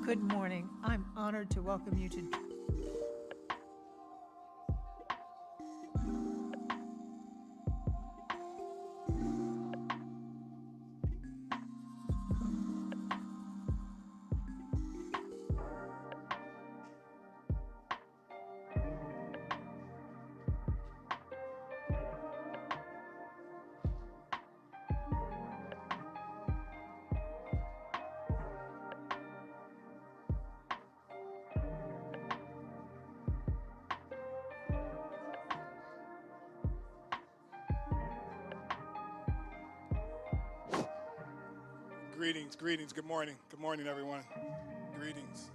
Good morning. I'm honored to welcome you to Greetings, greetings, good morning, everyone. Greetings.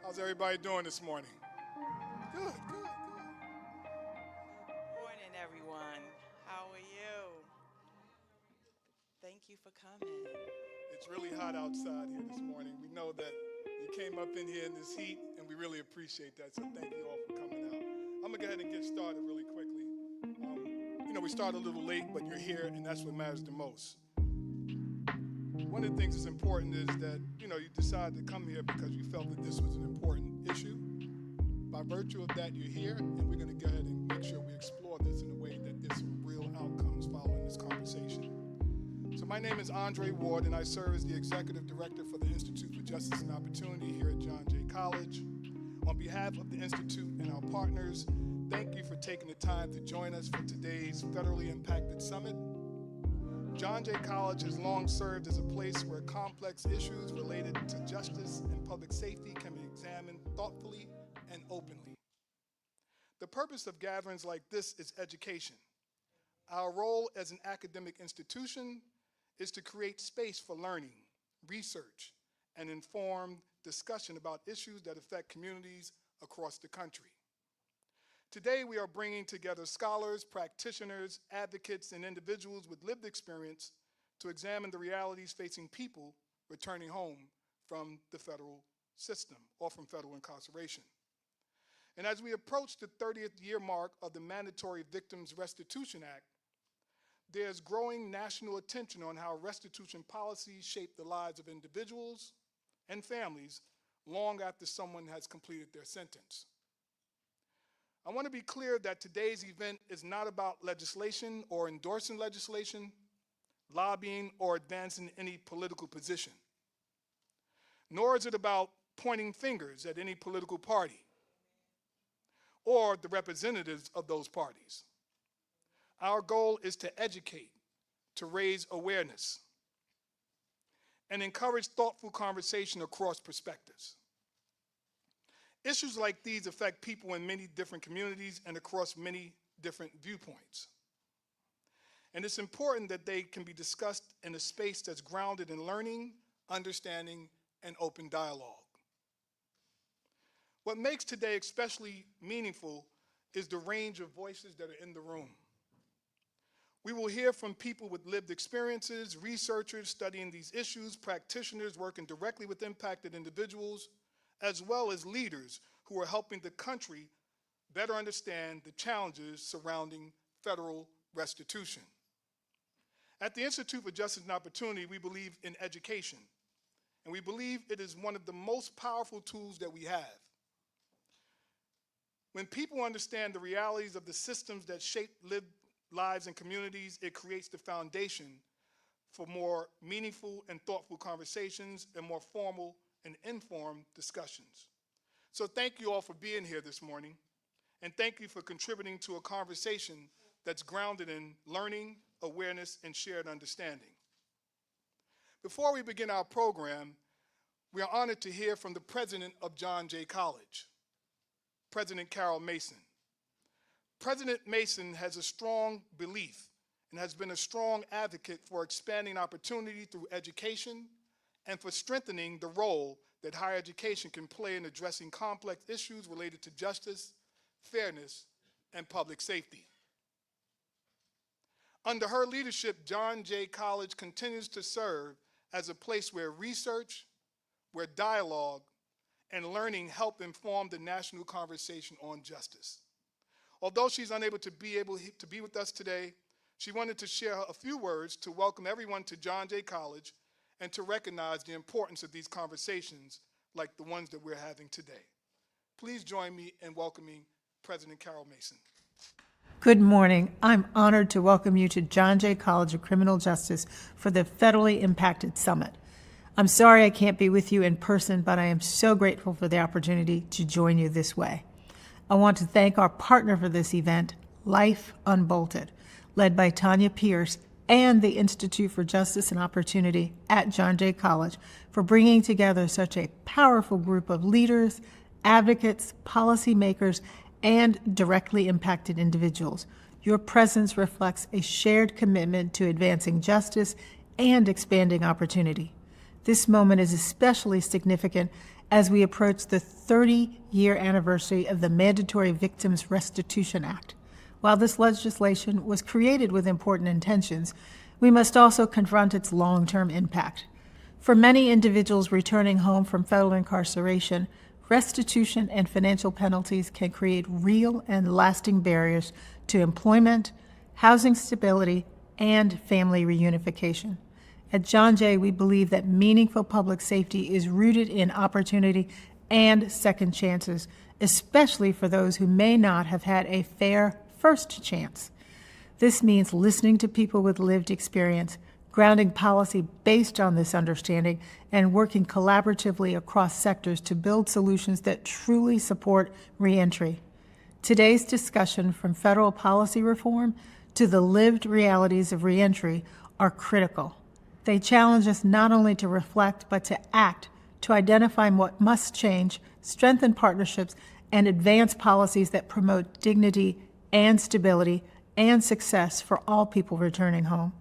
How's everybody doing this morning? Good, good, good. Morning, everyone. How are you? Thank you for coming. It's really hot outside here this morning. We know that you came up in here in this heat, and we really appreciate that. So thank you all for coming out. I'm gonna go ahead and get started really quickly. We started a little late, but you're here, and that's what matters the most. One of the things that's important is that you decided to come here because you felt that this was an important issue. By virtue of that, you're here, and we're going to go ahead and make sure we explore this in a way that there's some real outcomes following this conversation. So my name is Andre Ward, and I serve as the Executive Director for the Institute for Justice and Opportunity here at John Jay College. On behalf of the Institute and our partners, thank you for taking the time to join us for today's Federally Impacted Summit. John Jay College has long served as a place where complex issues related to justice and public safety can be examined thoughtfully and openly. The purpose of gatherings like this is education. Our role as an academic institution is to create space for learning, research, and informed discussion about issues that affect communities across the country. Today, we are bringing together scholars, practitioners, advocates, and individuals with lived experience to examine the realities facing people returning home from the federal system or from federal incarceration. And as we approach the 30th year mark of the Mandatory Victims Restitution Act, there's growing national attention on how restitution policies shape the lives of individuals and families long after someone has completed their sentence. I want to be clear that today's event is not about legislation or endorsing legislation, lobbying, or advancing any political position. Nor is it about pointing fingers at any political party or the representatives of those parties. Our goal is to educate, to raise awareness, and encourage thoughtful conversation across perspectives. Issues like these affect people in many different communities and across many different viewpoints. And it's important that they can be discussed in a space that's grounded in learning, understanding, and open dialogue. What makes today especially meaningful is the range of voices that are in the room. We will hear from people with lived experiences, researchers studying these issues, practitioners working directly with impacted individuals, as well as leaders who are helping the country better understand the challenges surrounding federal restitution. At the Institute for Justice and Opportunity, we believe in education, and we believe it is one of the most powerful tools that we have. When people understand the realities of the systems that shape lived lives and communities, it creates the foundation for more meaningful and thoughtful conversations and more formal and informed discussions. So thank you all for being here this morning, and thank you for contributing to a conversation that's grounded in learning, awareness, and shared understanding. Before we begin our program, we are honored to hear from the president of John Jay College, President Carol Mason. President Mason has a strong belief and has been a strong advocate for expanding opportunity through education and for strengthening the role that higher education can play in addressing complex issues related to justice, fairness, and public safety. Under her leadership, John Jay College continues to serve as a place where research, where dialogue, and learning help inform the national conversation on justice. Although she's unable to be with us today, she wanted to share a few words to welcome everyone to John Jay College and to recognize the importance of these conversations like the ones that we're having today. Please join me in welcoming President Carol Mason. Good morning. I'm honored to welcome you to John Jay College of Criminal Justice for the Federally Impacted Summit. I'm sorry I can't be with you in person, but I am so grateful for the opportunity to join you this way. I want to thank our partner for this event, Life Unbolted, led by Tanya Pierce and the Institute for Justice and Opportunity at John Jay College for bringing together such a powerful group of leaders, advocates, policymakers, and directly impacted individuals. Your presence reflects a shared commitment to advancing justice and expanding opportunity. This moment is especially significant as we approach the 30-year anniversary of the Mandatory Victims Restitution Act. While this legislation was created with important intentions, we must also confront its long-term impact. For many individuals returning home from federal incarceration, restitution and financial penalties can create real and lasting barriers to employment, housing stability, and family reunification. At John Jay, we believe that meaningful public safety is rooted in opportunity and second chances, especially for those who may not have had a fair first chance. This means listening to people with lived experience, grounding policy based on this understanding, and working collaboratively across sectors to build solutions that truly support reentry. Today's discussion, from federal policy reform to the lived realities of reentry, are critical. They challenge us not only to reflect, but to act, to identify what must change, strengthen partnerships, and advance policies that promote dignity and stability and success for all people returning home.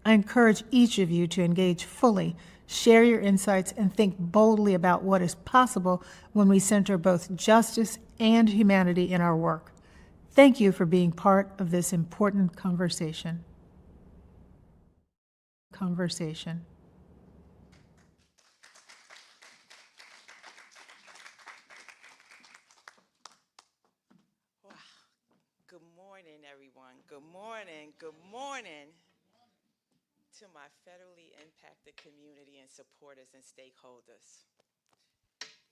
I encourage each of you to engage fully, share your insights, and think boldly about what is possible when we center both justice and humanity in our work. Thank you for being part of this important conversation. Wow. Good morning, everyone. Good morning. Good morning to my federally impacted community and supporters and stakeholders.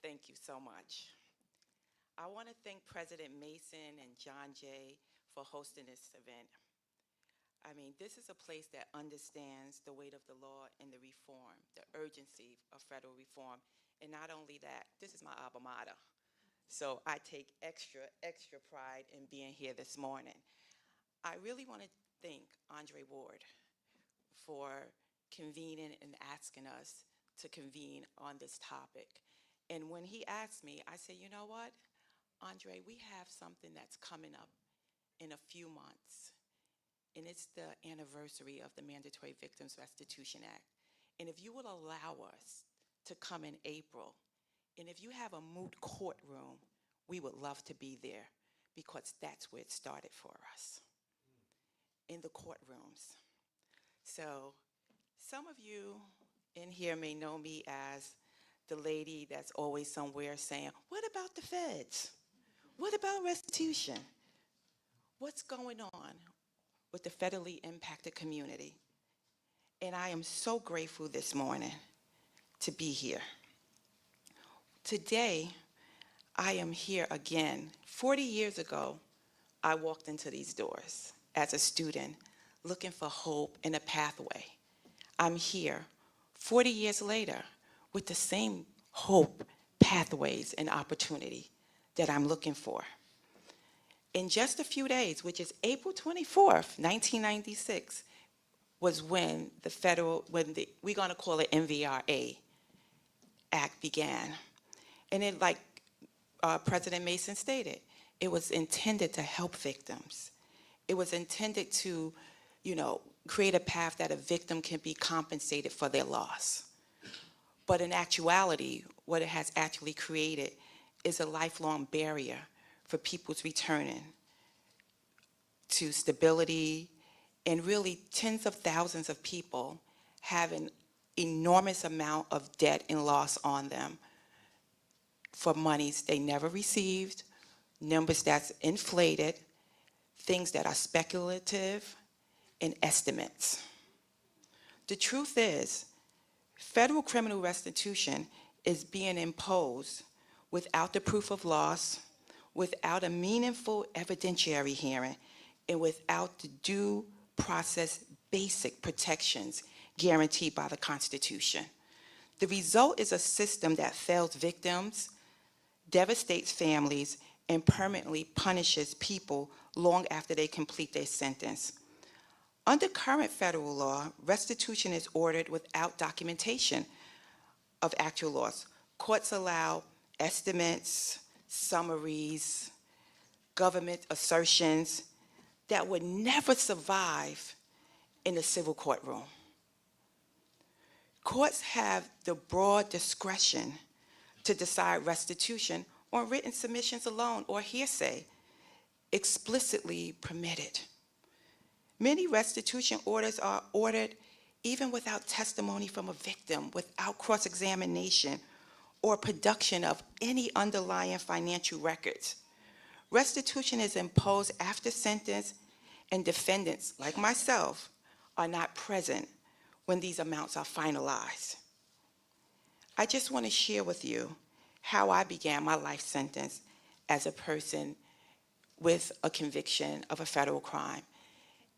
Thank you so much. I want to thank President Mason and John Jay for hosting this event. I mean, this is a place that understands the weight of the law and the reform, the urgency of federal reform. And not only that, this is my alma mater. So I take extra pride in being here this morning. I really want to thank Andre Ward for convening and asking us to convene on this topic. And when he asked me, I said, you know what, Andre, we have something that's coming up in a few months. And it's the anniversary of the Mandatory Victims Restitution Act. And if you would allow us to come in April, and if you have a moot courtroom, we would love to be there, because that's where it started for us, in the courtrooms. So some of you in here may know me as the lady that's always somewhere saying, what about the feds? What about restitution? What's going on with the federally impacted community? And I am so grateful this morning to be here. Today, I am here again. 40 years ago, I walked into these doors as a student looking for hope and a pathway. I'm here 40 years later with the same hope, pathways, and opportunity that I'm looking for. In just a few days, which is April 24th, 1996, was when we're gonna call it MVRA Act began. And it, like President Mason stated, it was intended to help victims. It was intended to, create a path that a victim can be compensated for their loss. But in actuality, what it has actually created is a lifelong barrier for people's returning to stability, and really tens of thousands of people have an enormous amount of debt and loss on them for monies they never received, numbers that's inflated, things that are speculative, and estimates. The truth is, Federal criminal restitution is being imposed without the proof of loss, without a meaningful evidentiary hearing, and without the due process basic protections guaranteed by the Constitution. The result is a system that fails victims, devastates families, and permanently punishes people long after they complete their sentence. Under current federal law, restitution is ordered without documentation of actual loss. Courts allow estimates, summaries, government assertions that would never survive in the civil courtroom. Courts have the broad discretion to decide restitution on written submissions alone or hearsay, explicitly permitted. Many restitution orders are ordered even without testimony from a victim, without cross-examination or production of any underlying financial records. Restitution is imposed after sentence, and defendants, like myself, are not present when these amounts are finalized. I just want to share with you how I began my life sentence as a person with a conviction of a federal crime.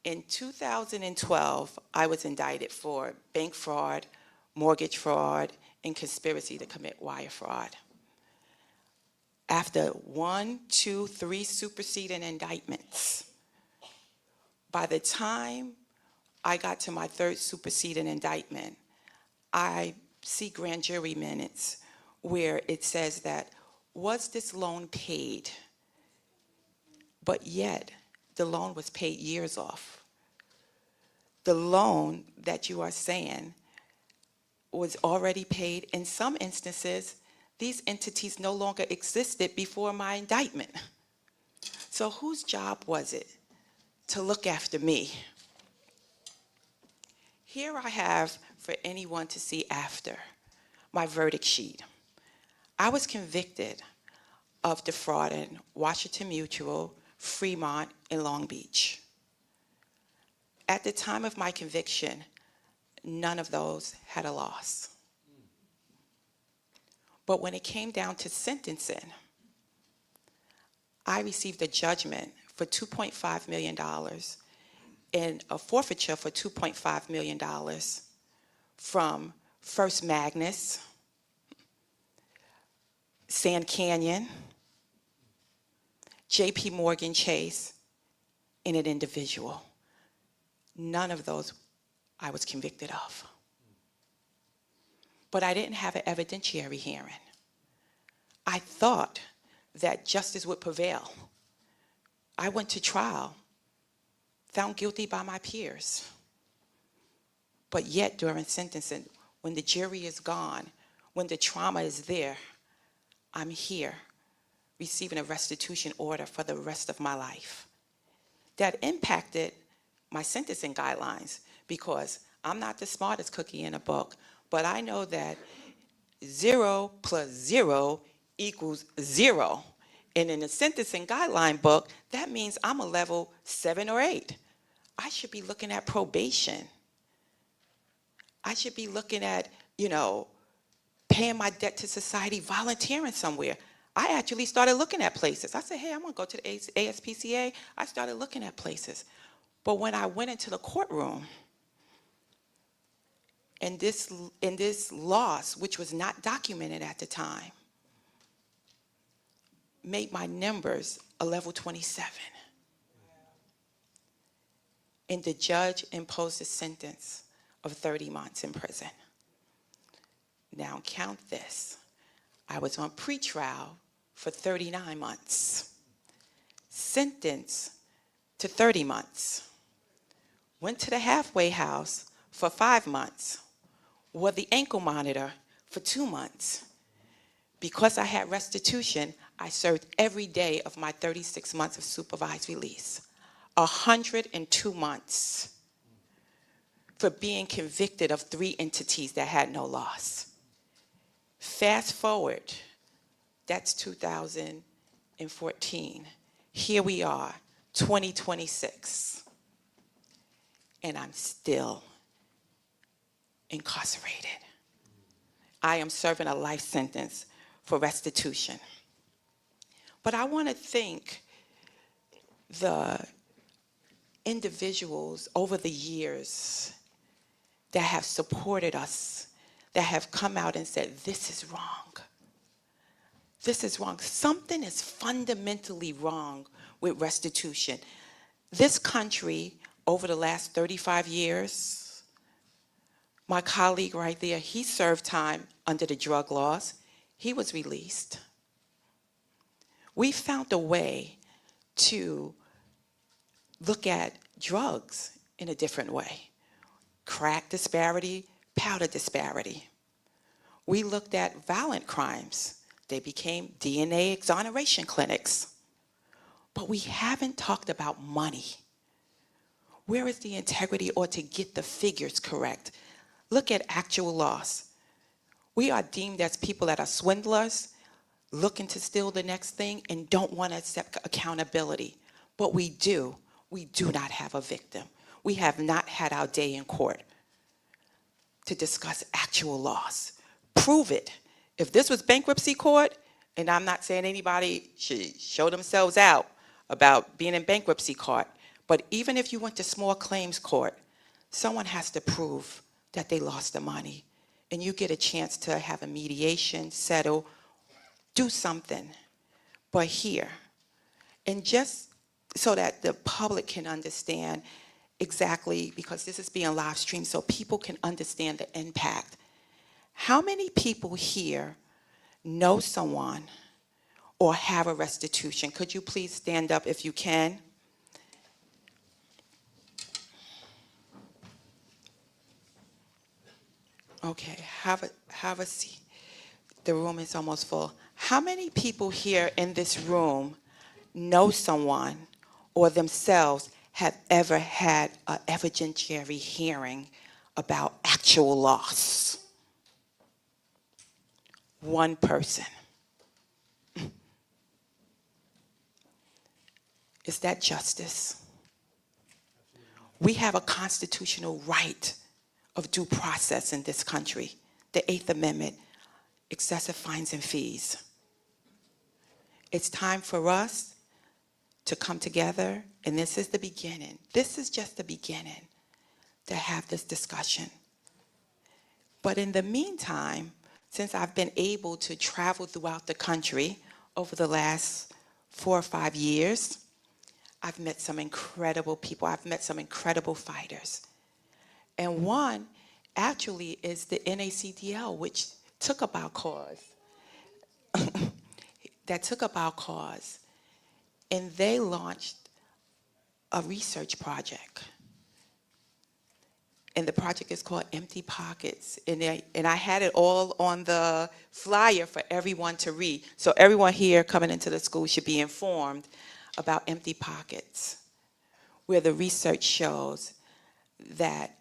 In 2012, I was indicted for bank fraud, mortgage fraud, and conspiracy to commit wire fraud. After 1, 2, 3 superseding indictments, by the time I got to my third superseding indictment, I see grand jury minutes where it says that, was this loan paid? But yet, the loan was paid years off. The loan that you are saying was already paid. In some instances, these entities no longer existed before my indictment. So whose job was it to look after me? Here I have, for anyone to see after, my verdict sheet. I was convicted of defrauding Washington Mutual, Fremont, and Long Beach. At the time of my conviction, none of those had a loss. But when it came down to sentencing, I received a judgment for $2.5 million and a forfeiture for $2.5 million from First Magnus, Sand Canyon, JP Morgan Chase, and an individual. None of those I was convicted of. But I didn't have an evidentiary hearing. I thought that justice would prevail. I went to trial, found guilty by my peers. But yet during sentencing, when the jury is gone, when the trauma is there, I'm here receiving a restitution order for the rest of my life. That impacted my sentencing guidelines because I'm not the smartest cookie in a book, but I know that 0 plus 0 equals 0. And in the sentencing guideline book, that means I'm a level 7 or 8. I should be looking at probation. I should be looking at, paying my debt to society, volunteering somewhere. I actually started looking at places. I said, hey, I'm gonna go to the ASPCA. I started looking at places. But when I went into the courtroom, and this loss, which was not documented at the time, made my numbers a level 27. And the judge imposed a sentence of 30 months in prison. Now count this. I was on pretrial for 39 months. Sentenced to 30 months. Went to the halfway house for 5 months. Wore the ankle monitor for 2 months. Because I had restitution, I served every day of my 36 months of supervised release. 102 months for being convicted of 3 entities that had no loss. Fast forward, that's 2014. Here we are, 2026, and I'm still incarcerated. I am serving a life sentence for restitution. But I want to thank the individuals over the years that have supported us, that have come out and said, this is wrong. This is wrong. Something is fundamentally wrong with restitution. This country, over the last 35 years, my colleague right there, he served time under the drug laws. He was released. We found a way to look at drugs in a different way. Crack disparity, powder disparity. We looked at violent crimes. They became DNA exoneration clinics. But we haven't talked about money. Where is the integrity or to get the figures correct? Look at actual loss. We are deemed as people that are swindlers, looking to steal the next thing and don't want to accept accountability. But we do. We do not have a victim. We have not had our day in court to discuss actual loss. Prove it. If this was bankruptcy court, and I'm not saying anybody should show themselves out about being in bankruptcy court, but even if you went to small claims court, someone has to prove that they lost the money. And you get a chance to have a mediation, settle, do something. But here, and just so that the public can understand exactly, because this is being live streamed, so people can understand the impact. How many people here know someone or have a restitution? Could you please stand up if you can? Okay, have a seat. The room is almost full. How many people here in this room know someone or themselves have ever had an evidentiary hearing about actual loss? One person. Is that justice? We have a constitutional right of due process in this country, the 8th Amendment, excessive fines and fees. It's time for us to come together, and this is the beginning. This is just the beginning to have this discussion. But in the meantime, since I've been able to travel throughout the country over the last 4 or 5 years, I've met some incredible people. I've met some incredible fighters. And one actually is the NACDL, which took up our cause. That took up our cause. And they launched a research project. And the project is called Empty Pockets. And I had it all on the flyer for everyone to read. So everyone here coming into the school should be informed about Empty Pockets, where the research shows that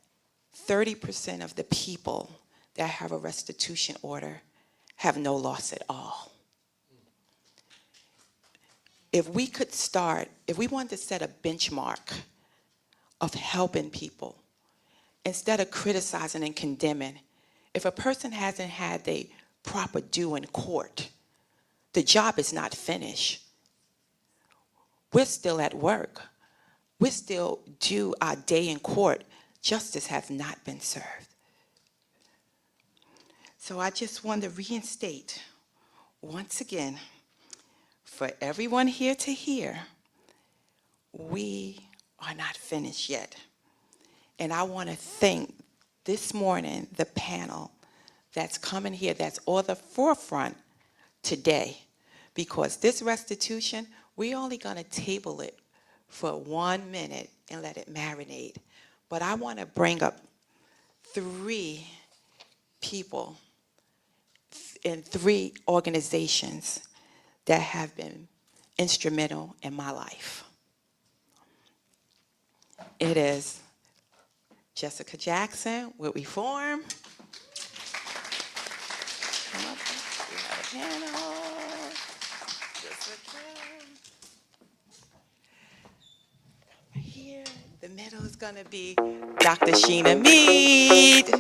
30% of the people that have a restitution order have no loss at all. If we could start, if we wanted to set a benchmark of helping people, instead of criticizing and condemning, if a person hasn't had the proper due in court, the job is not finished. We're still at work. We still do our day in court. Justice has not been served. So I just want to reinstate once again, for everyone here to hear, we are not finished yet. And I want to thank this morning the panel that's coming here, that's on the forefront today, because this restitution, we're only going to table it for 1 minute and let it marinate. But I want to bring up 3 people in 3 organizations that have been instrumental in my life. It is Jessica Jackson with Reform. Come up, we have a panel. Jessica. Here, the middle is going to be Dr. Sheena Mead, the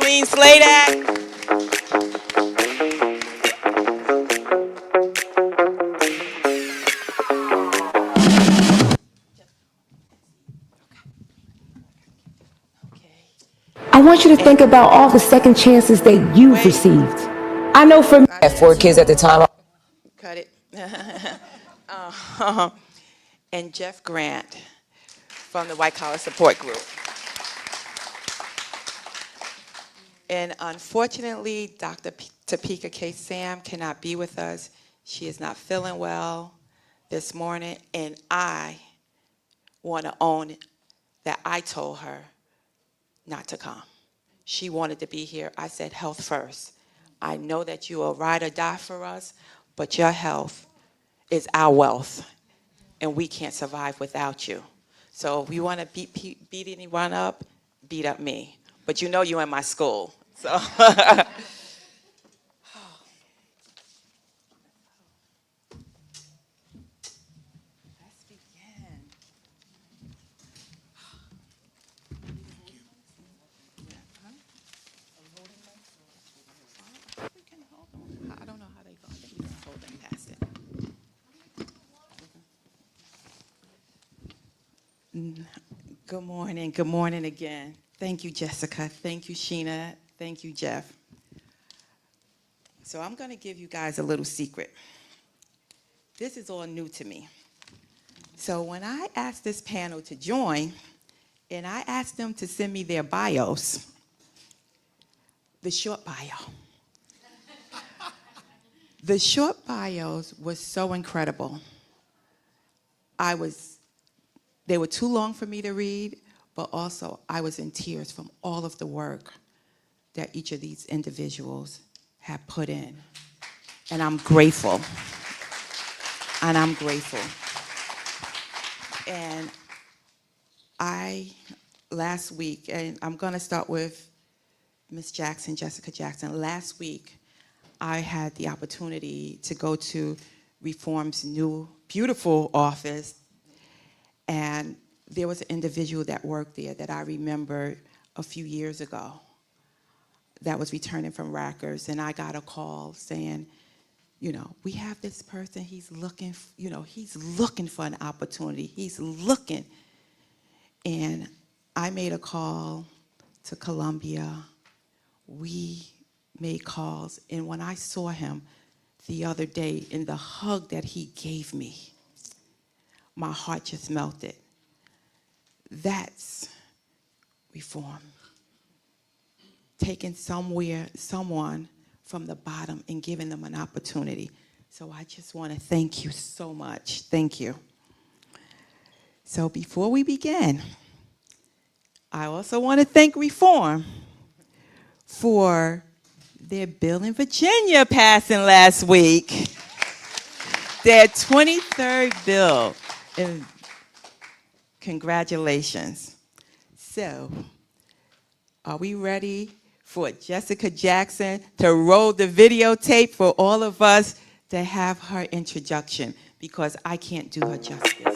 Queen Kathleen Sladak. I want you to think about all the second chances that you've received. I know for me, I had 4 kids at the time. Cut it. Uh, and Jeff Grant from the White Collar Support Group. And unfortunately, Dr. Topeka K. Sam cannot be with us. She is not feeling well this morning, and I want to own that I told her not to come. She wanted to be here. I said, health first. I know that you will ride or die for us, but your health is our wealth, and we can't survive without you. So if you want to beat anyone up, beat up me. But you know you're in my school. So let's begin. We can hold on. I don't know how they go. I think we can hold them past it. Good morning again. Thank you, Jessica. Thank you, Sheena. Thank you, Jeff. So I'm going to give you guys a little secret. This is all new to me. So when I asked this panel to join, and I asked them to send me their bios, the short bio. The short bios was so incredible. They were too long for me to read, but also I was in tears from all of the work that each of these individuals have put in. And I'm grateful. And I'm grateful. And last week, and I'm going to start with Ms. Jackson, Jessica Jackson. Last week, I had the opportunity to go to Reform's new, beautiful office, and there was an individual that worked there that I remembered a few years ago that was returning from Rikers, and I got a call saying, you know, we have this person, he's looking, he's looking for an opportunity. He's looking. And I made a call to Columbia. We made calls, and when I saw him the other day in the hug that he gave me, my heart just melted. That's reform. Taking someone from the bottom and giving them an opportunity. So I just want to thank you so much. Thank you. So before we begin, I also want to thank Reform for their bill in Virginia passing last week. Their 23rd bill. And congratulations. So, are we ready for Jessica Jackson to roll the videotape for all of us to have her introduction? Because I can't do her justice.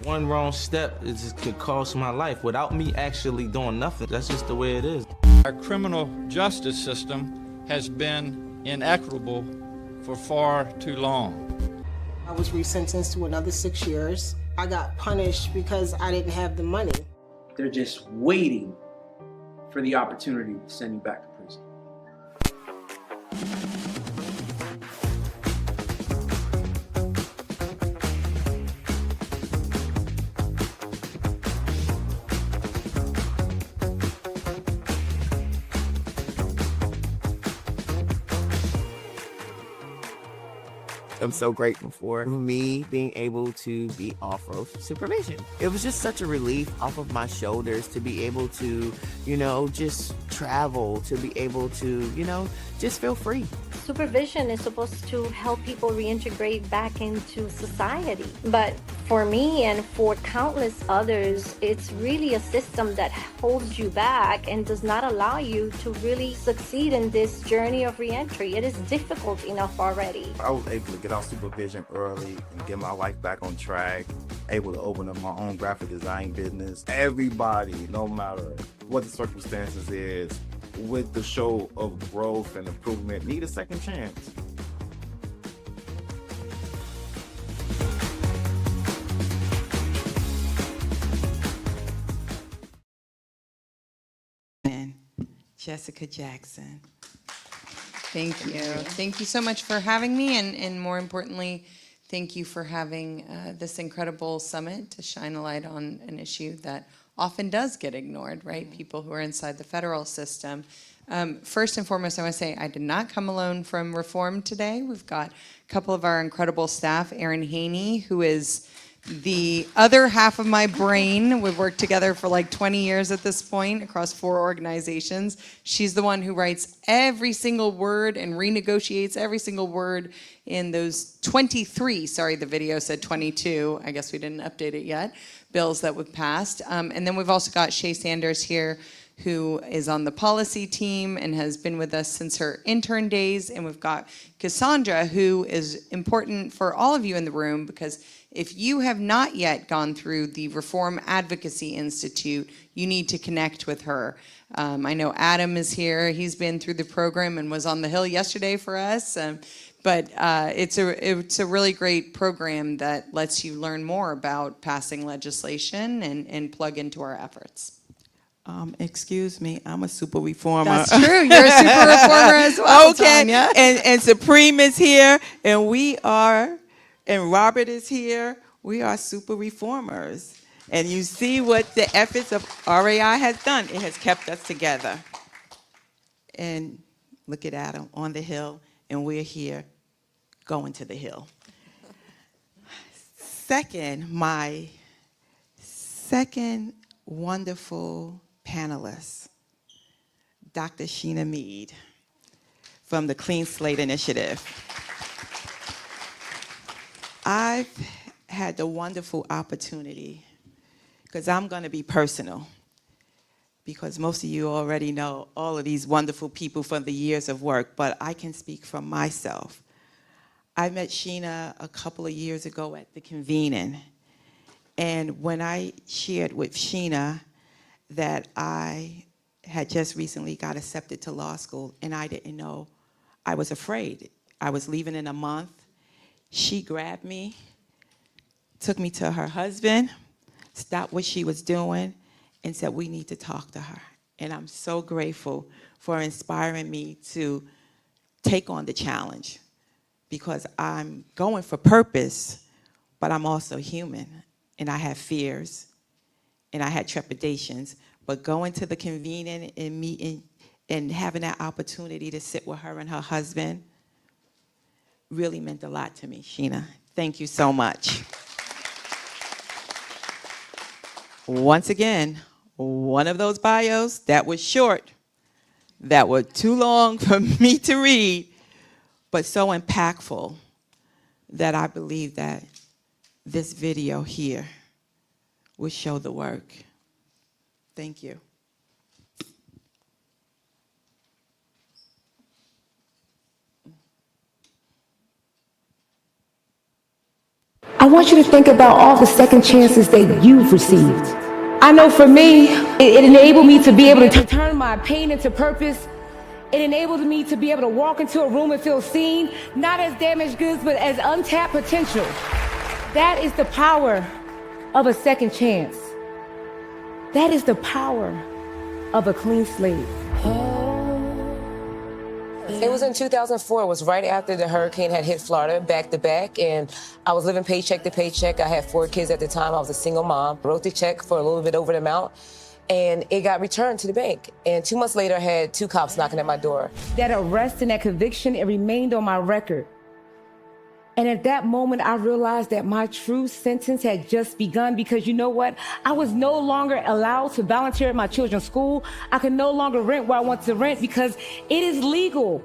One wrong step could cost my life without me actually doing nothing. That's just the way it is. Our criminal justice system has been inequitable for far too long. I was resentenced to another 6 years. I got punished because I didn't have the money. They're just waiting for the opportunity to send you back to prison. am so grateful for me being able to be off of supervision. It was just such a relief off of my shoulders to be able to, just travel, to be able to, just feel free. Supervision is supposed to help people reintegrate back into society. But for me and for countless others, it's really a system that holds you back and does not allow you to really succeed in this journey of reentry. It is difficult enough already. I was able to get off supervision early and get my life back on track, able to open up my own graphic design business. Everybody, no matter what the circumstances is, with the show of growth and improvement, need a second chance. Jessica Jackson. Thank you. Thank you so much for having me, and more importantly, thank you for having this incredible summit to shine a light on an issue that often does get ignored, right? People who are inside the federal system. First and foremost, I want to say I did not come alone from Reform today. We've got a couple of our incredible staff, Erin Haney, who is the other half of my brain. We've worked together for like 20 years at this point across 4 organizations. She's the one who writes every single word and renegotiates every single word in those 23, sorry, the video said 22, I guess we didn't update it yet, bills that we've passed. And then we've also got Shay Sanders here, who is on the policy team and has been with us since her intern days. And we've got Cassandra, who is important for all of you in the room, because if you have not yet gone through the Reform Advocacy Institute, you need to connect with her. I know Adam is here. He's been through the program and was on the Hill yesterday for us. But it's a really great program that lets you learn more about passing legislation and plug into our efforts. Excuse me, I'm a super reformer. That's true. You're a super reformer as well. Okay, Tanya. and Supreme is here, and we are, and Robert is here. We are super reformers. And you see what the efforts of RAI has done. It has kept us together. And look at Adam on the Hill, and we're here going to the Hill. Second, my second wonderful panelist, Dr. Sheena Mead from the Clean Slate Initiative. I've had the wonderful opportunity, because I'm going to be personal, because most of you already know all of these wonderful people from the years of work, but I can speak from myself. I met Sheena a couple of years ago at the convening, and when I shared with Sheena that I had just recently got accepted to law school and I didn't know, I was afraid. I was leaving in a month. She grabbed me, took me to her husband, stopped what she was doing, and said, we need to talk to her. And I'm so grateful for inspiring me to take on the challenge, because I'm going for purpose, but I'm also human, and I have fears, and I had trepidations. But going to the convening and meeting and having that opportunity to sit with her and her husband really meant a lot to me, Sheena. Thank you so much. Once again, one of those bios that was short, that were too long for me to read, but so impactful that I believe that this video here will show the work. Thank you. I want you to think about all the second chances that you've received. I know for me, it enabled me to be able to turn my pain into purpose. It enabled me to be able to walk into a room and feel seen, not as damaged goods, but as untapped potential. That is the power of a second chance. That is the power of a clean slate. It was in 2004. It was right after the hurricane had hit Florida, back to back, and I was living paycheck to paycheck. I had 4 kids at the time. I was a single mom. Wrote the check for a little bit over the amount, and it got returned to the bank. And 2 months later, I had 2 cops knocking at my door. That arrest and that conviction, it remained on my record. And at that moment, I realized that my true sentence had just begun, because you know what? I was no longer allowed to volunteer at my children's school. I could no longer rent where I want to rent, because it is legal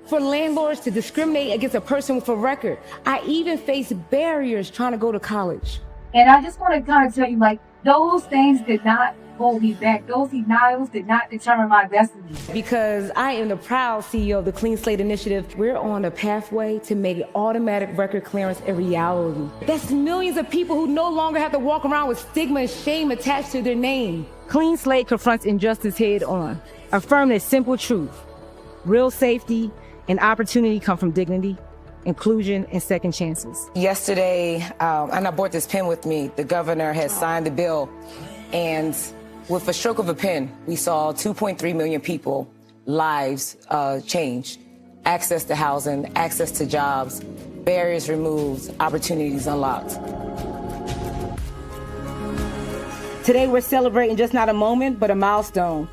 for landlords to discriminate against a person with a record. I even faced barriers trying to go to college. And I just want to kind of tell you, like, those things did not hold me back. Those denials did not determine my destiny. Because I am the proud CEO of the Clean Slate Initiative, we're on a pathway to make automatic record clearance a reality. That's millions of people who no longer have to walk around with stigma and shame attached to their name. Clean Slate confronts injustice head on, affirming a simple truth: real safety and opportunity come from dignity, inclusion, and second chances. Yesterday, and I brought this pen with me, the governor has signed the bill, and with a stroke of a pen, we saw 2.3 million people lives change. Access to housing, access to jobs, barriers removed, opportunities unlocked. Today we're celebrating just not a moment, but a milestone.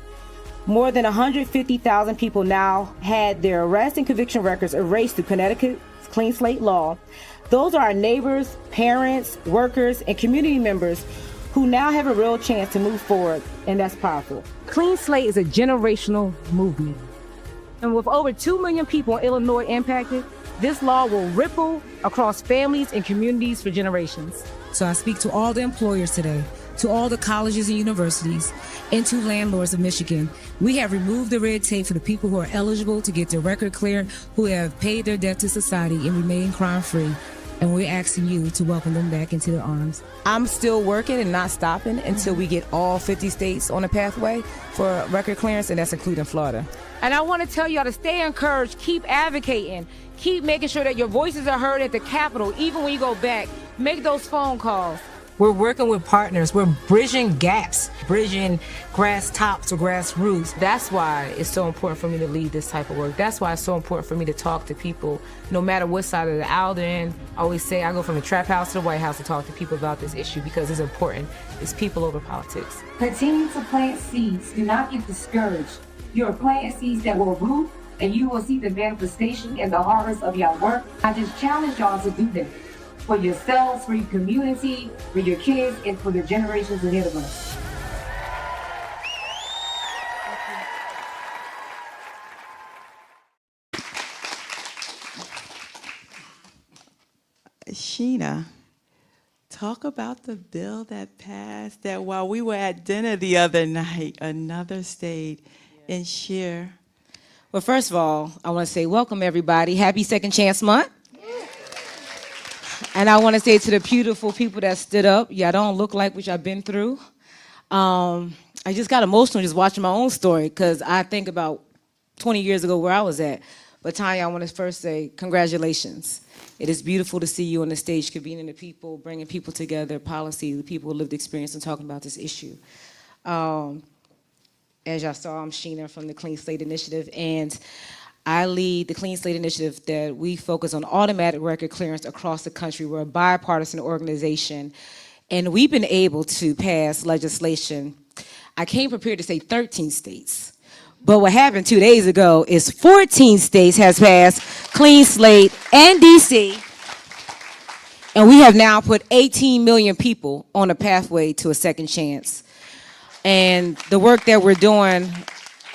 More than 150,000 people now had their arrest and conviction records erased through Connecticut's Clean Slate law. Those are our neighbors, parents, workers, and community members who now have a real chance to move forward, and that's powerful. Clean Slate is a generational movement. And with over 2 million people in Illinois impacted, this law will ripple across families and communities for generations. So I speak to all the employers today, to all the colleges and universities, and to landlords of Michigan. We have removed the red tape for the people who are eligible to get their record cleared, who have paid their debt to society and remain crime-free. And we're asking you to welcome them back into their arms. I'm still working and not stopping until we get all 50 states on a pathway for record clearance, and that's including Florida. And I want to tell y'all to stay encouraged, keep advocating, keep making sure that your voices are heard at the Capitol, even when you go back. Make those phone calls. We're working with partners. We're bridging gaps, bridging grass tops or grassroots. That's why it's so important for me to lead this type of work. That's why it's so important for me to talk to people, no matter what side of the aisle they're in. I always say I go from the trap house to the White House to talk to people about this issue, because it's important. It's people over politics. Continue to plant seeds. Do not get discouraged. You are planting seeds that will root, and you will see the manifestation and the harvest of your work. I just challenge y'all to do that. For yourselves, for your community, for your kids, and for the generations ahead of us. Sheena, talk about the bill that passed, that while we were at dinner the other night, another state, and share. Well, first of all, I want to say welcome, everybody. Happy Second Chance Month. And I want to say to the beautiful people that stood up, y'all don't look like what y'all been through. I just got emotional just watching my own story, because I think about 20 years ago where I was at. But Tanya, I want to first say congratulations. It is beautiful to see you on the stage convening the people, bringing people together, policy, the people with lived experience, and talking about this issue. As y'all saw, I'm Sheena from the Clean Slate Initiative, and I lead the Clean Slate Initiative that we focus on automatic record clearance across the country. We're a bipartisan organization, and we've been able to pass legislation. I came prepared to say 13 states, but what happened 2 days ago is 14 states has passed Clean Slate and DC, and we have now put 18 million people on a pathway to a second chance. And the work that we're doing,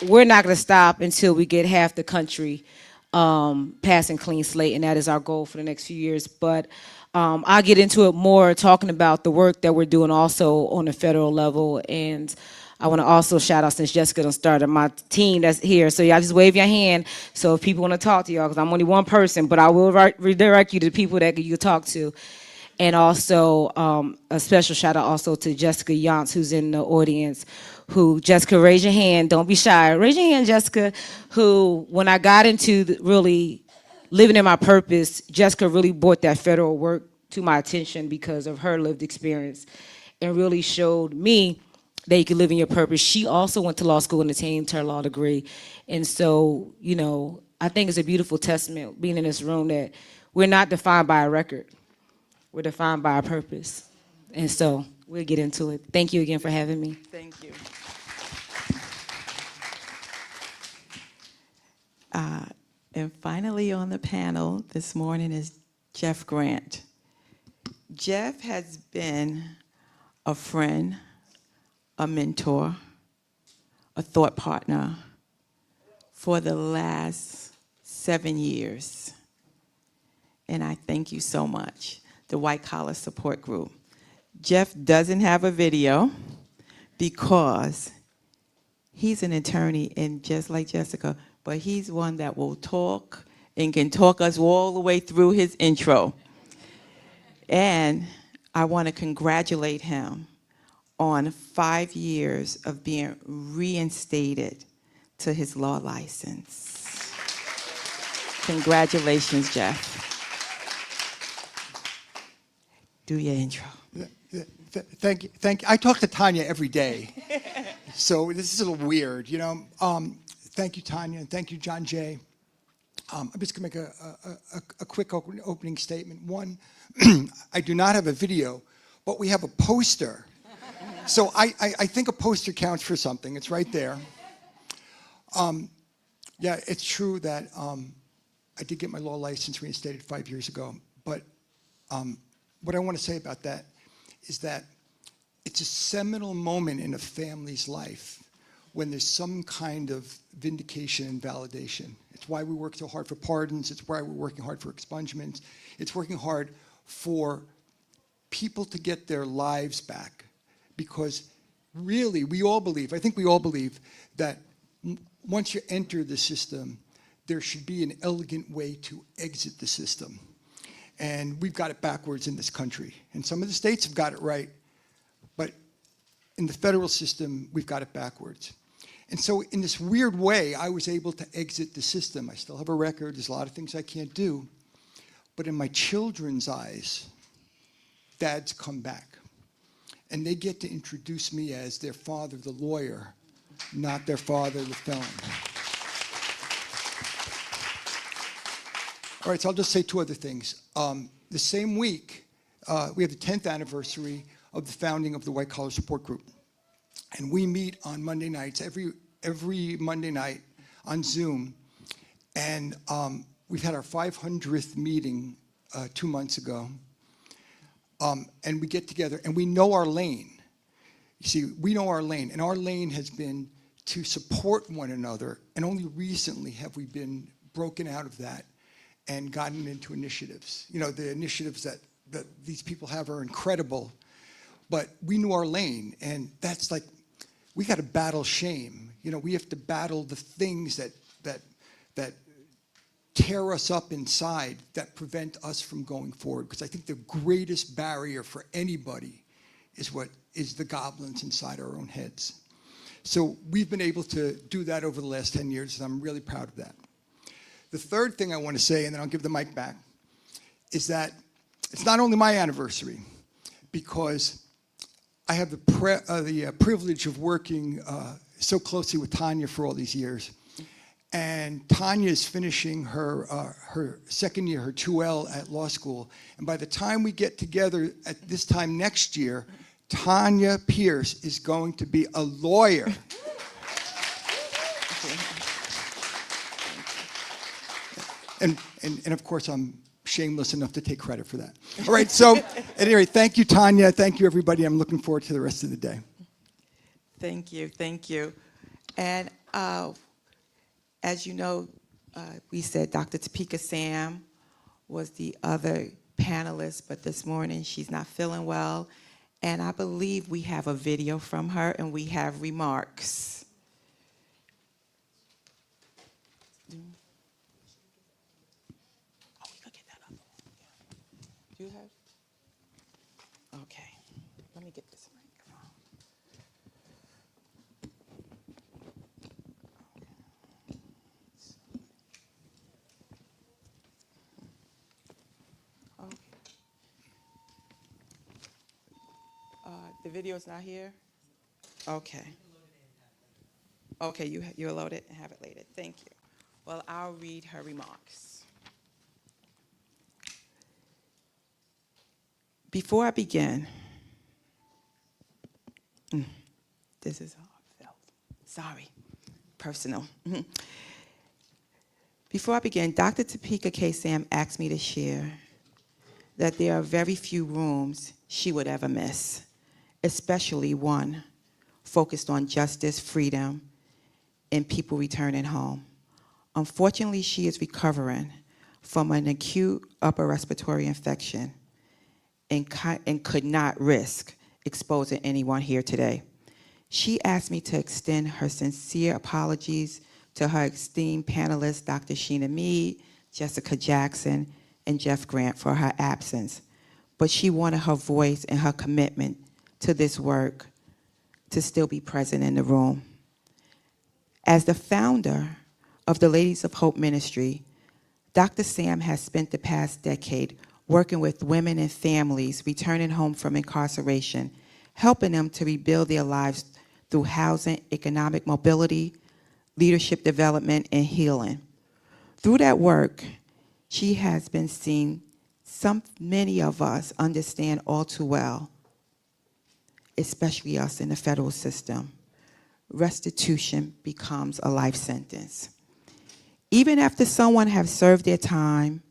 we're not going to stop until we get half the country passing Clean Slate, and that is our goal for the next few years. But I'll get into it more, talking about the work that we're doing also on the federal level. And I want to also shout out, since Jessica done started, my team that's here. So y'all just wave your hand. So if people want to talk to y'all, because I'm only one person, but I will redirect you to people that you can talk to. And also a special shout out also to Jessica Yance, who's in the audience, Jessica, raise your hand, don't be shy. Raise your hand, Jessica, who, when I got into really living in my purpose, Jessica really brought that federal work to my attention because of her lived experience, and really showed me that you can live in your purpose. She also went to law school and attained her law degree. And so, you know, I think it's a beautiful testament being in this room that we're not defined by a record. We're defined by our purpose. And so we'll get into it. Thank you again for having me. Thank you. And finally on the panel this morning is Jeff Grant. Jeff has been a friend, a mentor, a thought partner for the last 7 years. And I thank you so much, the White Collar Support Group. Jeff doesn't have a video because he's an attorney, and just like Jessica, but he's one that will talk and can talk us all the way through his intro. And I want to congratulate him on 5 years of being reinstated to his law license. Congratulations, Jeff. Do your intro. Thank you. I talk to Tanya every day, so this is a little weird, you know. Thank you, Tanya, and thank you, John Jay. I'm just going to make a quick opening statement. One, I do not have a video, but we have a poster. So I think a poster counts for something. It's right there. Yeah, it's true that I did get my law license reinstated 5 years ago, but what I want to say about that is that it's a seminal moment in a family's life when there's some kind of vindication and validation. It's why we work so hard for pardons. It's why we're working hard for expungements. It's working hard for people to get their lives back. Because really, we all believe, I think we all believe, that once you enter the system, there should be an elegant way to exit the system. And we've got it backwards in this country. And some of the states have got it right, but in the federal system, we've got it backwards. And so in this weird way, I was able to exit the system. I still have a record. There's a lot of things I can't do. But in my children's eyes, Dad's come back. And they get to introduce me as their father, the lawyer, not their father, the felon. All right, so I'll just say 2 other things. The same week, we have the 10th anniversary of the founding of the White Collar Support Group. And we meet on Monday nights, every Monday night on Zoom. And we've had our 500th meeting 2 months ago. And we get together, and we know our lane. You see, we know our lane, and our lane has been to support one another, and only recently have we been broken out of that and gotten into initiatives. You know, the initiatives that these people have are incredible, but we knew our lane, and that's like, we got to battle shame. You know, we have to battle the things that tear us up inside, that prevent us from going forward. Because I think the greatest barrier for anybody is the goblins inside our own heads. So we've been able to do that over the last 10 years, and I'm really proud of that. The third thing I want to say, and then I'll give the mic back, is that it's not only my anniversary, because I have the privilege of working so closely with Tanya for all these years. And Tanya is finishing her second year, her 2L at law school. And by the time we get together at this time next year, Tanya Pierce is going to be a lawyer. And of course, I'm shameless enough to take credit for that. All right, so at any rate, thank you, Tanya. Thank you, everybody. I'm looking forward to the rest of the day. Thank you, thank you. And as you know, we said Dr. Topeka Sam was the other panelist, but this morning she's not feeling well. And I believe we have a video from her and we have remarks. Do you have? Okay, let me get this microphone. Okay. The video's not here? Okay. Okay, you'll load it and have it later. Thank you. Well, I'll read her remarks. Before I begin, this is heartfelt. Sorry, personal. Before I begin, Dr. Topeka K. Sam asked me to share that there are very few rooms she would ever miss, especially one focused on justice, freedom, and people returning home. Unfortunately, she is recovering from an acute upper respiratory infection and could not risk exposing anyone here today. She asked me to extend her sincere apologies to her esteemed panelists, Dr. Sheena Mead, Jessica Jackson, and Jeff Grant for her absence. But she wanted her voice and her commitment to this work to still be present in the room. As the founder of the Ladies of Hope Ministry, Dr. Sam has spent the past decade working with women and families returning home from incarceration, helping them to rebuild their lives through housing, economic mobility, leadership development, and healing. Through that work, she has been seeing many of us understand all too well, especially us in the federal system. Restitution becomes a life sentence. Even after someone has served their time,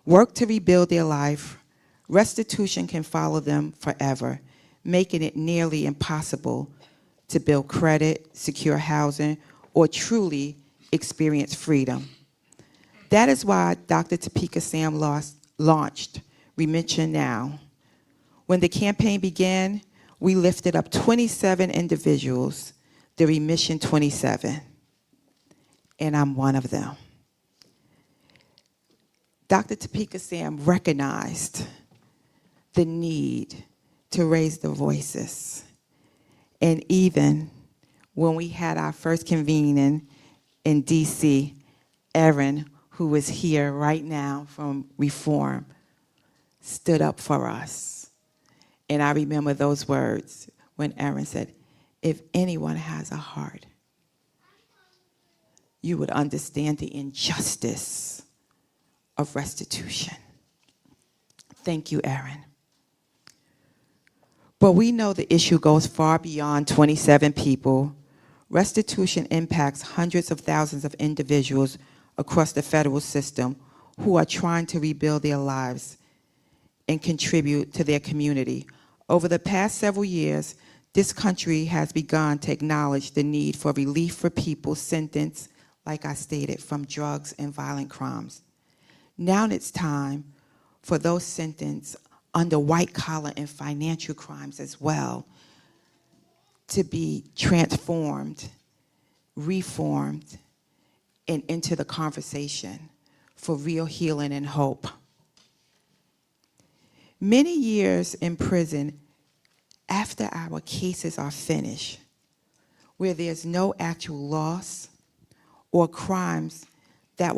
worked to rebuild their life, restitution can follow them forever, making it nearly impossible to build credit, secure housing, or truly experience freedom. That is why Dr. Topeka Sam launched Remission Now. When the campaign began, we lifted up 27 individuals, the Remission 27, and I'm one of them. Dr. Topeka Sam recognized the need to raise the voices. And even when we had our first convening in DC, Erin, who is here right now from Reform, stood up for us. And I remember those words when Erin said, if anyone has a heart, you would understand the injustice of restitution. Thank you, Erin. But we know the issue goes far beyond 27 people. Restitution impacts hundreds of thousands of individuals across the federal system who are trying to rebuild their lives and contribute to their community. Over the past several years, this country has begun to acknowledge the need for relief for people sentenced, like I stated, from drugs and violent crimes. Now it's time for those sentenced under white-collar and financial crimes as well to be transformed, reformed, and into the conversation for real healing and hope. Many years in prison after our cases are finished, where there's no actual loss or crimes that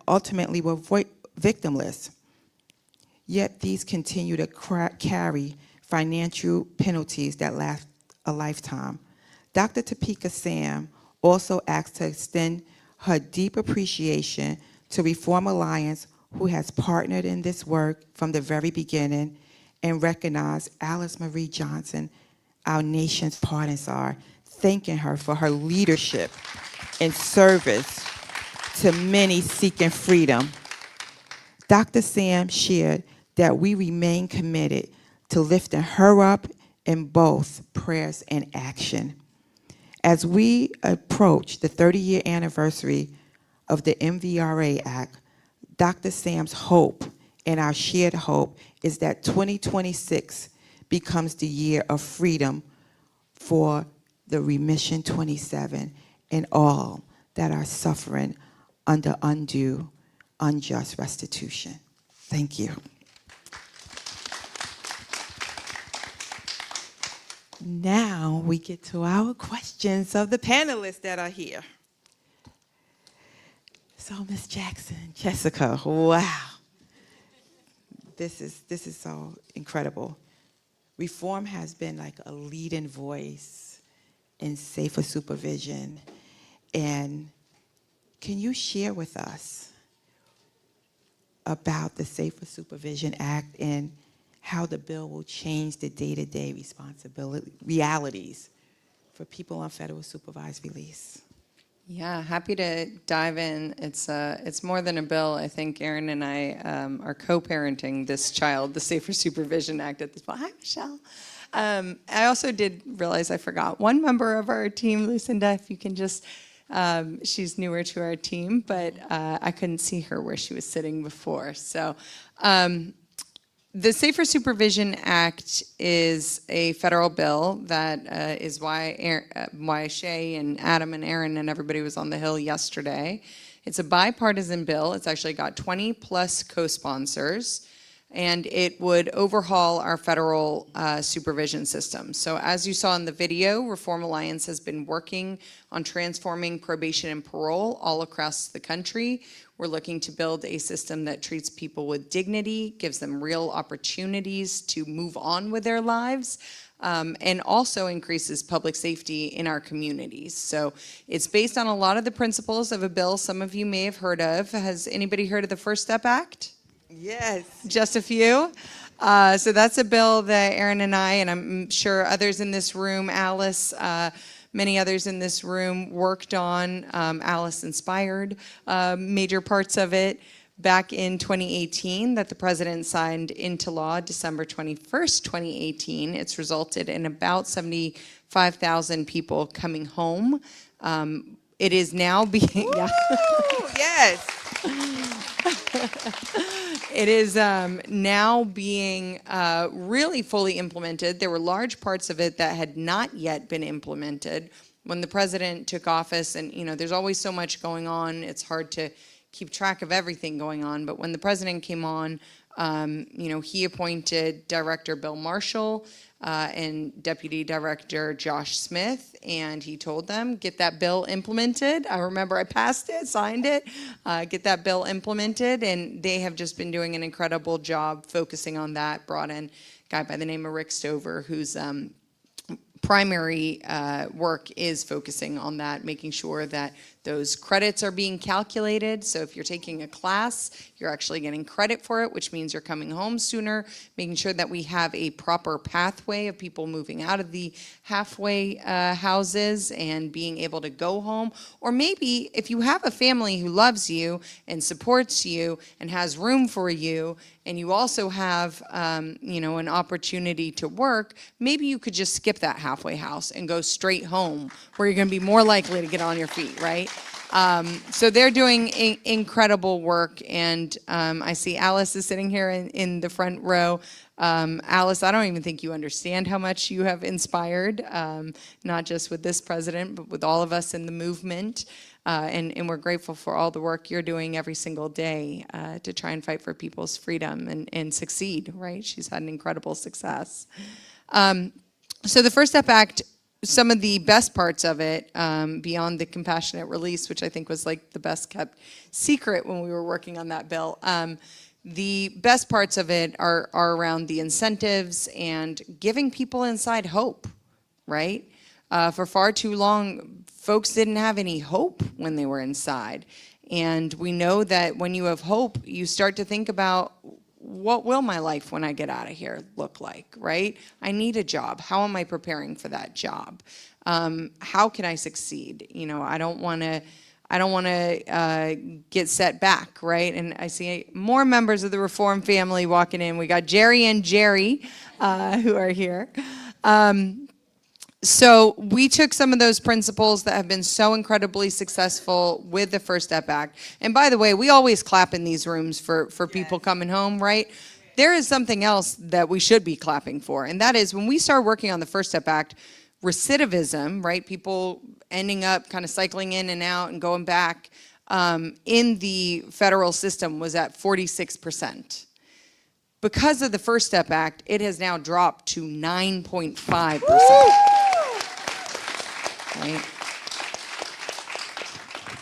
ultimately were victimless, yet these continue to carry financial penalties that last a lifetime. Dr. Topeka Sam also asked to extend her deep appreciation to Reform Alliance, who has partnered in this work from the very beginning, and recognize Alice Marie Johnson, our nation's pardon czar, thanking her for her leadership and service to many seeking freedom. Dr. Sam shared that we remain committed to lifting her up in both prayers and action. As we approach the 30-year anniversary of the MVRA Act, Dr. Sam's hope and our shared hope is that 2026 becomes the year of freedom for the Remission 27 and all that are suffering under undue, unjust restitution. Thank you. Now we get to our questions of the panelists that are here. So, Ms. Jackson, Jessica, wow. This is so incredible. Reform has been like a leading voice in safer supervision. And can you share with us about the Safer Supervision Act and how the bill will change the day-to-day realities for people on federal supervised release? Yeah, happy to dive in. It's more than a bill. I think Erin and I are co-parenting this child, the Safer Supervision Act at this point. Hi, Michelle. I also did realize I forgot one member of our team, Lucinda, if you can just, she's newer to our team, but I couldn't see her where she was sitting before. So the Safer Supervision Act is a federal bill that is why Shay and Adam and Aaron and everybody was on the Hill yesterday. It's a bipartisan bill. It's actually got 20 plus co-sponsors, and it would overhaul our federal supervision system. So as you saw in the video, Reform Alliance has been working on transforming probation and parole all across the country. We're looking to build a system that treats people with dignity, gives them real opportunities to move on with their lives, and also increases public safety in our communities. So it's based on a lot of the principles of a bill some of you may have heard of. Has anybody heard of the First Step Act? Yes. Just a few? So that's a bill that Erin and I, and I'm sure others in this room, Alice, many others in this room worked on. Alice inspired major parts of it back in 2018 that the president signed into law December 21st, 2018. It's resulted in about 75,000 people coming home. It is now being... Yeah. Yes. It is now being really fully implemented. There were large parts of it that had not yet been implemented when the president took office. And, you know, there's always so much going on. It's hard to keep track of everything going on. But when the president came on, you know, he appointed Director Bill Marshall and Deputy Director Josh Smith, and he told them, get that bill implemented. I remember I passed it, signed it, get that bill implemented, and they have just been doing an incredible job focusing on that. Brought in a guy by the name of Rick Stover, whose primary work is focusing on that, making sure that those credits are being calculated. So if you're taking a class, you're actually getting credit for it, which means you're coming home sooner, making sure that we have a proper pathway of people moving out of the halfway houses and being able to go home. Or maybe if you have a family who loves you and supports you and has room for you, and you also have, you know, an opportunity to work, maybe you could just skip that halfway house and go straight home, where you're going to be more likely to get on your feet, right? So they're doing incredible work, and I see Alice is sitting here in the front row. Alice, I don't even think you understand how much you have inspired, not just with this president, but with all of us in the movement. And we're grateful for all the work you're doing every single day to try and fight for people's freedom and succeed, right? She's had an incredible success. So the First Step Act, some of the best parts of it, beyond the compassionate release, which I think was like the best kept secret when we were working on that bill, the best parts of it are around the incentives and giving people inside hope, right? For far too long, folks didn't have any hope when they were inside. And we know that when you have hope, you start to think about, what will my life when I get out of here look like, right? I need a job. How am I preparing for that job? How can I succeed? You know, I don't want to get set back, right? And I see more members of the Reform family walking in. We got Jerry and Jerry who are here. So we took some of those principles that have been so incredibly successful with the First Step Act. And by the way, we always clap in these rooms for people coming home, right? There is something else that we should be clapping for, and that is when we started working on the First Step Act, recidivism, right? People ending up kind of cycling in and out and going back in the federal system was at 46%. Because of the First Step Act, it has now dropped to 9.5%. Right?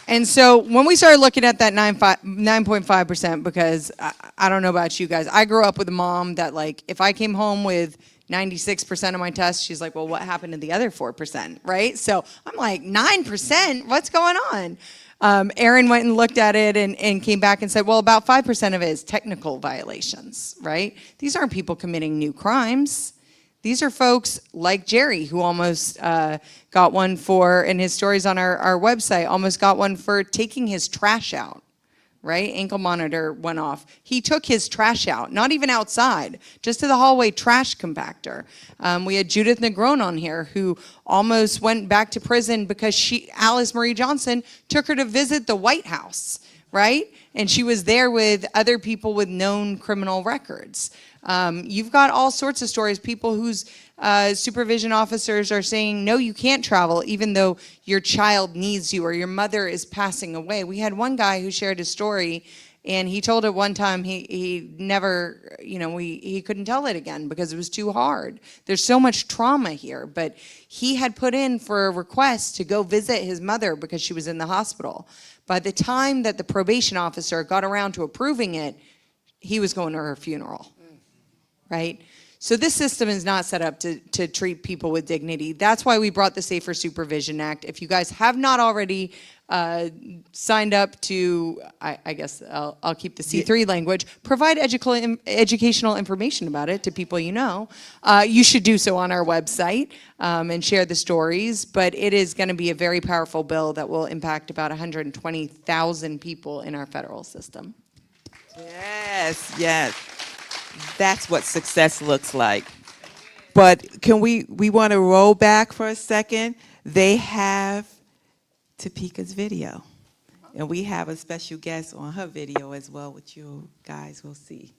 And so when we started looking at that 9.5%, because I don't know about you guys, I grew up with a mom that, like, if I came home with 96% of my tests, she's like, well, what happened to the other 4%, right? So I'm like, 9%? What's going on? Erin went and looked at it and came back and said, well, about 5% of it is technical violations, right? These aren't people committing new crimes. These are folks like Jerry, who almost got one for, and his stories on our website, almost got one for taking his trash out, right? Ankle monitor went off. He took his trash out, not even outside, just to the hallway trash compactor. We had Judith Negron on here, who almost went back to prison because Alice Marie Johnson took her to visit the White House, right? And she was there with other people with known criminal records. You've got all sorts of stories, people whose supervision officers are saying, no, you can't travel, even though your child needs you or your mother is passing away. We had one guy who shared his story, and he told it one time he never, he couldn't tell it again because it was too hard. There's so much trauma here, but he had put in for a request to go visit his mother because she was in the hospital. By the time that the probation officer got around to approving it, he was going to her funeral, right? So this system is not set up to treat people with dignity. That's why we brought the Safer Supervision Act. If you guys have not already signed up to, I guess I'll keep the C3 language, provide educational information about it to people you know. You should do so on our website and share the stories, but it is going to be a very powerful bill that will impact about 120,000 people in our federal system. Yes, yes. That's what success looks like. But can we want to roll back for a second? They have Topeka's video. And we have a special guest on her video as well, which you guys will see.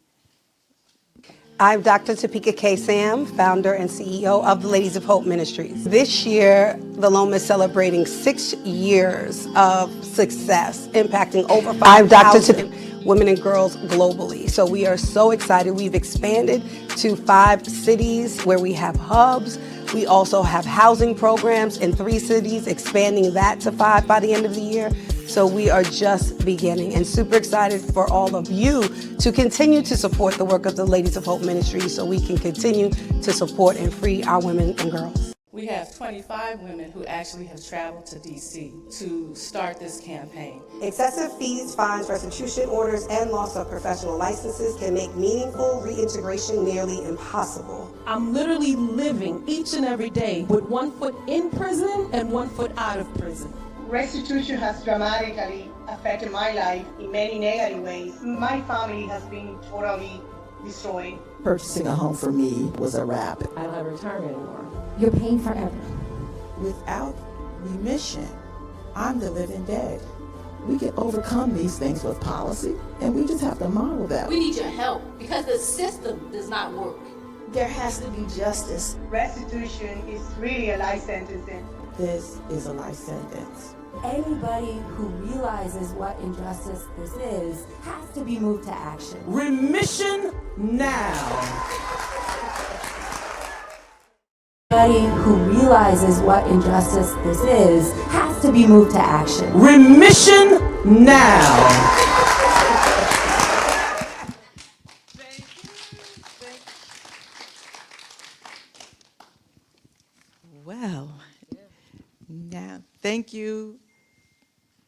I'm Dr. Topeka K. Sam, founder and CEO of the Ladies of Hope Ministries. This year, the Loma is celebrating 6 years of success, impacting over 5,000 women and girls globally. So we are so excited. We've expanded to 5 cities where we have hubs. We also have housing programs in 3 cities, expanding that to 5 by the end of the year. So we are just beginning and super excited for all of you to continue to support the work of the Ladies of Hope Ministry so we can continue to support and free our women and girls. We have 25 women who actually have traveled to D.C. to start this campaign. Excessive fees, fines, restitution orders, and loss of professional licenses can make meaningful reintegration nearly impossible. I'm literally living each and every day with 1 foot in prison and 1 foot out of prison. Restitution has dramatically affected my life in many negative ways. My family has been totally destroyed. Purchasing a home for me was a wrap. I don't have a return anymore. You're paying forever. Without remission, I'm the living dead. We can overcome these things with policy, and we just have to model that. We need your help because the system does not work. There has to be justice. Restitution is really a life sentence. This is a life sentence. Anybody who realizes what injustice this is has to be moved to action. Remission now. Anybody who realizes what injustice this is has to be moved to action. Remission now. Well, now, thank you,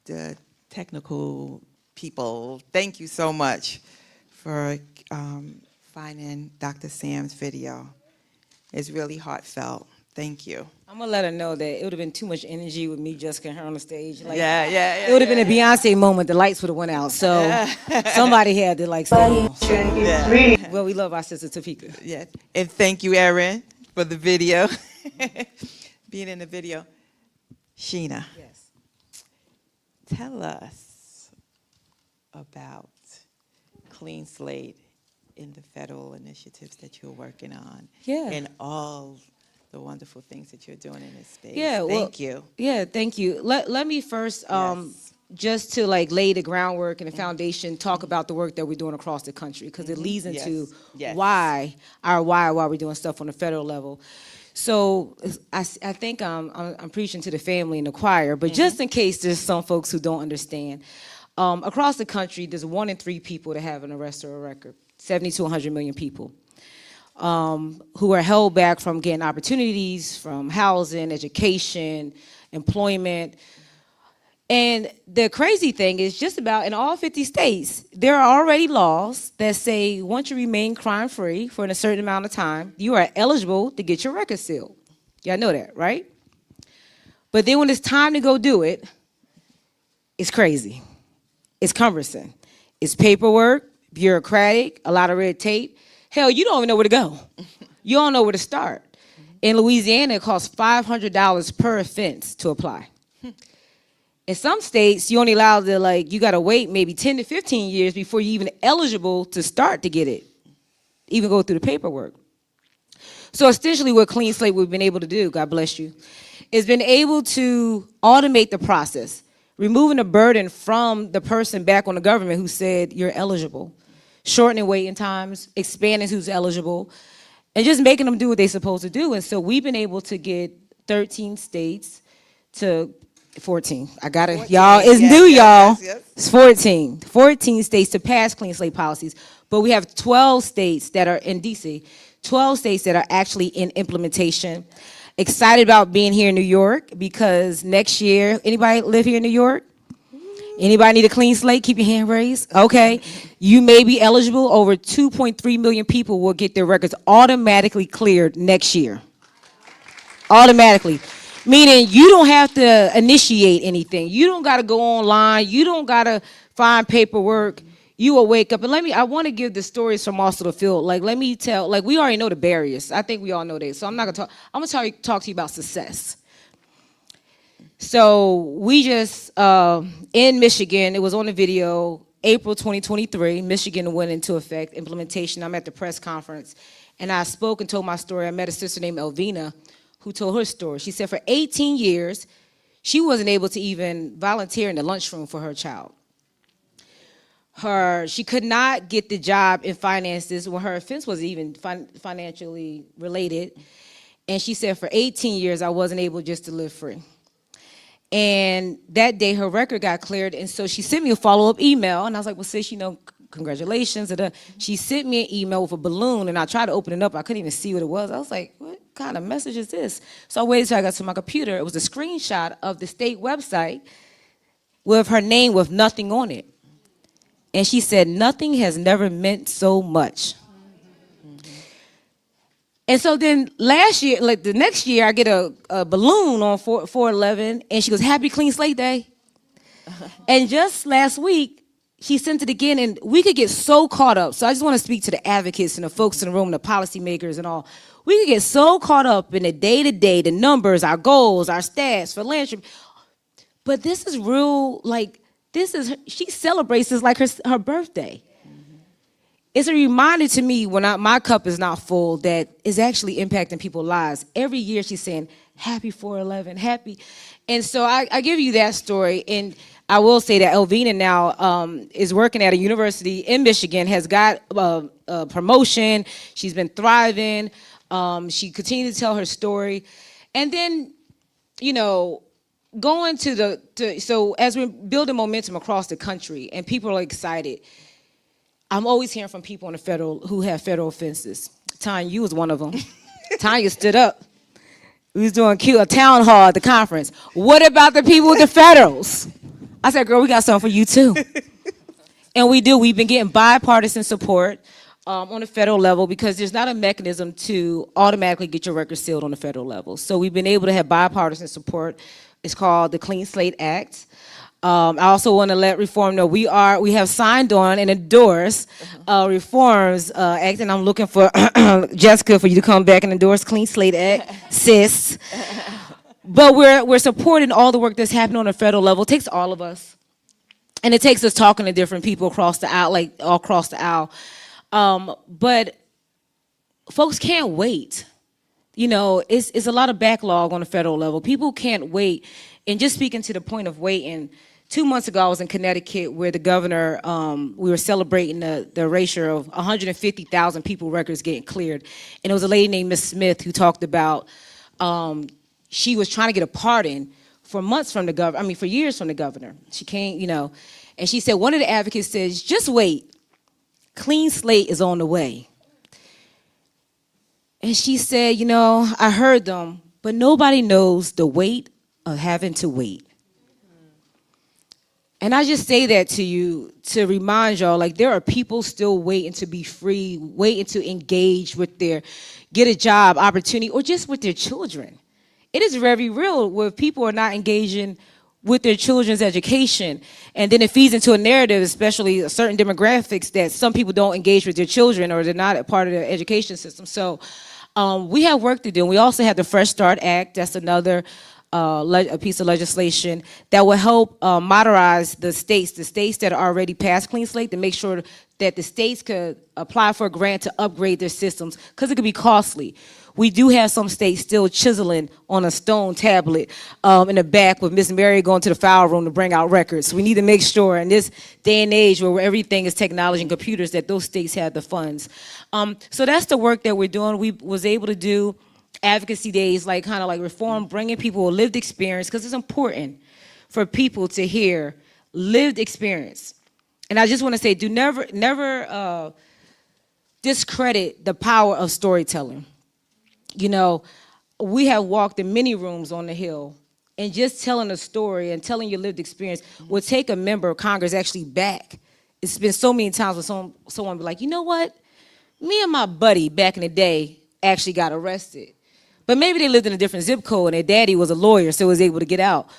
the technical people. Thank you so much for finding Dr. Sam's video. It's really heartfelt. Thank you. I'm gonna let her know that it would have been too much energy with me, Jessica, and her on the stage. Like, Yeah. It would have been a Beyonce moment. The lights would have went out. So somebody had to like stay. Yeah. Well, we love our sister Topeka. Yes. And thank you, Erin, for the video. Being in the video. Sheena. Yes. Tell us about Clean Slate in the federal initiatives that you're working on. Yeah. And all the wonderful things that you're doing in this space. Yeah. Well, Thank you. Yeah. Thank you. Let me first, just to like lay the groundwork and the foundation, talk about the work that we're doing across the country, because it leads into why we're doing stuff on the federal level. So I think I'm preaching to the family and the choir, but just in case there's some folks who don't understand, across the country, there's 1 in 3 people that have an arrest or a record, 70 to 100 million people, who are held back from getting opportunities, from housing, education, employment. And the crazy thing is just about in all 50 states, there are already laws that say once you remain crime-free for a certain amount of time, you are eligible to get your record sealed. Y'all know that, right? But then when it's time to go do it, it's crazy. It's cumbersome. It's paperwork, bureaucratic, a lot of red tape. Hell, you don't even know where to go. You don't know where to start. In Louisiana, it costs $500 per offense to apply. In some states, you only allowed to, like, you got to wait maybe 10 to 15 years before you're even eligible to start to get it, even go through the paperwork. So essentially what Clean Slate we've been able to do, God bless you, is been able to automate the process, removing the burden from the person back on the government who said you're eligible, shortening waiting times, expanding who's eligible, and just making them do what they're supposed to do. And so we've been able to get 13 states to 14. I got it. Y'all, it's new, y'all. It's 14. 14 states to pass Clean Slate policies. But we have 12 states that are in D.C., 12 states that are actually in implementation. Excited about being here in New York because next year, anybody live here in New York? Anybody need a clean slate? Keep your hand raised. Okay. You may be eligible. Over 2.3 million people will get their records automatically cleared next year. Automatically. Meaning you don't have to initiate anything. You don't got to go online. You don't got to find paperwork. You will wake up. And I want to give the stories from also the field. Like, let me tell, like, we already know the barriers. I think we all know that. So I'm not going to talk. I'm going to talk to you about success. So we just, in Michigan, it was on the video, April 2023, Michigan went into effect, implementation. I'm at the press conference, and I spoke and told my story. I met a sister named Elvina who told her story. She said for 18 years, she wasn't able to even volunteer in the lunchroom for her child. She could not get the job in finances when her offense was even financially related. And she said for 18 years, I wasn't able just to live free. And that day, her record got cleared, and so she sent me a follow-up email, and I was like, well, sis, congratulations. She sent me an email with a balloon, and I tried to open it up. I couldn't even see what it was. I was like, what kind of message is this? So I waited till I got to my computer. It was a screenshot of the state website with her name with nothing on it. And she said, nothing has never meant so much. And so then last year, like the next year, I get a balloon on 4/11, and she goes, Happy Clean Slate Day. And just last week, she sent it again, and we could get so caught up. So I just want to speak to the advocates and the folks in the room, the policymakers and all. We could get so caught up in the day-to-day, the numbers, our goals, our stats, philanthropy. But this is real, like, she celebrates this like her birthday. It's a reminder to me when my cup is not full that is actually impacting people's lives. Every year she's saying, happy 4/11, happy. And so I give you that story. And I will say that Elvina now is working at a university in Michigan, has got a promotion. She's been thriving. She continued to tell her story. And then, going so as we're building momentum across the country and people are excited, I'm always hearing from people who have federal offenses. Tanya, you was one of them. Tanya stood up. We was doing a town hall at the conference. What about the people with the federals? I said, girl, we got something for you too. And we do. We've been getting bipartisan support on the federal level because there's not a mechanism to automatically get your record sealed on the federal level. So we've been able to have bipartisan support. It's called the Clean Slate Act. I also want to let Reform know we have signed on and endorsed Reforms Act, and I'm looking for Jessica for you to come back and endorse Clean Slate Act, sis. But we're supporting all the work that's happening on the federal level. It takes all of us, and it takes us talking to different people across the aisle, like all across the aisle. But folks can't wait. It's a lot of backlog on the federal level. People can't wait. And just speaking to the point of waiting, 2 months ago, I was in Connecticut where the governor, we were celebrating the erasure of 150,000 people records getting cleared. And it was a lady named Miss Smith who talked about she was trying to get a pardon for months from the governor, for years from the governor. She came, and she said, one of the advocates says, just wait, Clean Slate is on the way. And she said, I heard them, but nobody knows the weight of having to wait. And I just say that to you to remind y'all, like, there are people still waiting to be free, waiting to engage with get a job opportunity, or just with their children. It is very real where people are not engaging with their children's education. And then it feeds into a narrative, especially certain demographics, that some people don't engage with their children or they're not a part of the education system. So we have work to do. And we also have the Fresh Start Act. That's another a piece of legislation that will help modernize the states that are already past clean slate, to make sure that the states could apply for a grant to upgrade their systems, because it could be costly. We do have some states still chiseling on a stone tablet in the back with Miss Mary going to the file room to bring out records. We need to make sure in this day and age where everything is technology and computers that those states have the funds. So that's the work that we're doing. We was able to do advocacy days, like kind of like reform, bringing people a lived experience, because it's important for people to hear lived experience. And I just want to say, do never discredit the power of storytelling. You know, we have walked in many rooms on the Hill, and just telling a story and telling your lived experience will take a member of Congress actually back. It's been so many times when someone be like, you know what? Me and my buddy back in the day actually got arrested. But maybe they lived in a different zip code and their daddy was a lawyer, so was able to get out.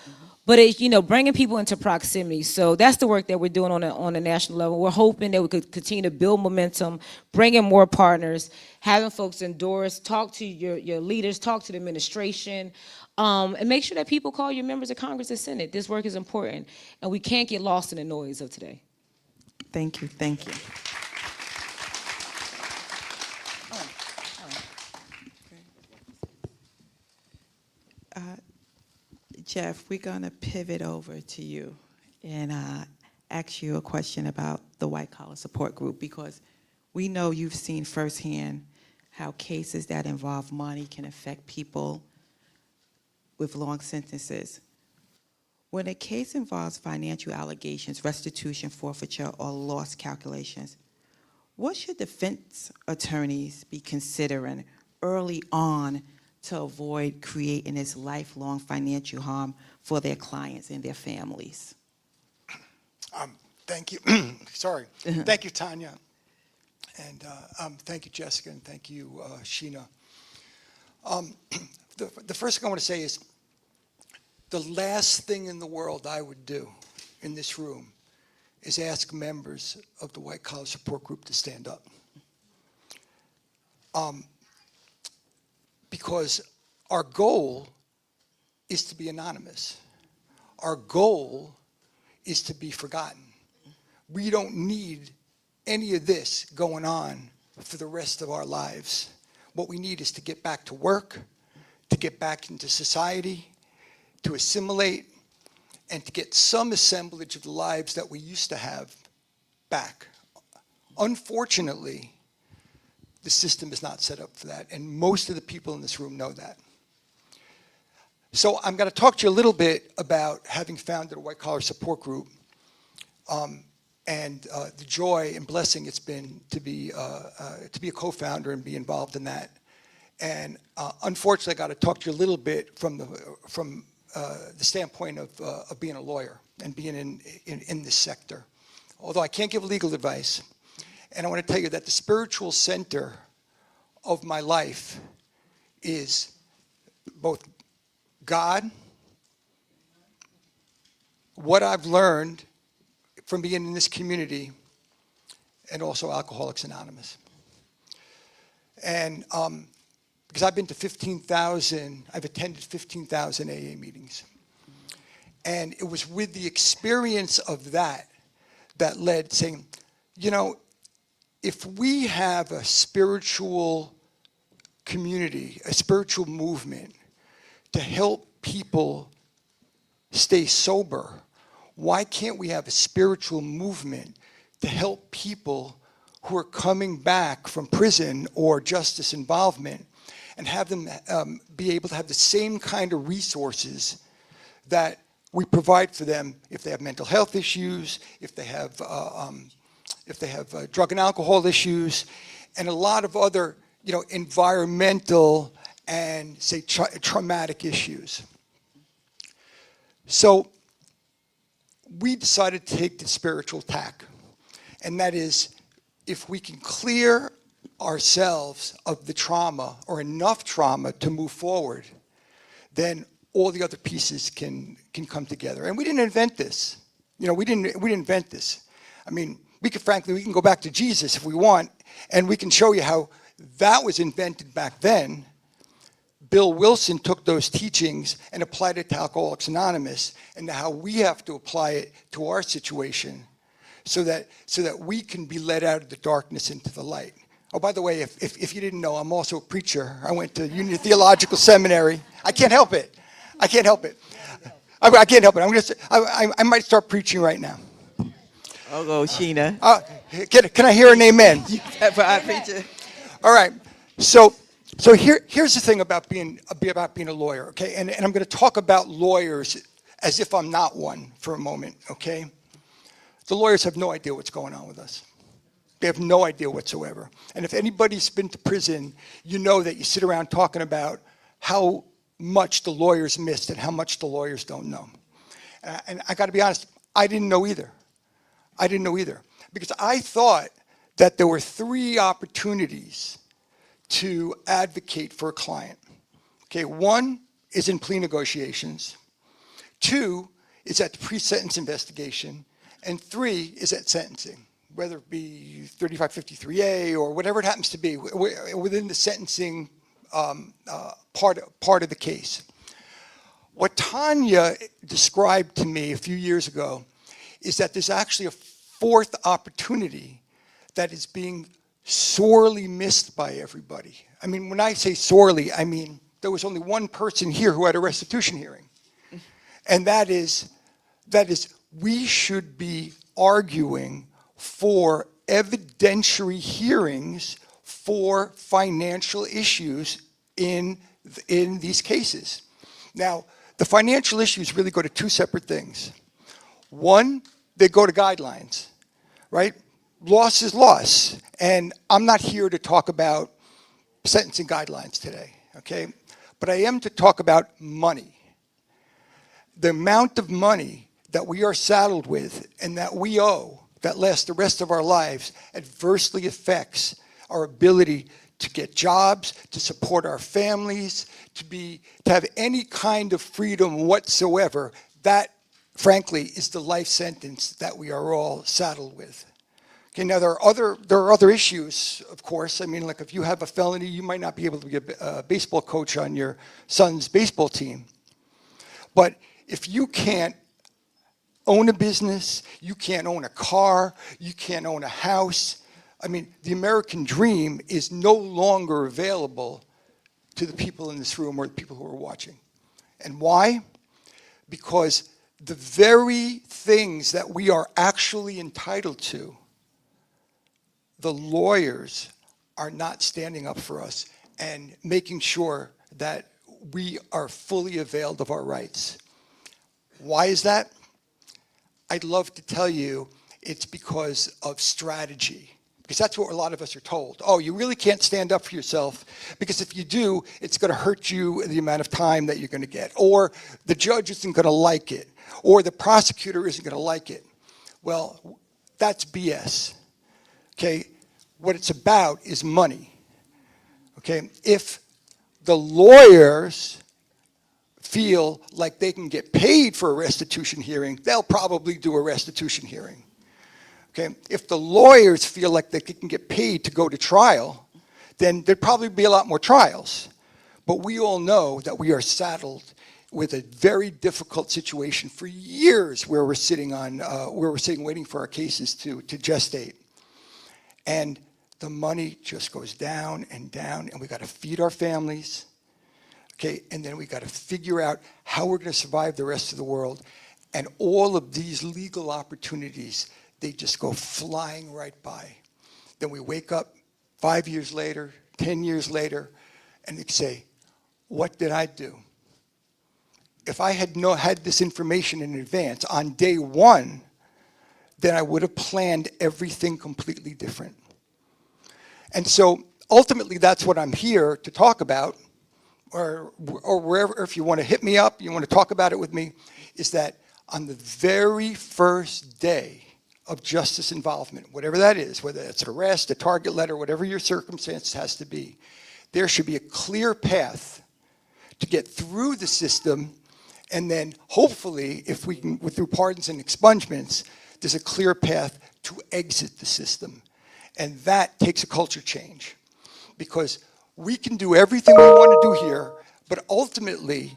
But it's, you know, bringing people into proximity. So that's the work that we're doing on a national level. We're hoping that we could continue to build momentum, bring in more partners, having folks endorse, talk to your leaders, talk to the administration, and make sure that people call your members of Congress and Senate. This work is important, and we can't get lost in the noise of today. Thank you, thank you. Jeff, we're going to pivot over to you and ask you a question about the White Collar Support Group, because we know you've seen firsthand how cases that involve money can affect people with long sentences. When a case involves financial allegations, restitution, forfeiture, or loss calculations, what should defense attorneys be considering early on to avoid creating this lifelong financial harm for their clients and their families? Thank you. Sorry. Thank you, Tanya. And thank you, Jessica, and thank you, Sheena. The first thing I want to say is the last thing in the world I would do in this room is ask members of the White Collar Support Group to stand up. Because our goal is to be anonymous. Our goal is to be forgotten. We don't need any of this going on for the rest of our lives. What we need is to get back to work, to get back into society, to assimilate, and to get some assemblage of the lives that we used to have back. Unfortunately, the system is not set up for that, and most of the people in this room know that. So I'm going to talk to you a little bit about having founded a White Collar Support Group, and the joy and blessing it's been to be a co-founder and be involved in that. And unfortunately, I got to talk to you a little bit from the standpoint of being a lawyer and being in this sector. Although I can't give legal advice, and I want to tell you that the spiritual center of my life is both God, what I've learned from being in this community, and also Alcoholics Anonymous. And because I've been to I've attended 15,000 AA meetings. And it was with the experience of that led saying, you know, if we have a spiritual community, a spiritual movement to help people stay sober, why can't we have a spiritual movement to help people who are coming back from prison or justice involvement and have them be able to have the same kind of resources that we provide for them if they have mental health issues, if they have drug and alcohol issues, and a lot of other, you know, environmental and, say, traumatic issues. So we decided to take the spiritual tack. And that is, if we can clear ourselves of the trauma or enough trauma to move forward, then all the other pieces can come together. And we didn't invent this. You know, we didn't invent this. I mean, we can go back to Jesus if we want, and we can show you how that was invented back then. Bill Wilson took those teachings and applied it to Alcoholics Anonymous, and how we have to apply it to our situation so that we can be led out of the darkness into the light. Oh, by the way, if you didn't know, I'm also a preacher. I went to Union Theological Seminary. I can't help it. I can't help it. I can't help it. I might start preaching right now. I'll go, Sheena. Can I hear an amen? I preach it. All right. So here's the thing about being a lawyer, okay? And I'm going to talk about lawyers as if I'm not one for a moment, okay? The lawyers have no idea what's going on with us. They have no idea whatsoever. And if anybody's been to prison, you know that you sit around talking about how much the lawyers missed and how much the lawyers don't know. And I got to be honest, I didn't know either. Because I thought that there were 3 opportunities to advocate for a client. Okay, 1 is in plea negotiations, 2 is at the pre-sentence investigation, and 3 is at sentencing, whether it be 3553A or whatever it happens to be within the sentencing part of the case. What Tanya described to me a few years ago is that there's actually a 4th opportunity that is being sorely missed by everybody. I mean, when I say sorely, I mean there was only one person here who had a restitution hearing. And that is we should be arguing for evidentiary hearings for financial issues in these cases. Now, the financial issues really go to 2 separate things. 1, they go to guidelines, right? Loss is loss. And I'm not here to talk about sentencing guidelines today, okay? But I am to talk about money. The amount of money that we are saddled with and that we owe that lasts the rest of our lives adversely affects our ability to get jobs, to support our families, to have any kind of freedom whatsoever. That, frankly, is the life sentence that we are all saddled with. Okay, now there are other issues, of course. I mean, like if you have a felony, you might not be able to be a baseball coach on your son's baseball team. But if you can't own a business, you can't own a car, you can't own a house, I mean, the American dream is no longer available to the people in this room or the people who are watching. And why? Because the very things that we are actually entitled to, the lawyers are not standing up for us and making sure that we are fully availed of our rights. Why is that? I'd love to tell you it's because of strategy. Because that's what a lot of us are told. Oh, you really can't stand up for yourself because if you do, it's going to hurt you the amount of time that you're going to get. Or the judge isn't going to like it. Or the prosecutor isn't going to like it. Well, that's BS. Okay? What it's about is money. Okay? If the lawyers feel like they can get paid for a restitution hearing, they'll probably do a restitution hearing. Okay? If the lawyers feel like they can get paid to go to trial, then there'd probably be a lot more trials. But we all know that we are saddled with a very difficult situation for years where we're sitting waiting for our cases to gestate. And the money just goes down, and we got to feed our families. Okay, and then we got to figure out how we're going to survive the rest of the world. And all of these legal opportunities, they just go flying right by. Then we wake up 5 years later, 10 years later, and they say, what did I do? If I had had this information in advance on day 1, then I would have planned everything completely different. And so ultimately that's what I'm here to talk about, or wherever, if you want to hit me up, you want to talk about it with me, is that on the very first day of justice involvement, whatever that is, whether it's an arrest, a target letter, whatever your circumstance has to be, there should be a clear path to get through the system, and then hopefully, if we can, through pardons and expungements, there's a clear path to exit the system. And that takes a culture change, because we can do everything we want to do here, but ultimately,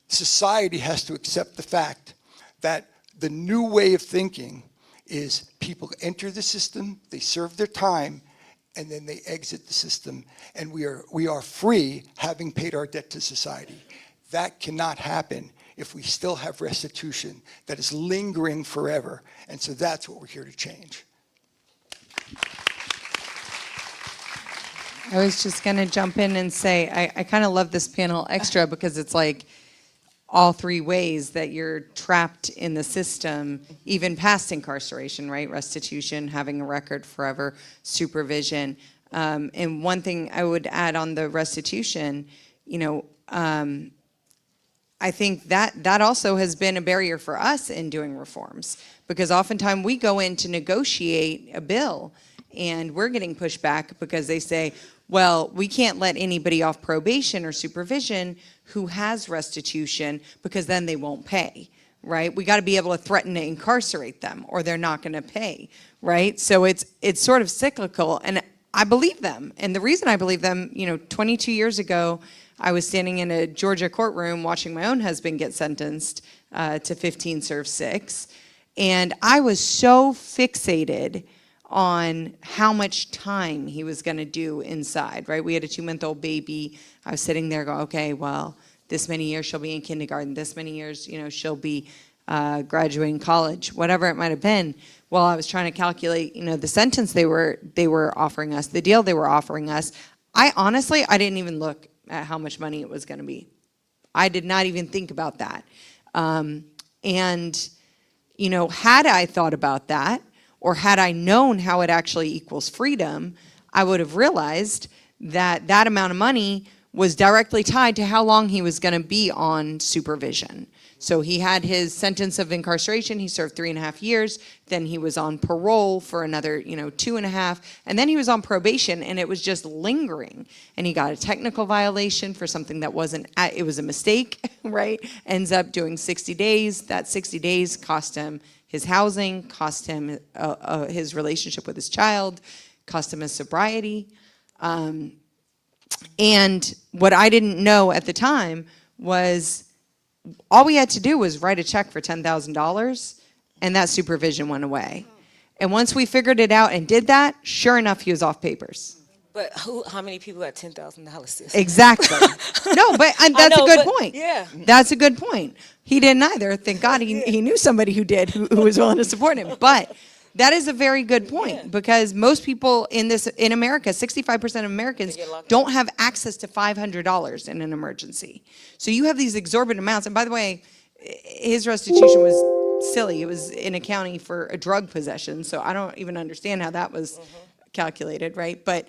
society has to accept the fact that the new way of thinking is people enter the system, they serve their time, and then they exit the system, and we are free, having paid our debt to society. That cannot happen if we still have restitution that is lingering forever, and so that's what we're here to change. I was just going to jump in and say, I kind of love this panel extra because it's like all three ways that you're trapped in the system, even past incarceration, right? Restitution, having a record forever, supervision. And one thing I would add on the restitution, you know, I think that also has been a barrier for us in doing reforms, because oftentimes we go in to negotiate a bill and we're getting pushed back because they say, well, we can't let anybody off probation or supervision who has restitution because then they won't pay, right? We got to be able to threaten to incarcerate them or they're not going to pay, right? So it's sort of cyclical, and I believe them. And the reason I believe them, you know, 22 years ago, I was standing in a Georgia courtroom watching my own husband get sentenced to 15 serve 6, and I was so fixated on how much time he was going to do inside, right? We had a 2-month-old baby. I was sitting there going, okay, well, this many years she'll be in kindergarten, this many years, you know, she'll be graduating college, whatever it might have been. While I was trying to calculate, you know, the sentence they were offering us, the deal they were offering us, I didn't even look at how much money it was going to be. I did not even think about that. And, you know, had I thought about that, or had I known how it actually equals freedom, I would have realized that that amount of money was directly tied to how long he was going to be on supervision. So he had his sentence of incarceration, he served 3.5 years, then he was on parole for another, 2.5, and then he was on probation, and it was just lingering. And he got a technical violation for something that it was a mistake, right? Ends up doing 60 days. That 60 days cost him his housing, cost him his relationship with his child, cost him his sobriety. And what I didn't know at the time was all we had to do was write a check for $10,000, and that supervision went away. And once we figured it out and did that, sure enough, he was off papers. But how many people got $10,000? Exactly. No, but that's a good point. Yeah. That's a good point. He didn't either. Thank God he knew somebody who did, who was willing to support him. But that is a very good point, because most people in America, 65% of Americans don't have access to $500 in an emergency. So you have these exorbitant amounts. And by the way, his restitution was silly. It was in a county for a drug possession. So I don't even understand how that was calculated, right? But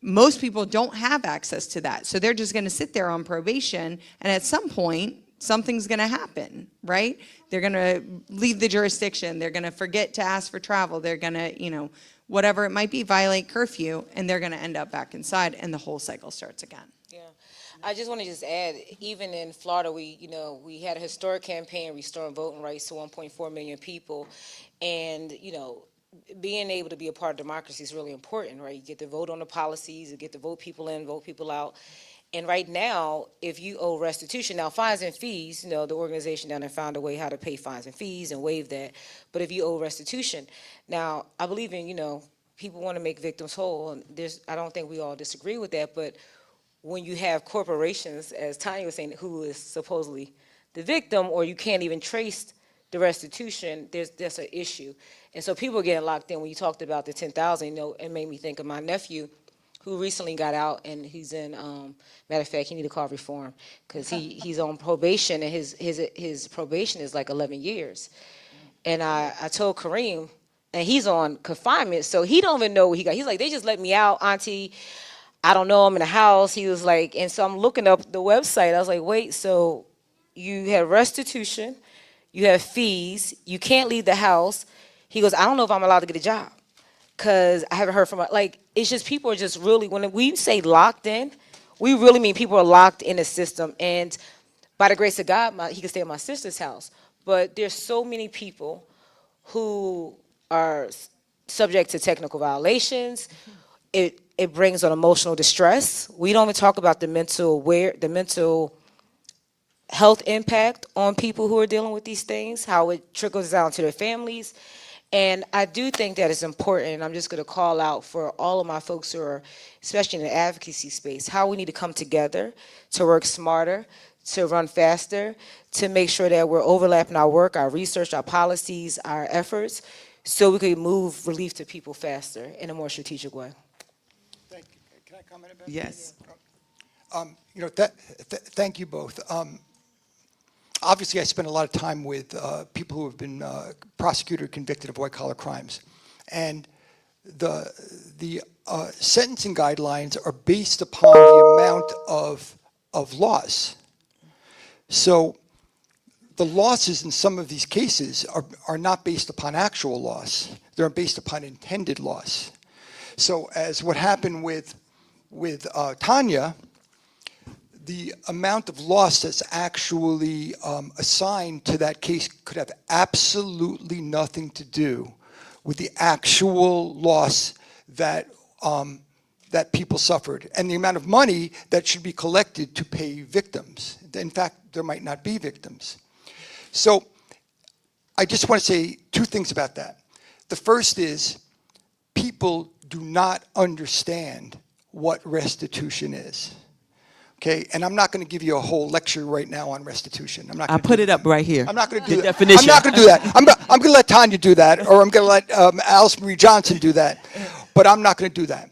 most people don't have access to that. So they're just going to sit there on probation, and at some point, something's going to happen, right? They're going to leave the jurisdiction. They're going to forget to ask for travel. They're going to, whatever it might be, violate curfew, and they're going to end up back inside, and the whole cycle starts again. Yeah. I just want to add, even in Florida, we had a historic campaign restoring voting rights to 1.4 million people, and, being able to be a part of democracy is really important, right? You get to vote on the policies, you get to vote people in, vote people out. And right now, if you owe restitution, now fines and fees, the organization down there found a way how to pay fines and fees and waive that. But if you owe restitution, now I believe in, people want to make victims whole. And I don't think we all disagree with that. But when you have corporations, as Tanya was saying, who is supposedly the victim, or you can't even trace the restitution, there's an issue. And so people are getting locked in. When you talked about the 10,000, it made me think of my nephew, who recently got out, and he's in, matter of fact, he need to call reform, because he's on probation, and his probation is like 11 years. And I told Kareem, and he's on confinement, so he don't even know what he got. He's like, they just let me out, Auntie. I don't know, I'm in the house. He was like, and so I'm looking up the website. I was like, wait, so you had restitution, you have fees, you can't leave the house. He goes, I don't know if I'm allowed to get a job because I haven't heard from, like, it's just people are just really, when we say locked in, we really mean people are locked in the system. And by the grace of God, he can stay at my sister's house. But there's so many people who are subject to technical violations. It brings on emotional distress. We don't even talk about the mental health impact on people who are dealing with these things, how it trickles down to their families. And I do think that it's important, and I'm just going to call out for all of my folks who are, especially in the advocacy space, how we need to come together to work smarter, to run faster, to make sure that we're overlapping our work, our research, our policies, our efforts, so we can move relief to people faster in a more strategic way. Thank you. Can I comment about that? Yes. Thank you both. Obviously, I spend a lot of time with people who have been prosecuted or convicted of white-collar crimes. And the sentencing guidelines are based upon the amount of loss. So the losses in some of these cases are not based upon actual loss. They're based upon intended loss. So as what happened with Tanya, the amount of loss that's actually assigned to that case could have absolutely nothing to do with the actual loss that that people suffered and the amount of money that should be collected to pay victims. In fact, there might not be victims. So I just want to say two things about that. The first is people do not understand what restitution is. Okay, and I'm not going to give you a whole lecture right now on restitution. I'm not. I put it up right here. I'm not going to do the that. definition. I'm not going to do that. I'm going to let Tanya do that, or I'm going to let Alice Marie Johnson do that, but I'm not going to do that.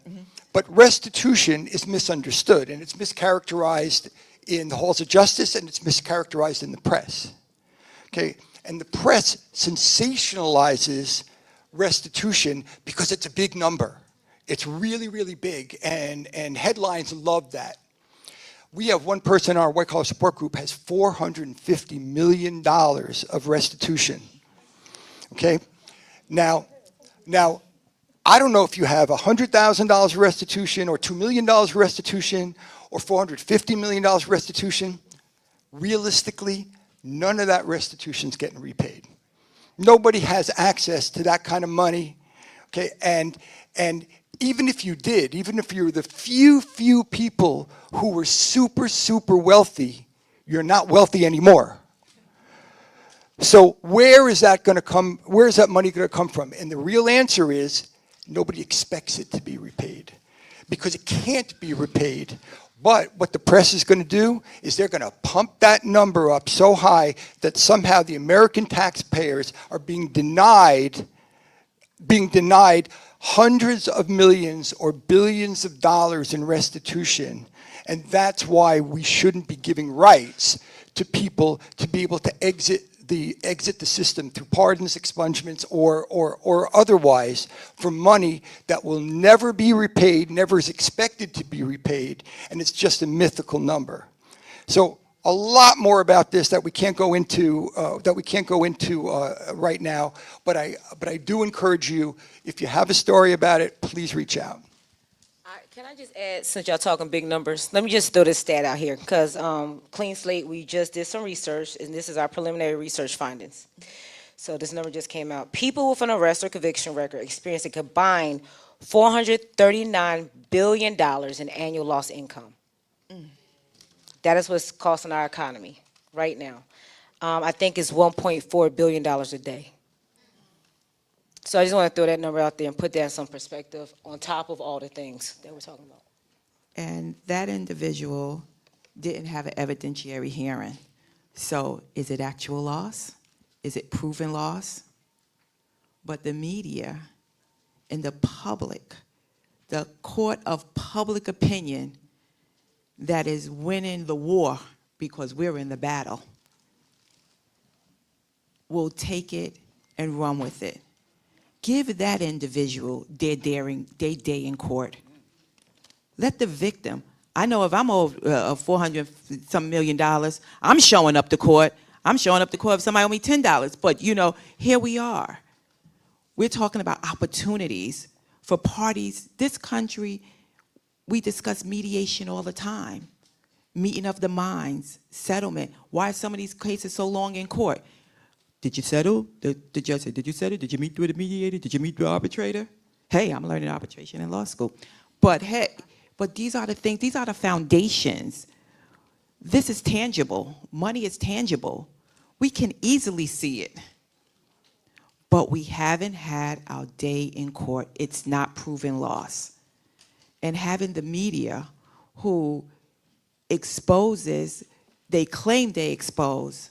But restitution is misunderstood, and it's mischaracterized in the halls of justice, and it's mischaracterized in the press. Okay, and the press sensationalizes restitution because it's a big number. It's really, really big, and headlines love that. We have one person in our white collar support group has $450 million of restitution. Okay? Now, I don't know if you have $100,000 of restitution or $2 million of restitution or $450 million restitution. Realistically, none of that restitution is getting repaid. Nobody has access to that kind of money. Okay? And even if you did, even if you're the few people who were super, super wealthy, you're not wealthy anymore. So where is that going to come? Where is that money going to come from? And the real answer is nobody expects it to be repaid because it can't be repaid. But what the press is going to do is they're going to pump that number up so high that somehow the American taxpayers are being denied hundreds of millions or billions of dollars in restitution. And that's why we shouldn't be giving rights to people to be able to exit the system through pardons, expungements, or otherwise for money that will never be repaid, never is expected to be repaid, and it's just a mythical number. So a lot more about this that we can't go into right now, but I do encourage you, if you have a story about it, please reach out. Can I just add, since y'all talking big numbers, let me just throw this stat out here, because Clean Slate, we just did some research, and this is our preliminary research findings. So this number just came out. People with an arrest or conviction record experience a combined $439 billion in annual lost income. That is what's costing our economy right now. I think it's $1.4 billion a day. So I just want to throw that number out there and put that in some perspective on top of all the things that we're talking about. And that individual didn't have an evidentiary hearing. So is it actual loss? Is it proven loss? But the media and the public, the court of public opinion that is winning the war because we're in the battle, will take it and run with it. Give that individual their day in court. Let the victim, I know if I'm owed $400 some million, I'm showing up to court. I'm showing up to court if somebody owe me $10. But, you know, here we are. We're talking about opportunities for parties. This country, we discuss mediation all the time. Meeting of the minds, settlement. Why are some of these cases so long in court? Did you settle? The judge said, did you settle? Did you meet with a mediator? Did you meet with an arbitrator? Hey, I'm learning arbitration in law school. But hey, but these are the things, these are the foundations. This is tangible. Money is tangible. We can easily see it. But we haven't had our day in court. It's not proven loss. And having the media who exposes, they claim they expose,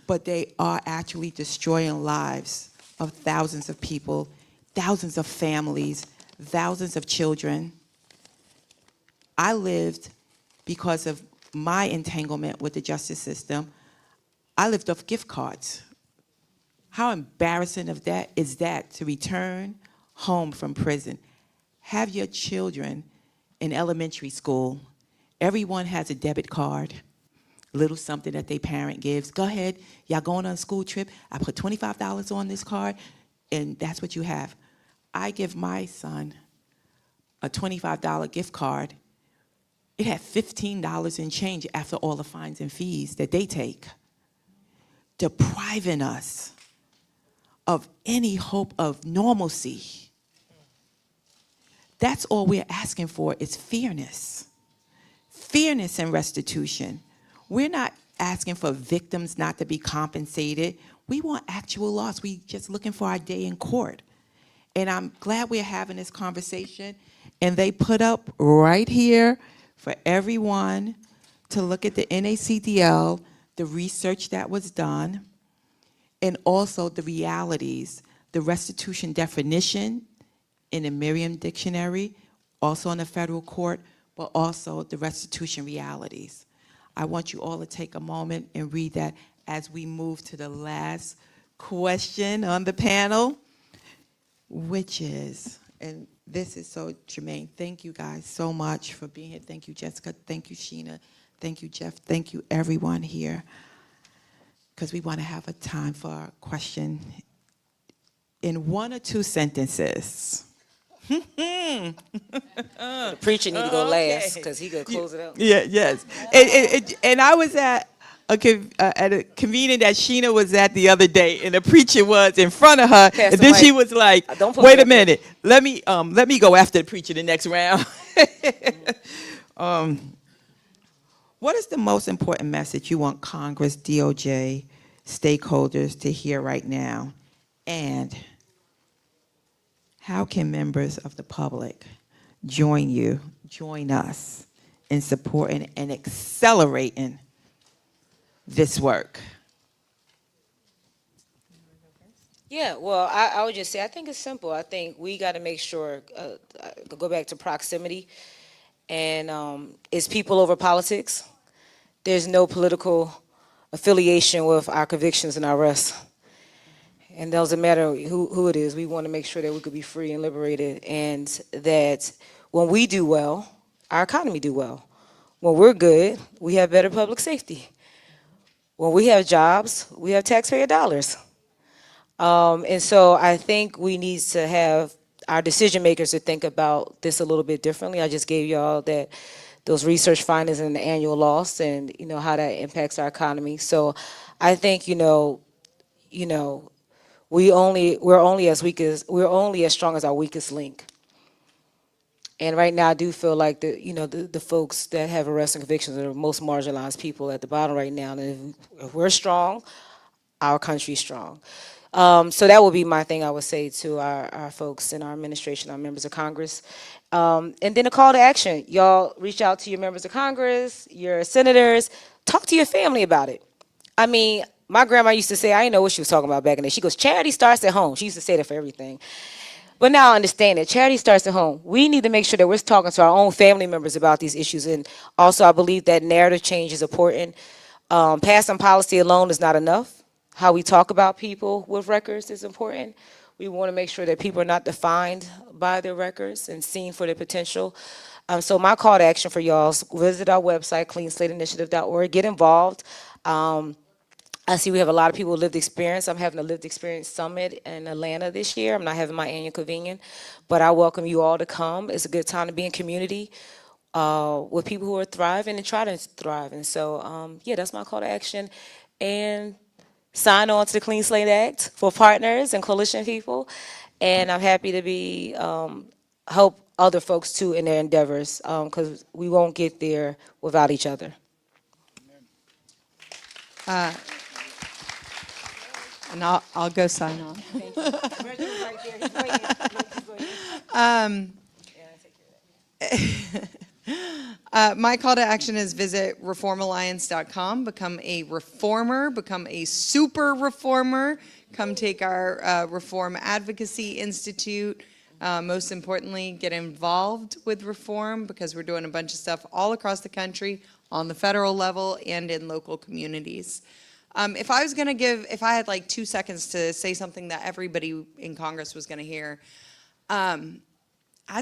but they are actually destroying lives of thousands of people, thousands of families, thousands of children. I lived, because of my entanglement with the justice system, I lived off gift cards. How embarrassing of that is that, to return home from prison? Have your children in elementary school, everyone has a debit card, little something that their parent gives. Go ahead, y'all going on a school trip, I put $25 on this card, and that's what you have. I give my son a $25 gift card. It had $15 in change after all the fines and fees that they take, depriving us of any hope of normalcy. That's all we're asking for is fairness. Fairness and restitution. We're not asking for victims not to be compensated. We want actual loss. We just looking for our day in court. And I'm glad we're having this conversation. And they put up right here for everyone to look at the NACDL, the research that was done, and also the realities, the restitution definition in the Merriam Dictionary, also in the federal court, but also the restitution realities. I want you all to take a moment and read that as we move to the last question on the panel, which is, and this is so germane. Thank you guys so much for being here. Thank you, Jessica. Thank you, Sheena. Thank you, Jeff. Thank you, everyone here, because we want to have a time for a question in 1 or 2 sentences. The preacher need to go last because he gonna close it out. Yeah, yes. And I was at a convening that Sheena was at the other day, and the preacher was in front of her, and then she was like, "Wait a minute, let me go after the preacher the next round." What is the most important message you want Congress, DOJ, stakeholders to hear right now, and how can members of the public join us in supporting and accelerating this work? Yeah, well, I would just say, I think it's simple. I think we got to make sure, go back to proximity, and it's people over politics. There's no political affiliation with our convictions and our arrests. And it doesn't matter who it is. We want to make sure that we could be free and liberated, and that when we do well, our economy do well. When we're good, we have better public safety. When we have jobs, we have taxpayer dollars. And so I think we need to have our decision makers to think about this a little bit differently. I just gave y'all those research findings in the annual loss, and how that impacts our economy. So I think we're only as strong as our weakest link. And right now, I do feel like the folks that have arrests and convictions are the most marginalized people at the bottom right now. And if we're strong, our country's strong. So that would be my thing I would say to our folks in our administration, our members of Congress. And then a call to action. Y'all reach out to your members of Congress, your senators, talk to your family about it. I mean, my grandma used to say, I didn't know what she was talking about back in the day. She goes, charity starts at home. She used to say that for everything. But now I understand that charity starts at home. We need to make sure that we're talking to our own family members about these issues. And also, I believe that narrative change is important. Passing policy alone is not enough. How we talk about people with records is important. We want to make sure that people are not defined by their records and seen for their potential. So my call to action for y'all is visit our website, cleanslateinitiative.org. Get involved. I see we have a lot of people with lived experience. I'm having a lived experience summit in Atlanta this year. I'm not having my annual convention, but I welcome you all to come. It's a good time to be in community with people who are thriving and try to thrive. And so, yeah, that's my call to action. And sign on to the Clean Slate Act for partners and coalition people. And I'm happy to be help other folks too in their endeavors, because we won't get there without each other. And I'll go sign on. My call to action is visit reformalliance.com, become a reformer, become a super reformer, come take our Reform Advocacy Institute. Most importantly, get involved with reform, because we're doing a bunch of stuff all across the country on the federal level and in local communities. If I had like 2 seconds to say something that everybody in Congress was going to hear, I'd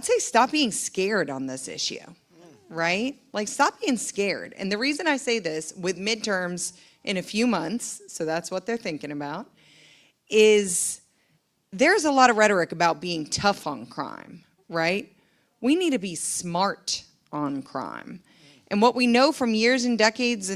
say stop being scared on this issue, right? Like, stop being scared. And the reason I say this, with midterms in a few months, so that's what they're thinking about, is there's a lot of rhetoric about being tough on crime, right? We need to be smart on crime. And what we know from years and decades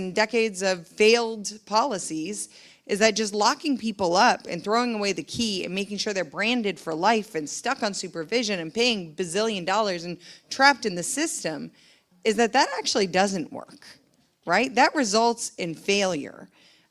of failed policies is that just locking people up and throwing away the key and making sure they're branded for life and stuck on supervision and paying bazillion dollars and trapped in the system is that actually doesn't work, right? That results in failure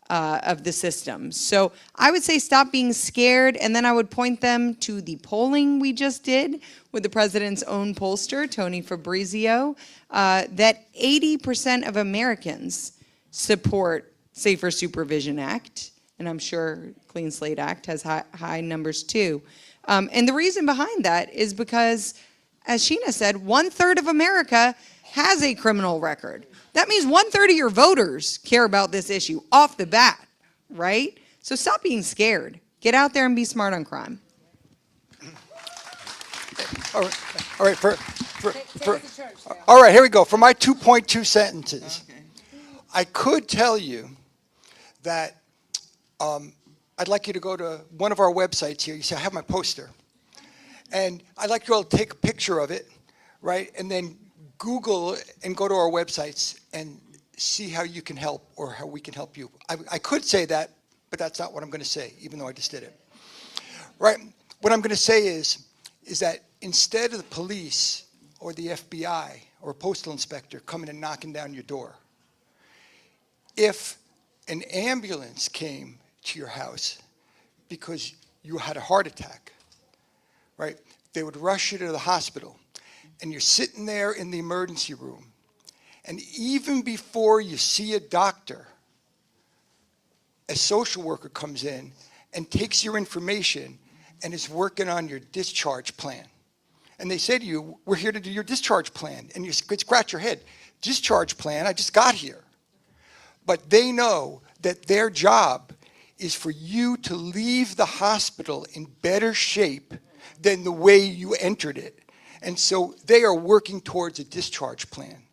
of the system. So I would say stop being scared, and then I would point them to the polling we just did with the president's own pollster, Tony Fabrizio, that 80% of Americans support Safer Supervision Act, and I'm sure Clean Slate Act has high numbers too. And the reason behind that is because, as Sheena said, 1/3 of America has a criminal record. That means 1/3 of your voters care about this issue off the bat, right? So stop being scared. Get out there and be smart on crime. All right, all right, here we go. For my 2.2 sentences, I could tell you that I'd like you to go to one of our websites here. You see, I have my poster. And I'd like you all to take a picture of it, right? And then Google and go to our websites and see how you can help or how we can help you. I could say that, but that's not what I'm going to say, even though I just did it. Right? What I'm going to say is that instead of the police or the FBI or a postal inspector coming and knocking down your door, if an ambulance came to your house because you had a heart attack, right, they would rush you to the hospital, and you're sitting there in the emergency room, and even before you see a doctor, a social worker comes in and takes your information and is working on your discharge plan. And they say to you, we're here to do your discharge plan. And you scratch your head. Discharge plan? I just got here. But they know that their job is for you to leave the hospital in better shape than the way you entered it. And so they are working towards a discharge plan.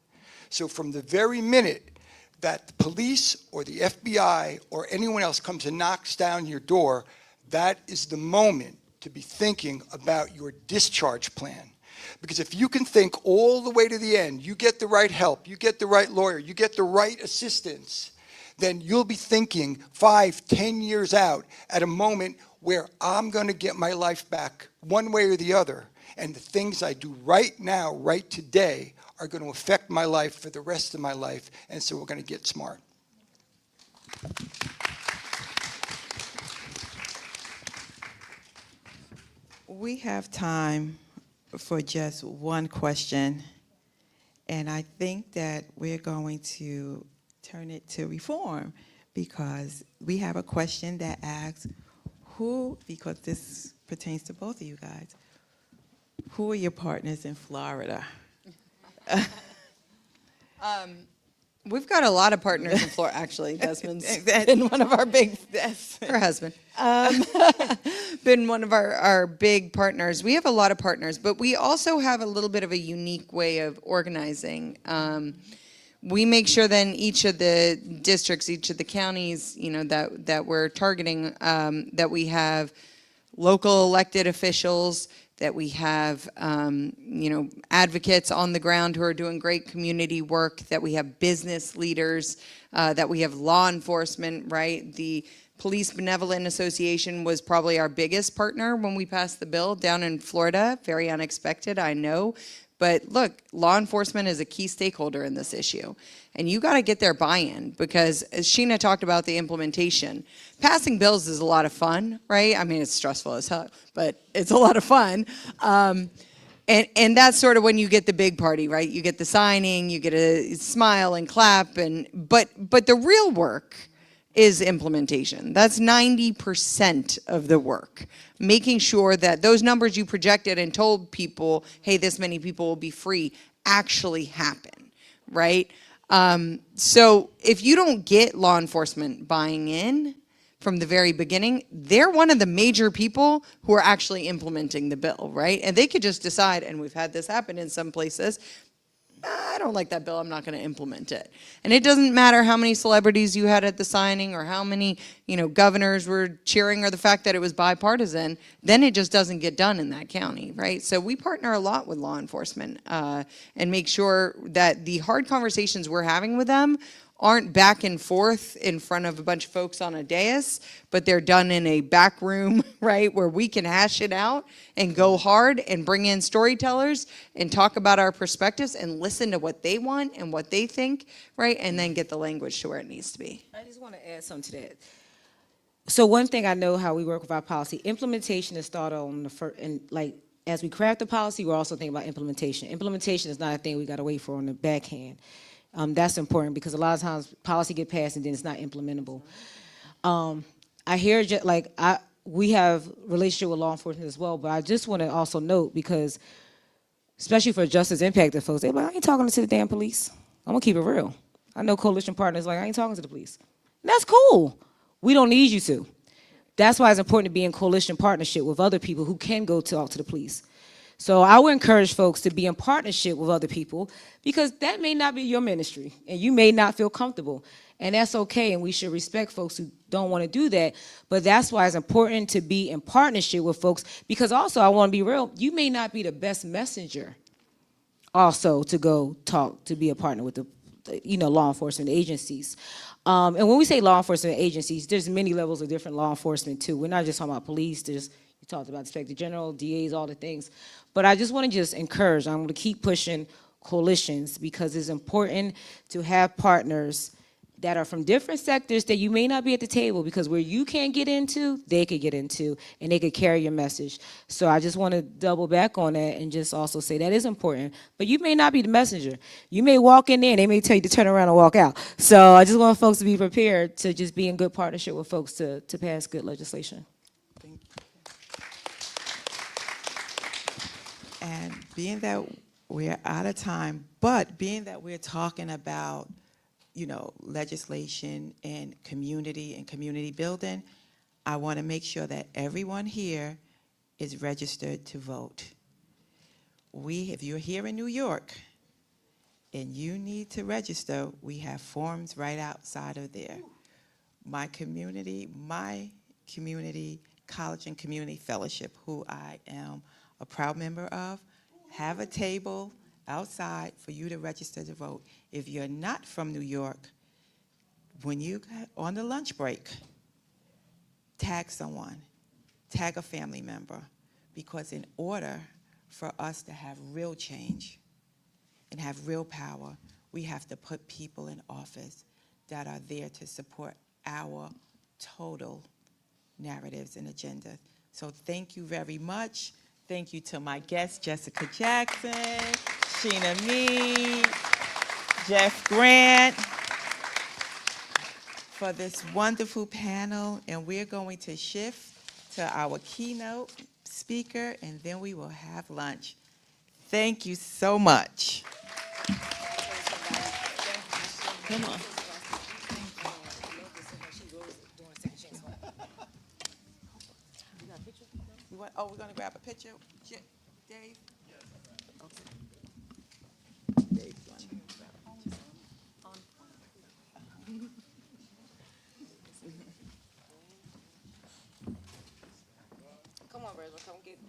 So from the very minute that the police or the FBI or anyone else comes and knocks down your door, that is the moment to be thinking about your discharge plan. Because if you can think all the way to the end, you get the right help, you get the right lawyer, you get the right assistance, then you'll be thinking 5, 10 years out at a moment where I'm going to get my life back one way or the other. And the things I do right now, right today, are going to affect my life for the rest of my life. And so we're going to get smart. We have time for just one question, and I think that we're going to turn it to reform, because we have a question that asks who, because this pertains to both of you guys, who are your partners in Florida? We've got a lot of partners in Florida. Actually, Desmond's been one of our big, her husband, been one of our big partners. We have a lot of partners, but we also have a little bit of a unique way of organizing. we make sure then each of the districts, each of the counties, that we're targeting, that we have local elected officials, that we have, advocates on the ground who are doing great community work, that we have business leaders, that we have law enforcement, right? The Police Benevolent Association was probably our biggest partner when we passed the bill down in Florida. Very unexpected, I know. But look, law enforcement is a key stakeholder in this issue. And you got to get their buy-in because, as Sheena talked about the implementation, passing bills is a lot of fun, right? I mean, it's stressful as hell, but it's a lot of fun. And that's sort of when you get the big party, right? You get the signing, you get a smile and clap, but the real work is implementation. That's 90% of the work. Making sure that those numbers you projected and told people, hey, this many people will be free, actually happen, right? So if you don't get law enforcement buying in from the very beginning, they're one of the major people who are actually implementing the bill, right? And they could just decide, and we've had this happen in some places, I don't like that bill, I'm not going to implement it. And it doesn't matter how many celebrities you had at the signing or how many, governors were cheering or the fact that it was bipartisan, then it just doesn't get done in that county, right? So we partner a lot with law enforcement and make sure that the hard conversations we're having with them aren't back and forth in front of a bunch of folks on a dais, but they're done in a back room, right, where we can hash it out and go hard and bring in storytellers and talk about our perspectives and listen to what they want and what they think, right, and then get the language to where it needs to be. I just want to add something to that. So one thing I know how we work with our policy, implementation is started on the first, and like as we craft the policy, we're also thinking about implementation. Implementation is not a thing we got to wait for on the backhand. That's important because a lot of times policy get passed and then it's not implementable. I hear we have relationship with law enforcement as well, but I just want to also note because, especially for justice impacted folks, they're like, I ain't talking to the damn police. I'm gonna keep it real. I know coalition partners like I ain't talking to the police. And that's cool. We don't need you to. That's why it's important to be in coalition partnership with other people who can go talk to the police. So I would encourage folks to be in partnership with other people because that may not be your ministry and you may not feel comfortable. And that's okay, and we should respect folks who don't want to do that. But that's why it's important to be in partnership with folks because also I want to be real, you may not be the best messenger also to go talk, to be a partner with the law enforcement agencies. And when we say law enforcement agencies, there's many levels of different law enforcement too. We're not just talking about police, you talked about Inspector General, DAs, all the things. But I just want to encourage, I'm going to keep pushing coalitions because it's important to have partners that are from different sectors that you may not be at the table because where you can't get into, they could get into, and they could carry your message. So I just want to double back on that and just also say that is important. But you may not be the messenger. You may walk in there and they may tell you to turn around and walk out. So I just want folks to be prepared to just be in good partnership with folks to pass good legislation. And being that we're out of time, but being that we're talking about, legislation and community building, I want to make sure that everyone here is registered to vote. If you're here in New York and you need to register, we have forms right outside of there. My community college and community fellowship, who I am a proud member of, have a table outside for you to register to vote. If you're not from New York, when you get on the lunch break, tag someone, tag a family member, because in order for us to have real change and have real power, we have to put people in office that are there to support our total narratives and agendas. So thank you very much. Thank you to my guests, Jessica Jackson, Sheena Mead, Jeff Grant, for this wonderful panel. And we're going to shift to our keynote speaker, and then we will have lunch. Thank you so much. Come on. We're going to grab a picture. Dave? Okay. Dave's going to grab a picture.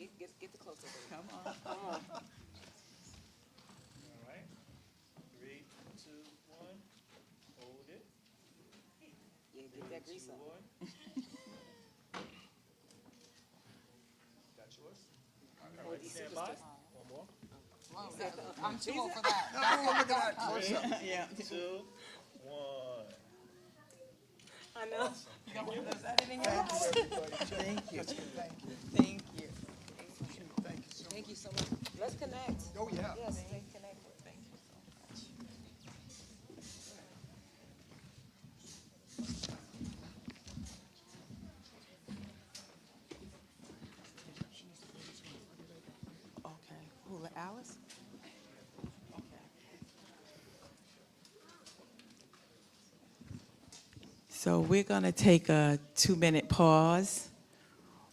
Get the close-up. Come on, come on. All right. 3, 2, 1. Hold it. Yeah, get that grease up. Got yours? All right, stand by. One more. I'm too old for that. Oh, look at that. 3, yeah. 2, 1. I know. You got one of those editing apps? Thank you. Thank you. Thank you so much. Let's connect. Oh, yeah. Yes, stay connected. Thank you so much. Okay. Who, Alice? So we're going to take a 2-minute pause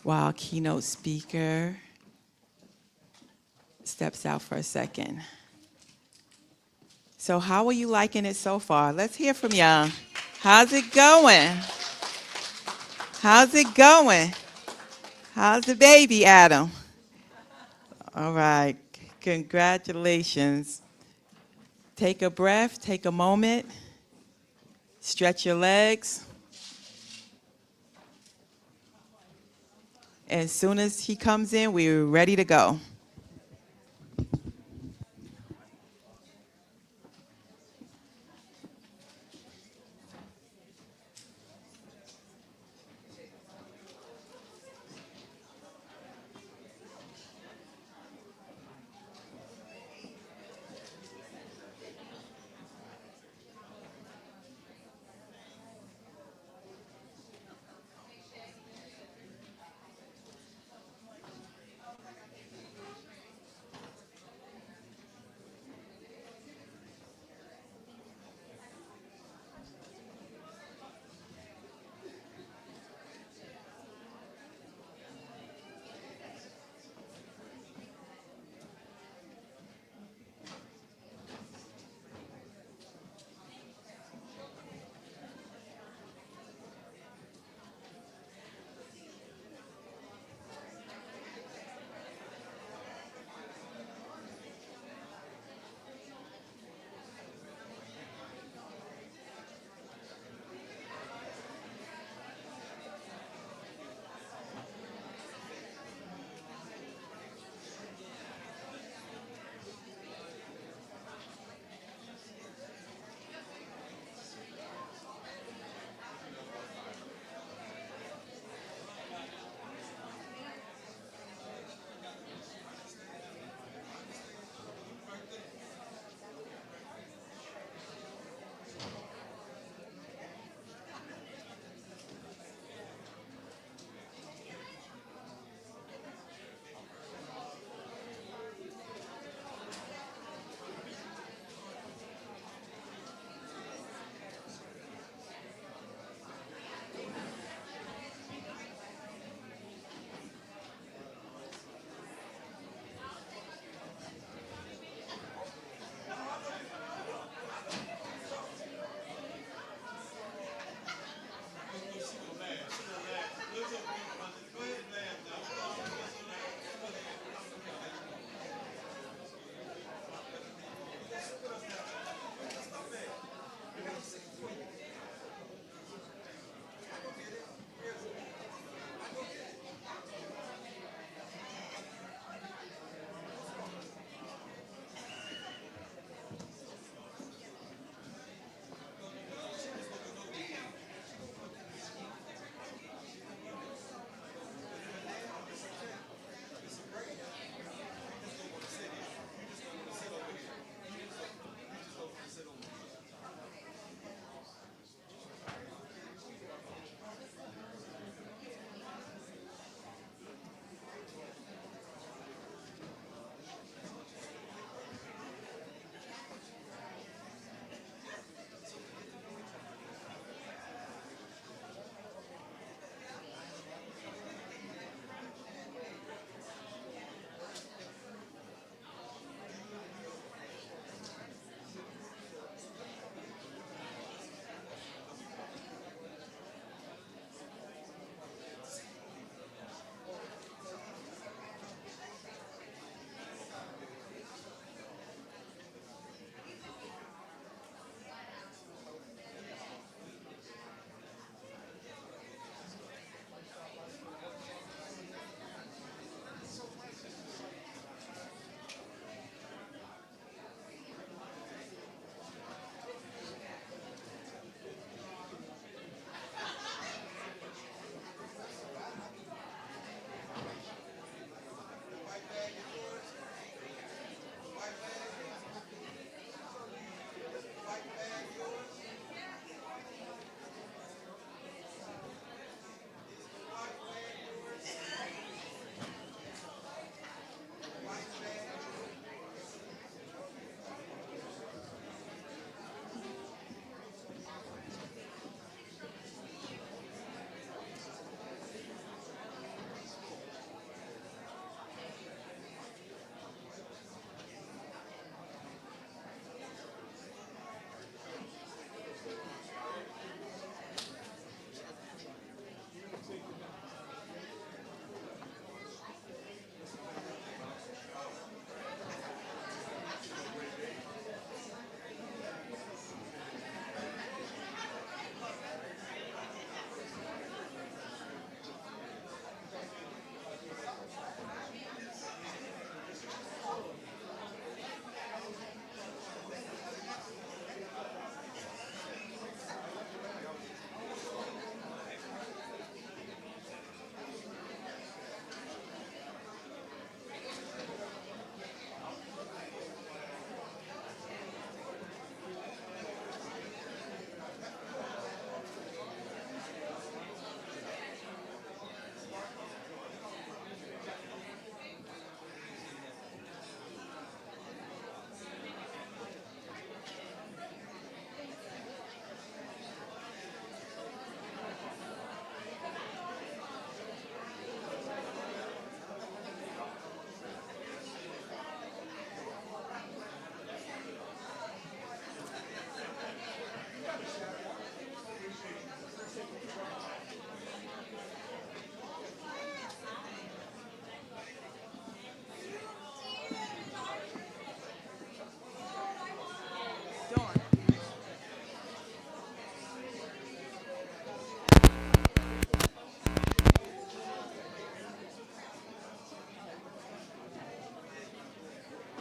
while our keynote speaker steps out for a second. So how are you liking it so far? Let's hear from y'all. How's it going? How's it going? How's the baby, Adam? All right. Congratulations. Take a breath, take a moment, stretch your legs. As soon as he comes in, we're ready to go.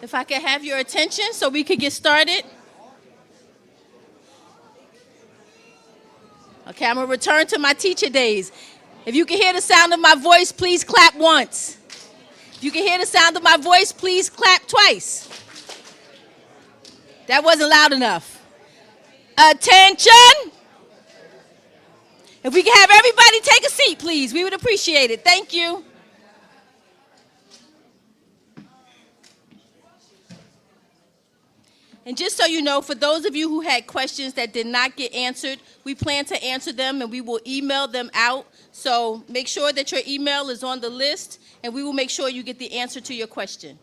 If I could have your attention so we could get started. Okay, I'm going to return to my teacher days. If you can hear the sound of my voice, please clap once. If you can hear the sound of my voice, please clap twice. That wasn't loud enough. Attention! If we can have everybody take a seat, please, we would appreciate it. Thank you. And just so you know, for those of you who had questions that did not get answered, we plan to answer them and we will email them out. So make sure that your email is on the list and we will make sure you get the answer to your question.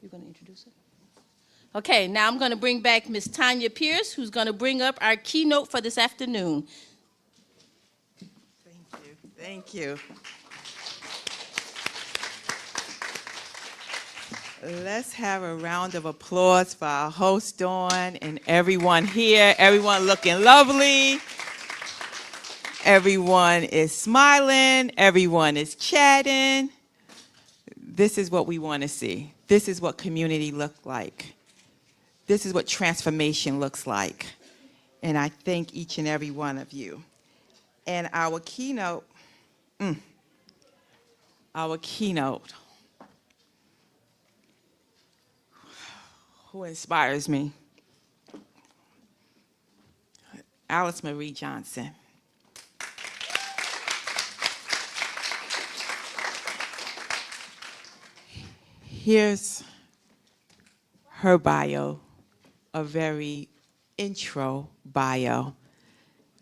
You're going to introduce it? Okay, now I'm going to bring back Ms. Tanya Pierce, who's going to bring up our keynote for this afternoon. Thank you. Let's have a round of applause for our host, Dawn, and everyone here. Everyone looking lovely. Everyone is smiling. Everyone is chatting. This is what we want to see. This is what community looks like. This is what transformation looks like. And I thank each and every one of you. And our keynote, who inspires me? Alice Marie Johnson. Here's her bio, a very intro bio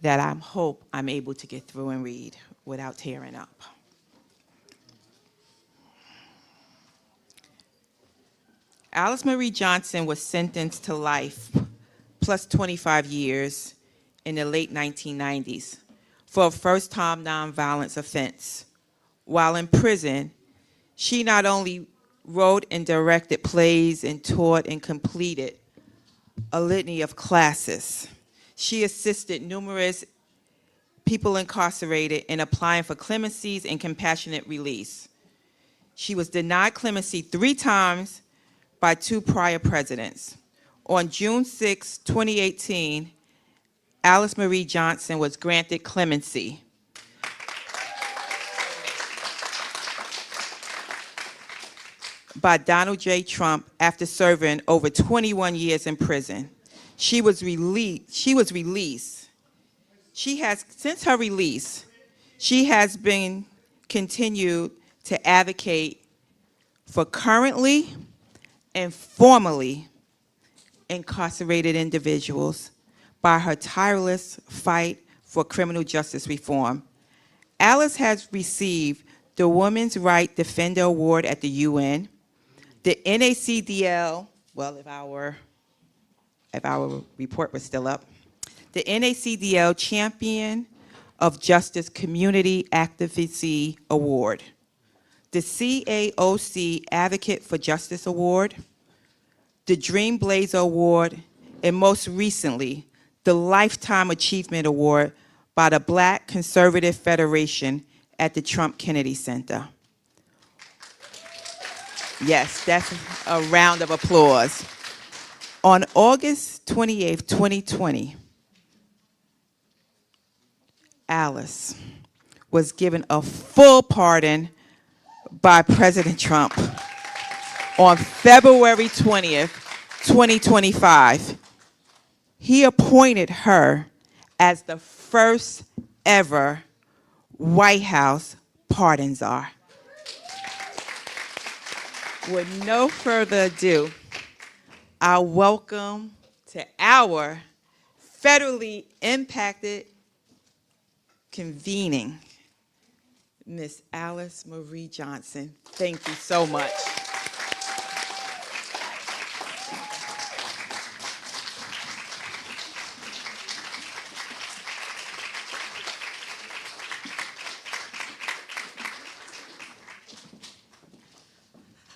that I hope I'm able to get through and read without tearing up. Alice Marie Johnson was sentenced to life plus 25 years in the late 1990s for a first-time nonviolence offense. While in prison, she not only wrote and directed plays and taught and completed a litany of classes. She assisted numerous people incarcerated in applying for clemencies and compassionate release. She was denied clemency 3 times by 2 prior presidents. On June 6, 2018, Alice Marie Johnson was granted clemency. By Donald J. Trump after serving over 21 years in prison. She was released. Since her release, she has been continued to advocate for currently and formerly incarcerated individuals by her tireless fight for criminal justice reform. Alice has received the Women's Right Defender Award at the UN, the NACDL, well, if our report was still up, the NACDL Champion of Justice Community Advocacy Award, the CAOC Advocate for Justice Award, the Dream Blazer Award, and most recently, the Lifetime Achievement Award by the Black Conservative Federation at the Trump Kennedy Center. Yes, that's a round of applause. On August 28, 2020, Alice was given a full pardon by President Trump on February 20th, 2025. He appointed her as the first ever White House pardon czar. With no further ado, I welcome to our federally impacted convening, Miss Alice Marie Johnson. Thank you so much.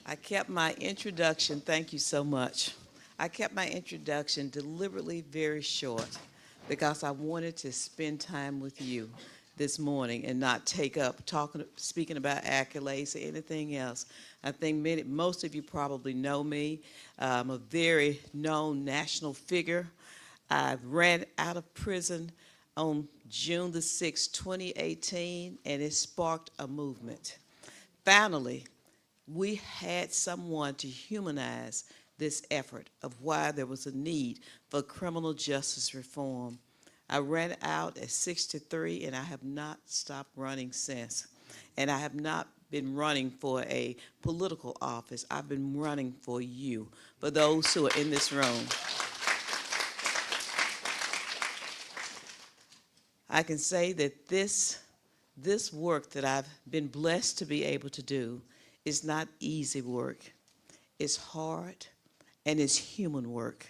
I kept my introduction. Thank you so much. I kept my introduction deliberately very short because I wanted to spend time with you this morning and not take up speaking about accolades or anything else. I think most of you probably know me. I'm a very known national figure. I ran out of prison on June the 6th, 2018, and it sparked a movement. Finally, we had someone to humanize this effort of why there was a need for criminal justice reform. I ran out at 63, and I have not stopped running since. And I have not been running for a political office. I've been running for you, for those who are in this room. I can say that this work that I've been blessed to be able to do is not easy work. It's hard, and it's human work.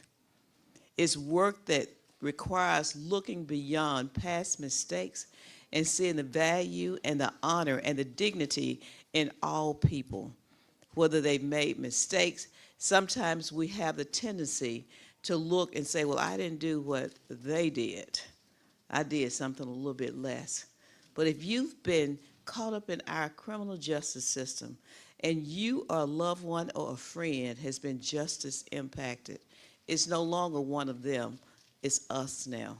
It's work that requires looking beyond past mistakes and seeing the value and the honor and the dignity in all people. Whether they've made mistakes, sometimes we have the tendency to look and say, well, I didn't do what they did. I did something a little bit less. But if you've been caught up in our criminal justice system and you or a loved one or a friend has been justice impacted, it's no longer one of them, it's us now.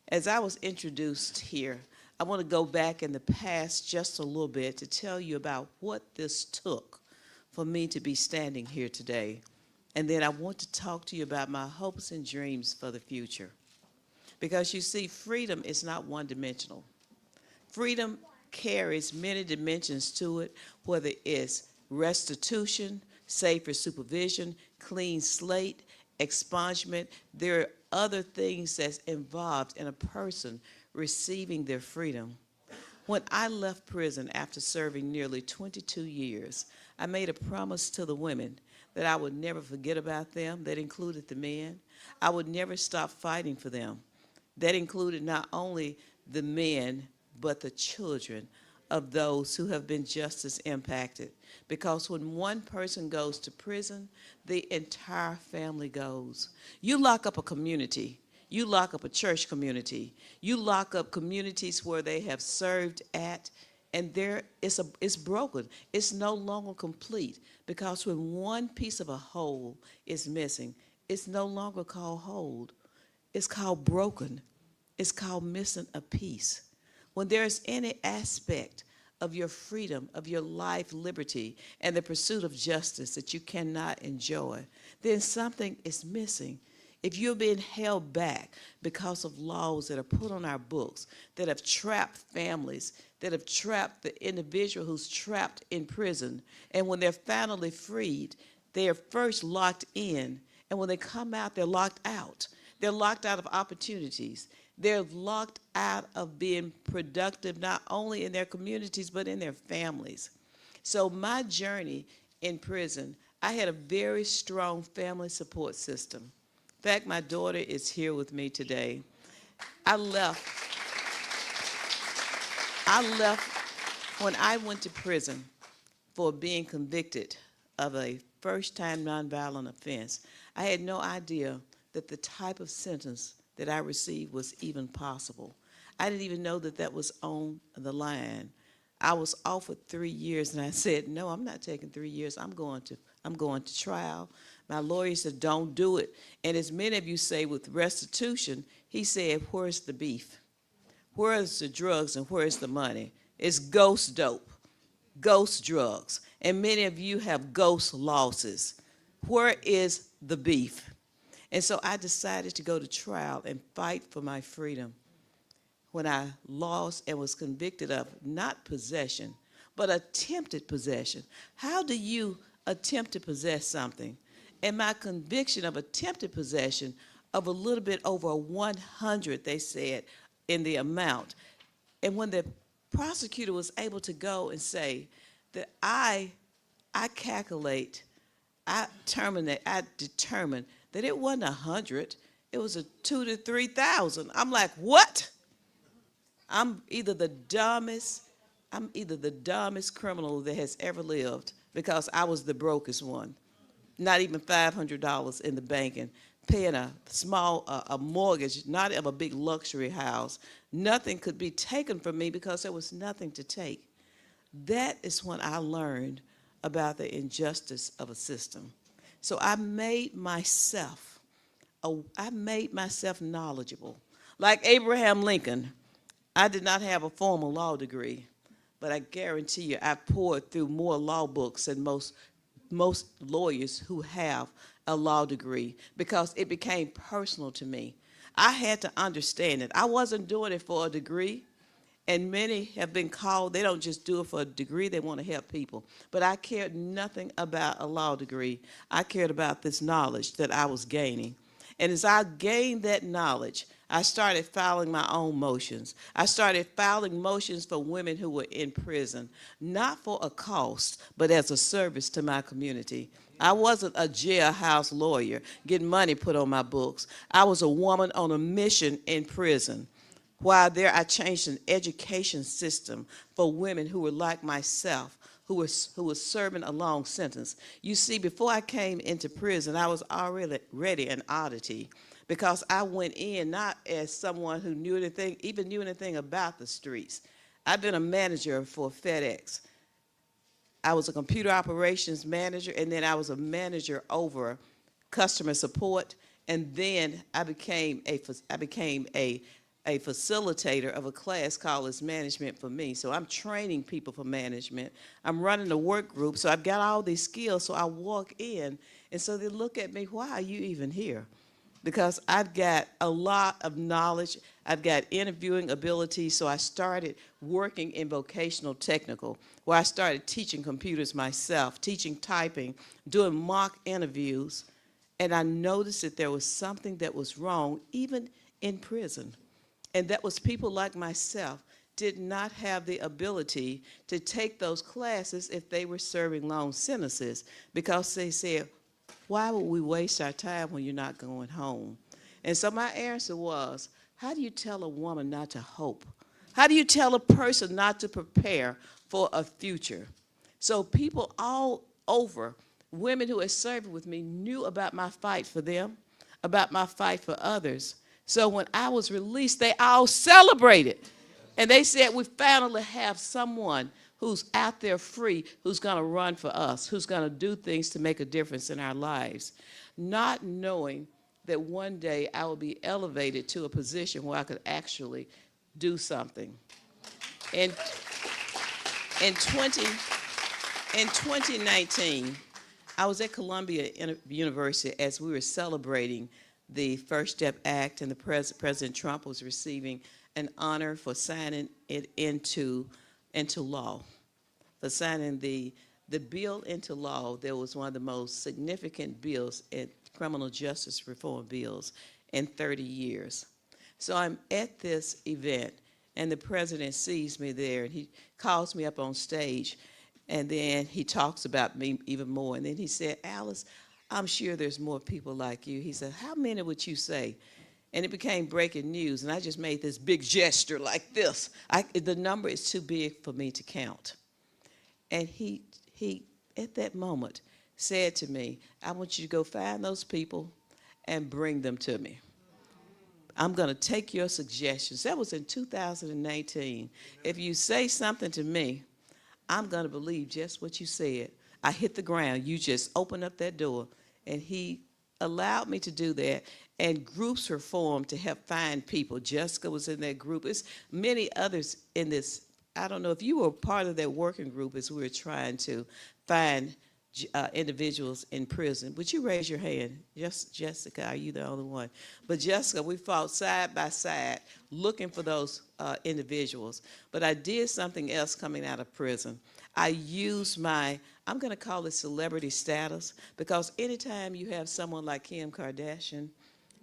As I was introduced here, I want to go back in the past just a little bit to tell you about what this took for me to be standing here today. And then I want to talk to you about my hopes and dreams for the future. Because you see, freedom is not one-dimensional. Freedom carries many dimensions to it, whether it's restitution, safer supervision, clean slate, expungement. There are other things that's involved in a person receiving their freedom. When I left prison after serving nearly 22 years, I made a promise to the women that I would never forget about them. That included the men. I would never stop fighting for them. That included not only the men, but the children of those who have been justice impacted. Because when one person goes to prison, the entire family goes. You lock up a community, you lock up a church community, you lock up communities where they have served at, and it's broken. It's no longer complete, because when one piece of a whole is missing, it's no longer called whole. It's called broken. It's called missing a piece. When there's any aspect of your freedom, of your life, liberty, and the pursuit of justice that you cannot enjoy, then something is missing. If you're being held back because of laws that are put on our books, that have trapped families, that have trapped the individual who's trapped in prison, and when they're finally freed, they are first locked in, and when they come out, they're locked out. They're locked out of opportunities. They're locked out of being productive, not only in their communities, but in their families. So my journey in prison, I had a very strong family support system. In fact, my daughter is here with me today. I left when I went to prison for being convicted of a first-time nonviolent offense. I had no idea that the type of sentence that I received was even possible. I didn't even know that that was on the line. I was offered 3 years, and I said, no, I'm not taking 3 years. I'm going to trial. My lawyer said, don't do it. And as many of you say with restitution, he said, where's the beef? Where's the drugs and where's the money? It's ghost dope, ghost drugs. And many of you have ghost losses. Where is the beef? And so I decided to go to trial and fight for my freedom when I lost and was convicted of not possession, but attempted possession. How do you attempt to possess something? And my conviction of attempted possession of a little bit over 100, they said, in the amount. And when the prosecutor was able to go and say that I determined that it wasn't 100, it was a 2,000 to 3,000. I'm like, what? I'm either the dumbest criminal that has ever lived, because I was the brokest one. not even $500 in the bank, and paying a small a mortgage, not of a big luxury house. Nothing could be taken from me because there was nothing to take. That is when I learned about the injustice of a system. So I made myself knowledgeable. Like Abraham Lincoln, I did not have a formal law degree, but I guarantee you I poured through more law books than most lawyers who have a law degree, because it became personal to me. I had to understand it. I wasn't doing it for a degree, and many have been called, they don't just do it for a degree, they want to help people. But I cared nothing about a law degree. I cared about this knowledge that I was gaining. And as I gained that knowledge, I started filing my own motions. I started filing motions for women who were in prison, not for a cost, but as a service to my community. I wasn't a jailhouse lawyer getting money put on my books. I was a woman on a mission in prison. While there, I changed an education system for women who were like myself, who were serving a long sentence. You see, before I came into prison, I was already an oddity, because I went in not as someone who knew anything about the streets. I've been a manager for FedEx. I was a computer operations manager, and then I was a manager over customer support, and then I became a facilitator of a class called as Management for Me. So I'm training people for management. I'm running a work group, so I've got all these skills. So I walk in, and so they look at me, why are you even here? Because I've got a lot of knowledge. I've got interviewing ability, so I started working in vocational technical, where I started teaching computers myself, teaching typing, doing mock interviews, and I noticed that there was something that was wrong, even in prison. And that was people like myself did not have the ability to take those classes if they were serving long sentences, because they said, why would we waste our time when you're not going home? And so my answer was, how do you tell a woman not to hope? How do you tell a person not to prepare for a future? So people all over, women who had served with me, knew about my fight for them, about my fight for others. So when I was released, they all celebrated. And they said, we finally have someone who's out there free, who's going to run for us, who's going to do things to make a difference in our lives, not knowing that one day I will be elevated to a position where I could actually do something. In 2019, I was at Columbia University as we were celebrating the First Step Act, and President Trump was receiving an honor for signing it into law, for signing the bill into law. That was one of the most significant bills, criminal justice reform bills, in 30 years. So I'm at this event, and the president sees me there, and he calls me up on stage, and then he talks about me even more. And then he said, Alice, I'm sure there's more people like you. He said, how many would you say? And it became breaking news, and I just made this big gesture like this. The number is too big for me to count. And he, at that moment, said to me, I want you to go find those people and bring them to me. I'm going to take your suggestions. That was in 2019. If you say something to me, I'm going to believe just what you said. I hit the ground. You just opened up that door. And he allowed me to do that. And groups were formed to help find people. Jessica was in that group. It's many others in this. I don't know if you were part of that working group as we were trying to find individuals in prison. Would you raise your hand? Jessica, are you the only one? But Jessica, we fought side by side looking for those individuals. But I did something else coming out of prison. I used my, I'm going to call it celebrity status, because anytime you have someone like Kim Kardashian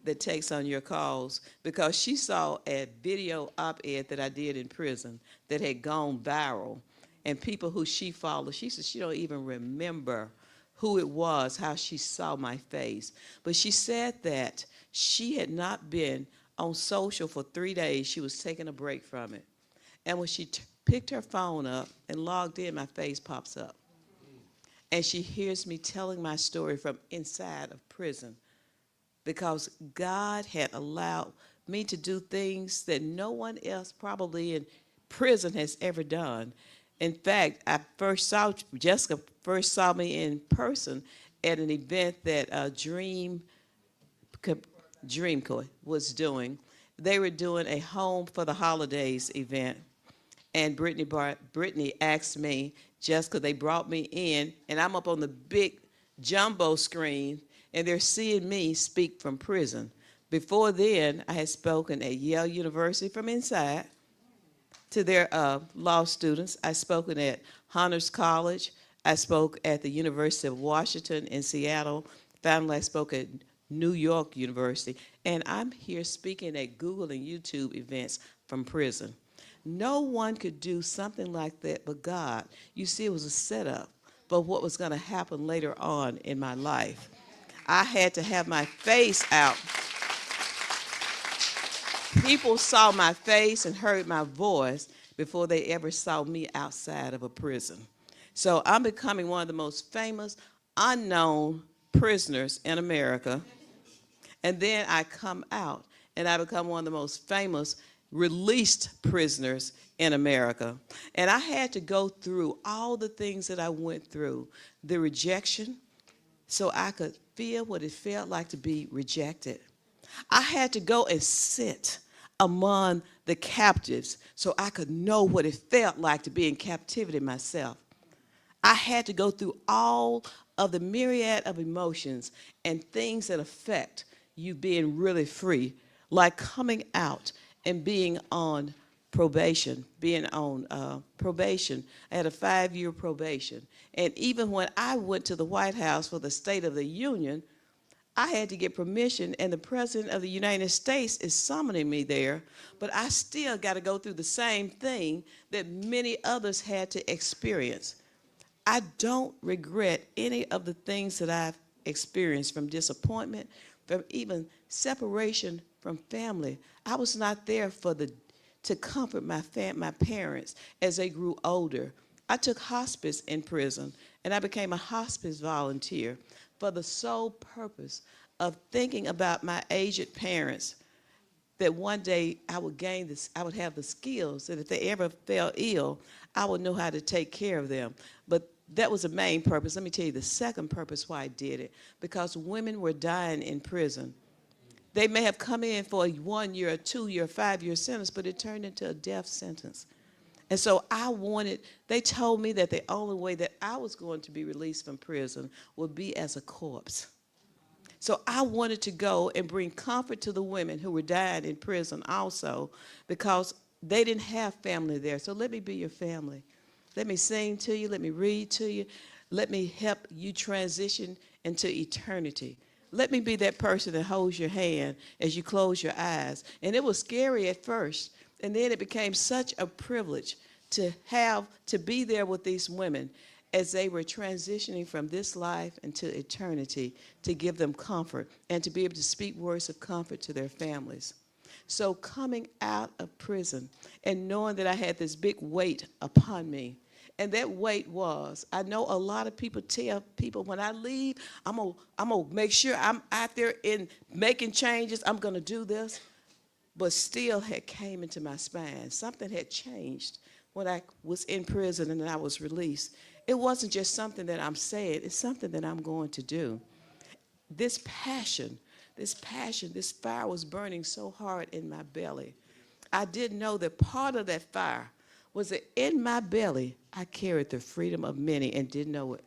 that takes on your calls, because she saw a video op-ed that I did in prison that had gone viral, and people who she followed, she said she don't even remember who it was, how she saw my face. But she said that she had not been on social for 3 days. She was taking a break from it. And when she picked her phone up and logged in, my face pops up. and she hears me telling my story from inside of prison, because God had allowed me to do things that no one else probably in prison has ever done. In fact, Jessica first saw me in person at an event that Dreamco was doing. They were doing a Home for the Holidays event, and Brittany asked me, Jessica, they brought me in, and I'm up on the big jumbo screen, and they're seeing me speak from prison. Before then, I had spoken at Yale University from inside to their law students. I spoken at Honors College. I spoke at the University of Washington in Seattle. Finally, I spoke at New York University. And I'm here speaking at Google and YouTube events from prison. No one could do something like that but God. You see, it was a setup for what was going to happen later on in my life. I had to have my face out. People saw my face and heard my voice before they ever saw me outside of a prison. So I'm becoming one of the most famous unknown prisoners in America. And then I come out and I become one of the most famous released prisoners in America. And I had to go through all the things that I went through, the rejection, so I could feel what it felt like to be rejected. I had to go and sit among the captives so I could know what it felt like to be in captivity myself. I had to go through all of the myriad of emotions and things that affect you being really free, like coming out and being on probation, I had a 5-year probation. And even when I went to the White House for the State of the Union, I had to get permission, and the President of the United States is summoning me there, but I still got to go through the same thing that many others had to experience. I don't regret any of the things that I've experienced, from disappointment, from even separation from family. I was not there to comfort my parents as they grew older. I took hospice in prison, and I became a hospice volunteer for the sole purpose of thinking about my aged parents, that one day I would have the skills that if they ever fell ill, I would know how to take care of them. But that was the main purpose. Let me tell you the second purpose why I did it, because women were dying in prison. They may have come in for a 1 year, a 2 year, 5 year sentence, but it turned into a death sentence. And so they told me that the only way that I was going to be released from prison would be as a corpse. So I wanted to go and bring comfort to the women who were dying in prison also, because they didn't have family there. So let me be your family. Let me sing to you. Let me read to you. Let me help you transition into eternity. Let me be that person that holds your hand as you close your eyes. And it was scary at first. And then it became such a privilege to be there with these women as they were transitioning from this life into eternity, to give them comfort and to be able to speak words of comfort to their families. So coming out of prison and knowing that I had this big weight upon me, and that weight was, I know a lot of people tell people, when I leave, I'm gonna make sure I'm out there in making changes, I'm gonna do this. But still had came into my spine. Something had changed when I was in prison and I was released. It wasn't just something that I'm saying, it's something that I'm going to do. This passion, this fire was burning so hard in my belly. I didn't know that part of that fire was that in my belly, I carried the freedom of many and didn't know it.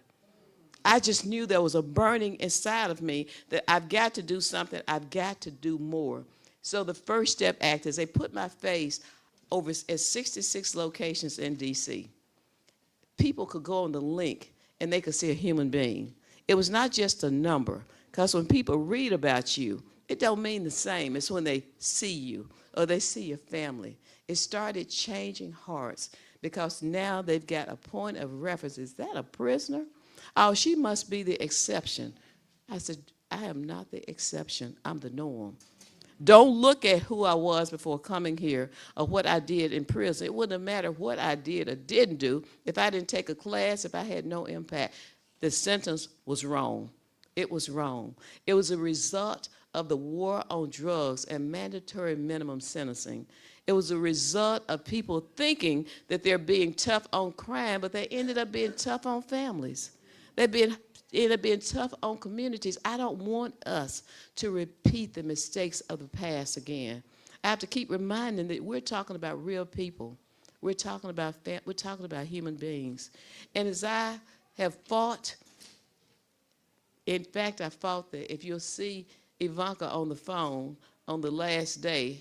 I just knew there was a burning inside of me that I've got to do something, I've got to do more. So the First Step Act is they put my face over at 66 locations in D.C. People could go on the link and they could see a human being. It was not just a number, because when people read about you, it don't mean the same as when they see you or they see your family. It started changing hearts, because now they've got a point of reference. Is that a prisoner? Oh, she must be the exception. I said, I am not the exception. I'm the norm. Don't look at who I was before coming here or what I did in prison. It wouldn't have mattered what I did or didn't do if I didn't take a class, if I had no impact. The sentence was wrong. It was wrong. It was a result of the war on drugs and mandatory minimum sentencing. It was a result of people thinking that they're being tough on crime, but they ended up being tough on families. They ended up being tough on communities. I don't want us to repeat the mistakes of the past again. I have to keep reminding that we're talking about real people. We're talking about human beings. And as I have fought, in fact, I fought that if you'll see Ivanka on the phone on the last day,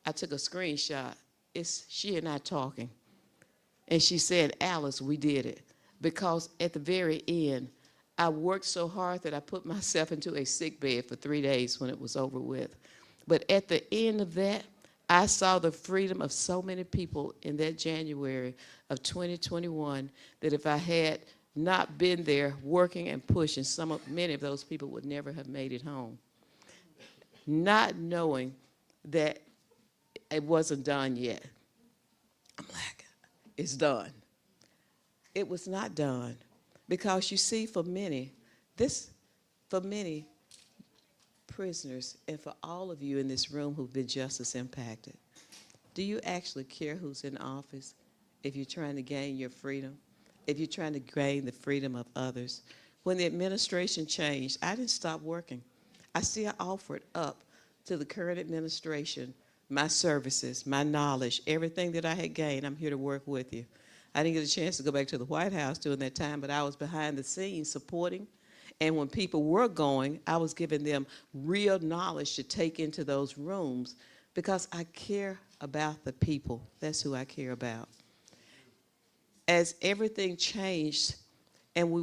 I took a screenshot. It's she and I talking. And she said, Alice, we did it. Because at the very end, I worked so hard that I put myself into a sick bed for 3 days when it was over with. But at the end of that, I saw the freedom of so many people in that January of 2021 that if I had not been there working and pushing, many of those people would never have made it home. Not knowing that it wasn't done yet. I'm like, it's done. It was not done. Because you see, for many prisoners and for all of you in this room who've been justice impacted, do you actually care who's in office if you're trying to gain your freedom? If you're trying to gain the freedom of others? When the administration changed, I didn't stop working. I still offered up to the current administration my services, my knowledge, everything that I had gained. I'm here to work with you. I didn't get a chance to go back to the White House during that time, but I was behind the scenes supporting. And when people were going, I was giving them real knowledge to take into those rooms because I care about the people. That's who I care about. As everything changed and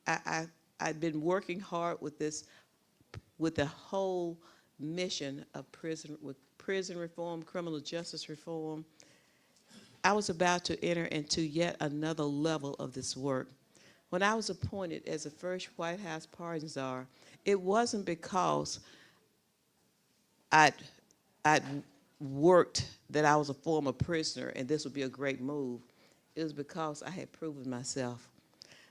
I'd been working hard with this, with the whole mission of prison reform, criminal justice reform. I was about to enter into yet another level of this work. When I was appointed as the first White House pardon czar, it wasn't because I'd worked that I was a former prisoner and this would be a great move. It was because I had proven myself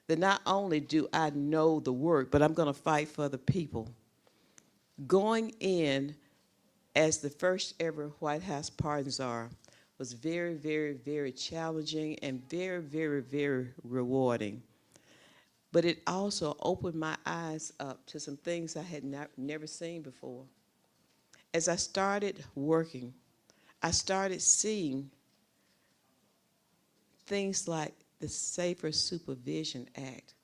that not only do I know the work, but I'm going to fight for the people. Going in as the first ever White House pardon czar was very, very, very challenging and very, very, very rewarding. But it also opened my eyes up to some things I had never seen before. As I started working, I started seeing things like the Safer Supervision Act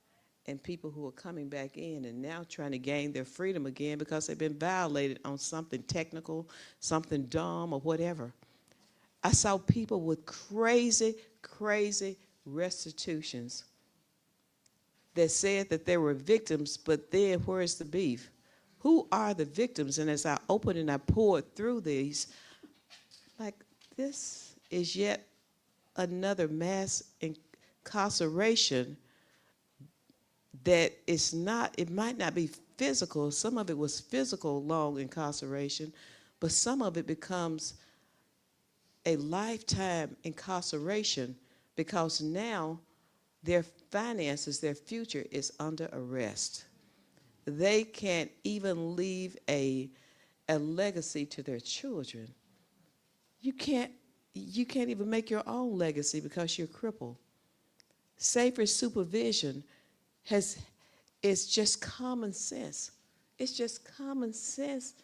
and people who are coming back in and now trying to gain their freedom again because they've been violated on something technical, something dumb, or whatever. I saw people with crazy, crazy restitutions that said that they were victims, but then where's the beef? Who are the victims? And as I opened and I poured through these, like, this is yet another mass incarceration that is not, it might not be physical. Some of it was physical long incarceration, but some of it becomes a lifetime incarceration because now their finances, their future is under arrest. They can't even leave a legacy to their children. You can't even make your own legacy because you're crippled. Safer supervision is just common sense. It's just common sense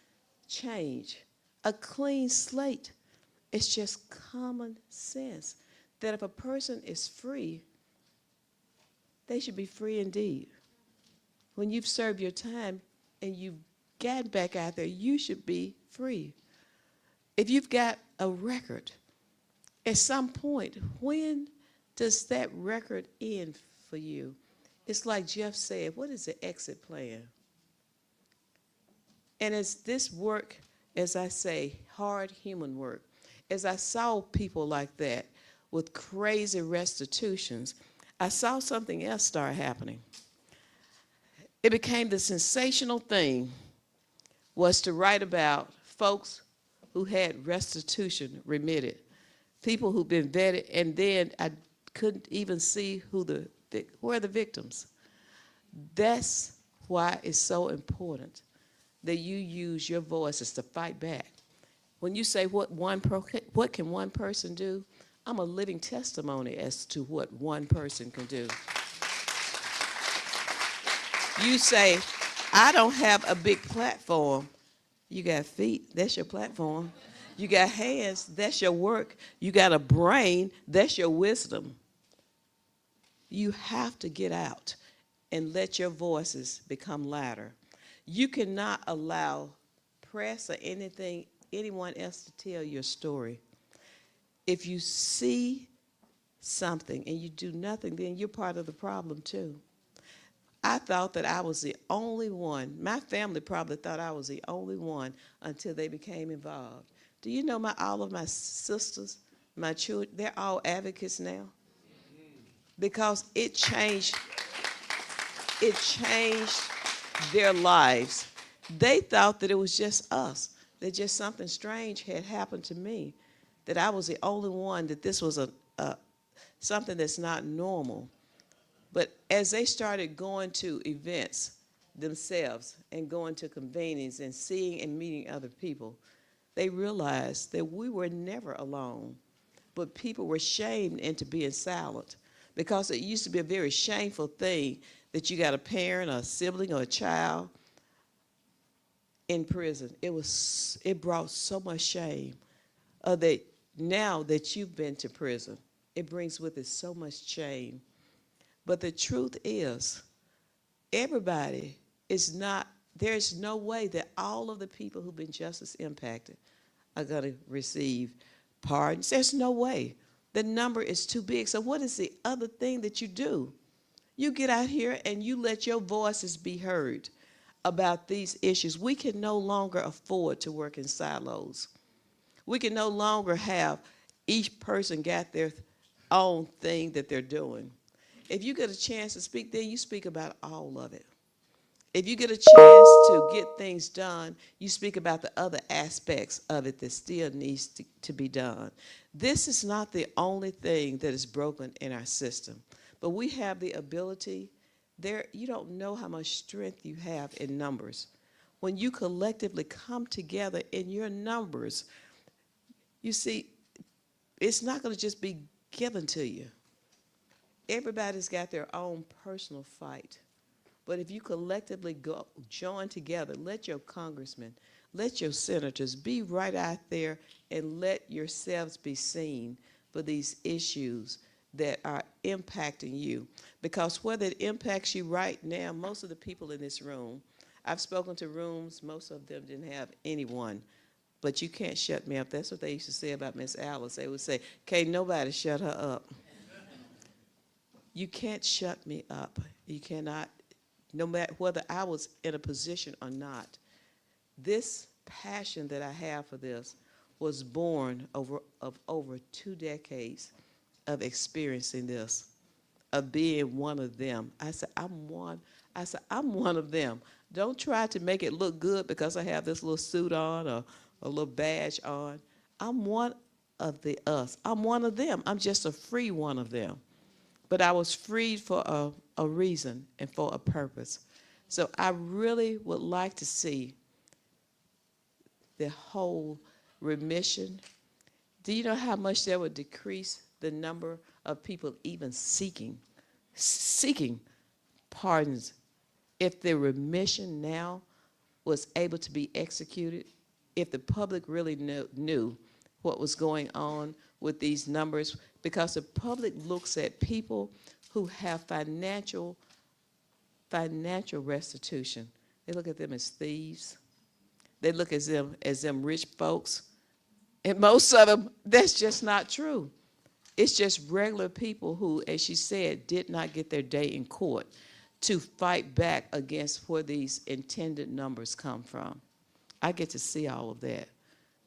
change. A clean slate. It's just common sense that if a person is free, they should be free indeed. When you've served your time and you've gotten back out there, you should be free. If you've got a record, at some point, when does that record end for you? It's like Jeff said, what is the exit plan? And as this work, as I say, hard human work, as I saw people like that with crazy restitutions, I saw something else start happening. It became the sensational thing was to write about folks who had restitution remitted, people who've been vetted, and then I couldn't even see who the Where are the victims? That's why it's so important that you use your voices to fight back. When you say what can one person do, I'm a living testimony as to what one person can do. You say, I don't have a big platform. You got feet, that's your platform. You got hands, that's your work. You got a brain, that's your wisdom. You have to get out and let your voices become louder. You cannot allow press or anyone else to tell your story. If you see something and you do nothing, then you're part of the problem too. I thought that I was the only one. My family probably thought I was the only one until they became involved. Do you know all of my sisters, my children, they're all advocates now? Because it changed their lives. They thought that it was just us, that just something strange had happened to me, that I was the only one, that this was something that's not normal. But as they started going to events themselves and going to convenings and seeing and meeting other people, they realized that we were never alone, but people were shamed into being silent, because it used to be a very shameful thing that you got a parent or a sibling or a child in prison. It brought so much shame. That now that you've been to prison, it brings with it so much shame. But the truth is, everybody is not, there's no way that all of the people who've been justice impacted are going to receive pardons. There's no way. The number is too big. So what is the other thing that you do? You get out here and you let your voices be heard about these issues. We can no longer afford to work in silos. We can no longer have each person got their own thing that they're doing. If you get a chance to speak there, you speak about all of it. If you get a chance to get things done, you speak about the other aspects of it that still needs to be done. This is not the only thing that is broken in our system, but we have the ability. You don't know how much strength you have in numbers. When you collectively come together in your numbers, you see, it's not going to just be given to you. Everybody's got their own personal fight. But if you collectively join together, let your congressmen, let your senators be right out there and let yourselves be seen for these issues that are impacting you. Because whether it impacts you right now, most of the people in this room, I've spoken to rooms, most of them didn't have anyone. But you can't shut me up. That's what they used to say about Miss Alice. They would say, can't nobody shut her up. You can't shut me up. You cannot, no matter whether I was in a position or not. This passion that I have for this was born of over 2 decades of experiencing this, of being one of them. I said, I'm one of them. Don't try to make it look good because I have this little suit on or a little badge on. I'm one of the us. I'm one of them. I'm just a free one of them. But I was freed for a reason and for a purpose. So I really would like to see the whole remission. Do you know how much that would decrease the number of people even seeking pardons if the remission now was able to be executed? If the public really knew what was going on with these numbers, because the public looks at people who have financial restitution. They look at them as thieves. They look at them as rich folks. And most of them, that's just not true. It's just regular people who, as she said, did not get their day in court to fight back against where these intended numbers come from. I get to see all of that.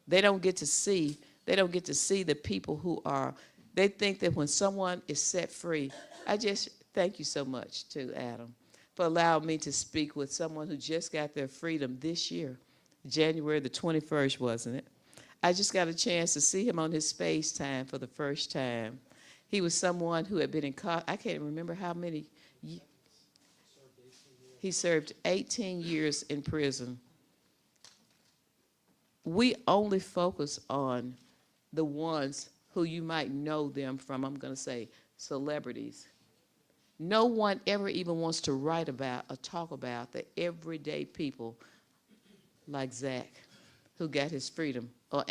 They don't get to see the people who are, they think that when someone is set free, I just thank you so much to Adam for allowing me to speak with someone who just got their freedom this year, January the 21st, wasn't it? I just got a chance to see him on his FaceTime for the first time. He was someone who had been I can't remember how many. He served 18 years in prison. We only focus on the ones who you might know them from, I'm going to say, celebrities. No one ever even wants to write about or talk about the everyday people like Zach, who got his freedom, or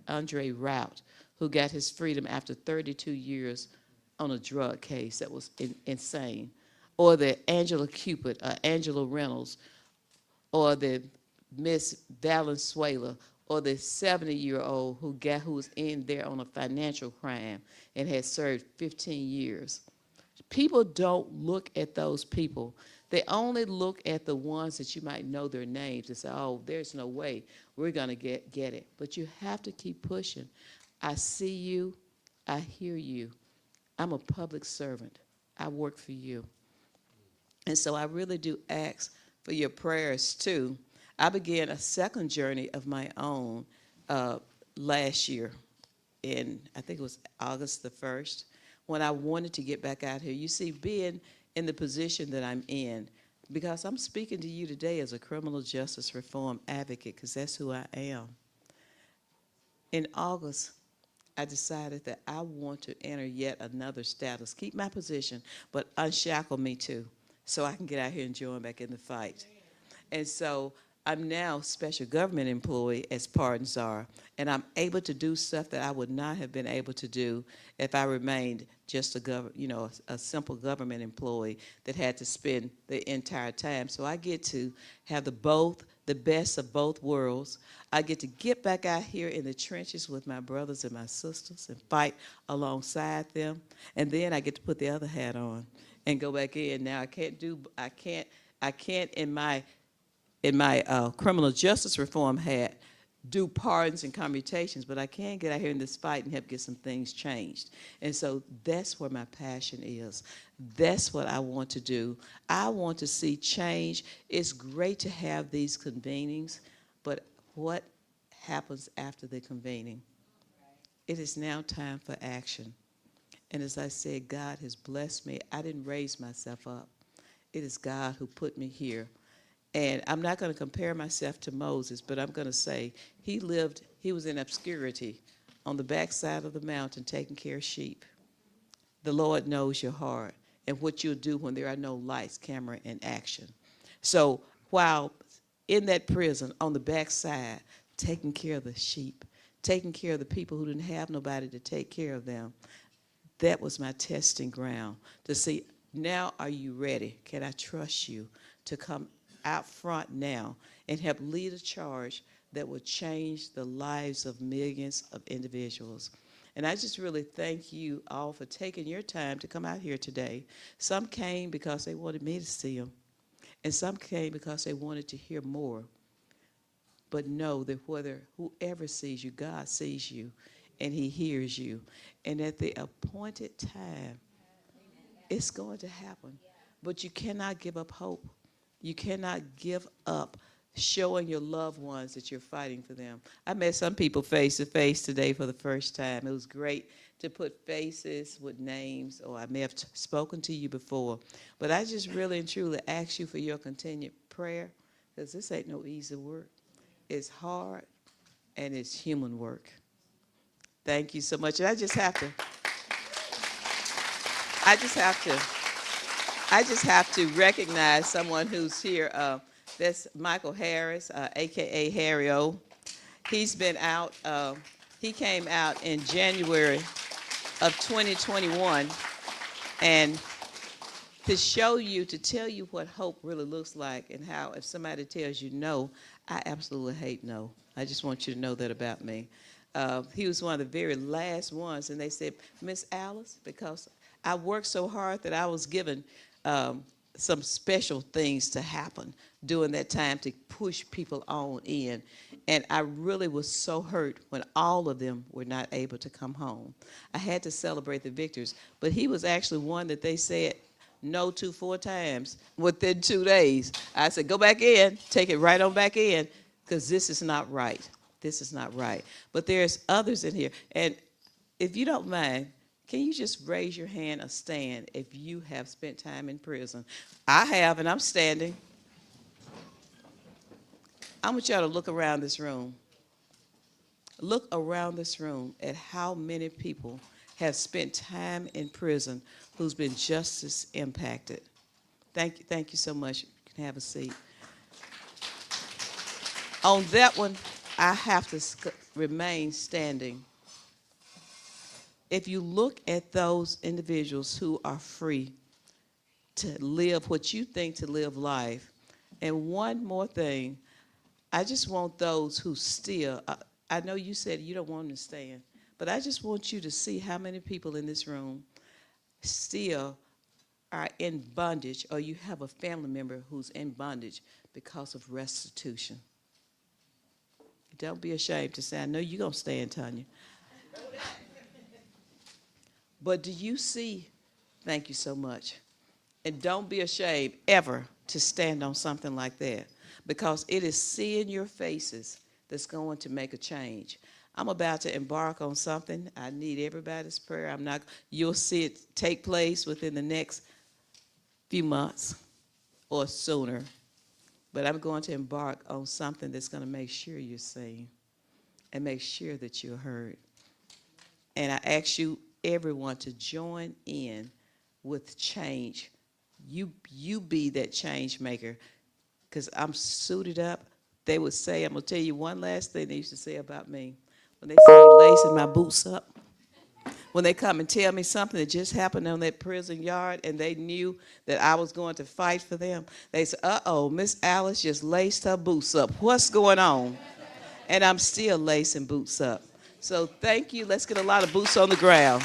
Andre Rout, who got his freedom after 32 years on a drug case that was insane, or the Angela Cupid, or Angela Reynolds, or the Miss Valenzuela, or the 70-year-old who was in there on a financial crime and had served 15 years. People don't look at those people. They only look at the ones that you might know their names and say, oh, there's no way we're going to get it. But you have to keep pushing. I see you. I hear you. I'm a public servant. I work for you. And so I really do ask for your prayers, too. I began a second journey of my own last year I think it was August the 1st, when I wanted to get back out here. You see, being in the position that I'm in, because I'm speaking to you today as a criminal justice reform advocate, because that's who I am. In August, I decided that I want to enter yet another status, keep my position, but unshackle me too, so I can get out here and join back in the fight. And so I'm now special government employee as pardon czar, and I'm able to do stuff that I would not have been able to do if I remained just a simple government employee that had to spend the entire time. So I get to have the best of both worlds. I get to get back out here in the trenches with my brothers and my sisters and fight alongside them, and then I get to put the other hat on and go back in. Now I can't in my criminal justice reform hat do pardons and commutations, but I can get out here in this fight and help get some things changed. And so that's where my passion is. That's what I want to do. I want to see change. It's great to have these convenings, but what happens after the convening? It is now time for action. And as I said, God has blessed me. I didn't raise myself up. It is God who put me here. And I'm not going to compare myself to Moses, but I'm going to say he was in obscurity on the backside of the mountain taking care of sheep. The Lord knows your heart and what you'll do when there are no lights, camera, and action. So while in that prison on the backside, taking care of the sheep, taking care of the people who didn't have nobody to take care of them, that was my testing ground to see, now are you ready? Can I trust you to come out front now and help lead a charge that will change the lives of millions of individuals? And I just really thank you all for taking your time to come out here today. Some came because they wanted me to see them, and some came because they wanted to hear more. But know that whoever sees you, God sees you, and he hears you. And at the appointed time, it's going to happen. But you cannot give up hope. You cannot give up showing your loved ones that you're fighting for them. I met some people face to face today for the first time. It was great to put faces with names, or I may have spoken to you before. But I just really and truly ask you for your continued prayer, because this ain't no easy work. It's hard, and it's human work. Thank you so much. And I just have to recognize someone who's here. That's Michael Harris, AKA Harry O. He's been out. He came out in January of 2021, and to tell you what hope really looks like, and how if somebody tells you no, I absolutely hate no. I just want you to know that about me. He was one of the very last ones, and they said, Miss Alice, because I worked so hard that I was given some special things to happen during that time to push people on in. And I really was so hurt when all of them were not able to come home. I had to celebrate the victors, but he was actually one that they said no to 4 times within 2 days. I said, go back in, take it right on back in, because this is not right. This is not right. But there's others in here. And if you don't mind, Can you just raise your hand or stand if you have spent time in prison? I have, and I'm standing. I want y'all to look around this room. Look around this room at how many people have spent time in prison who's been justice impacted. Thank you so much. You can have a seat. On that one, I have to remain standing. If you look at those individuals who are free to live what you think to live life, and one more thing, I just want those who still, I know you said you don't want them to stand, but I just want you to see how many people in this room still are in bondage, or you have a family member who's in bondage because of restitution. Don't be ashamed to say, I know you're going to stand, Tanya. But do you see, thank you so much, and don't be ashamed ever to stand on something like that, because it is seeing your faces that's going to make a change. I'm about to embark on something. I need everybody's prayer. You'll see it take place within the next few months or sooner. But I'm going to embark on something that's going to make sure you're seen and make sure that you're heard. And I ask you, everyone, to join in with change. You be that change maker, because I'm suited up. They would say, I'm going to tell you one last thing they used to say about me. When they say lacing my boots up, when they come and tell me something that just happened on that prison yard and they knew that I was going to fight for them, they say, uh-oh, Miss Alice just laced her boots up. What's going on? And I'm still lacing boots up. So thank you. Let's get a lot of boots on the ground.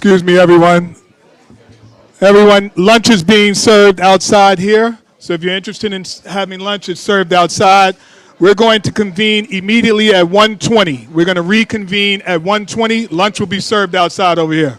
Excuse me, everyone. Everyone, lunch is being served outside here. So if you're interested in having lunch, it's served outside. We're going to convene immediately at 1:20. We're going to reconvene at 1:20. Lunch will be served outside over here.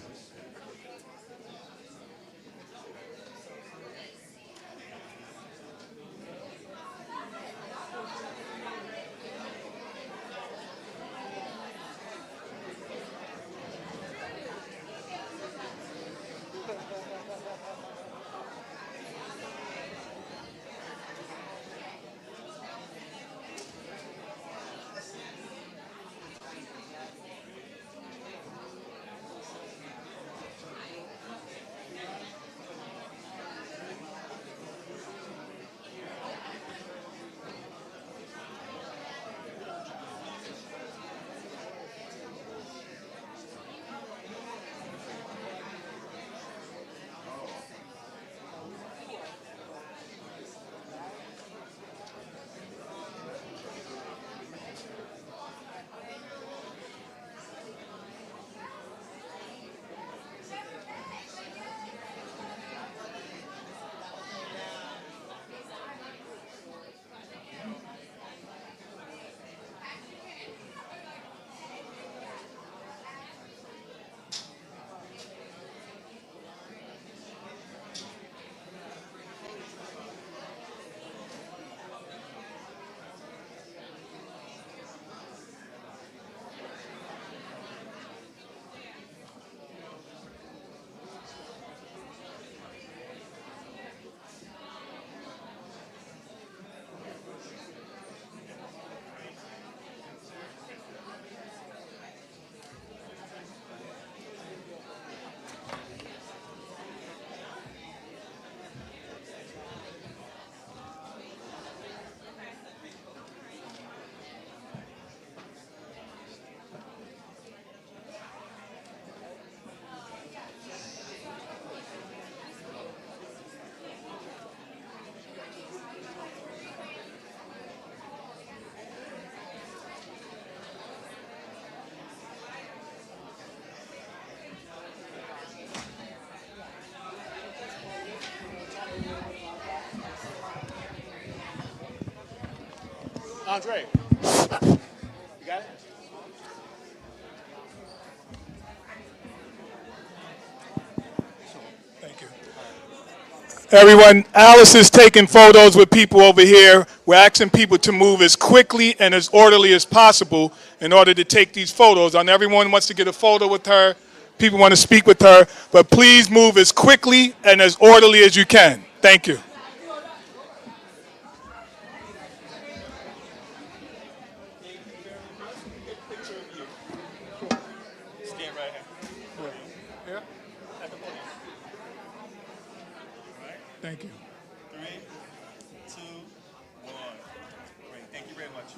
Andre, you got it? Thank you. Everyone, Alice is taking photos with people over here. We're asking people to move as quickly and as orderly as possible in order to take these photos. And everyone wants to get a photo with her. People want to speak with her. But please move as quickly and as orderly as you can. Thank you. Stand right here. Here. At the podium. All right. Thank you. 3, 2, 1. Great. Thank you very much.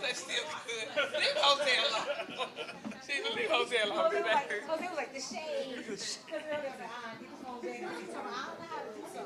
That's still good. Leave Jose alone. Sheila, leave Jose alone. Jose was like the shade. Because earlier I was like, get the phone back. He told me, I don't know how to do so.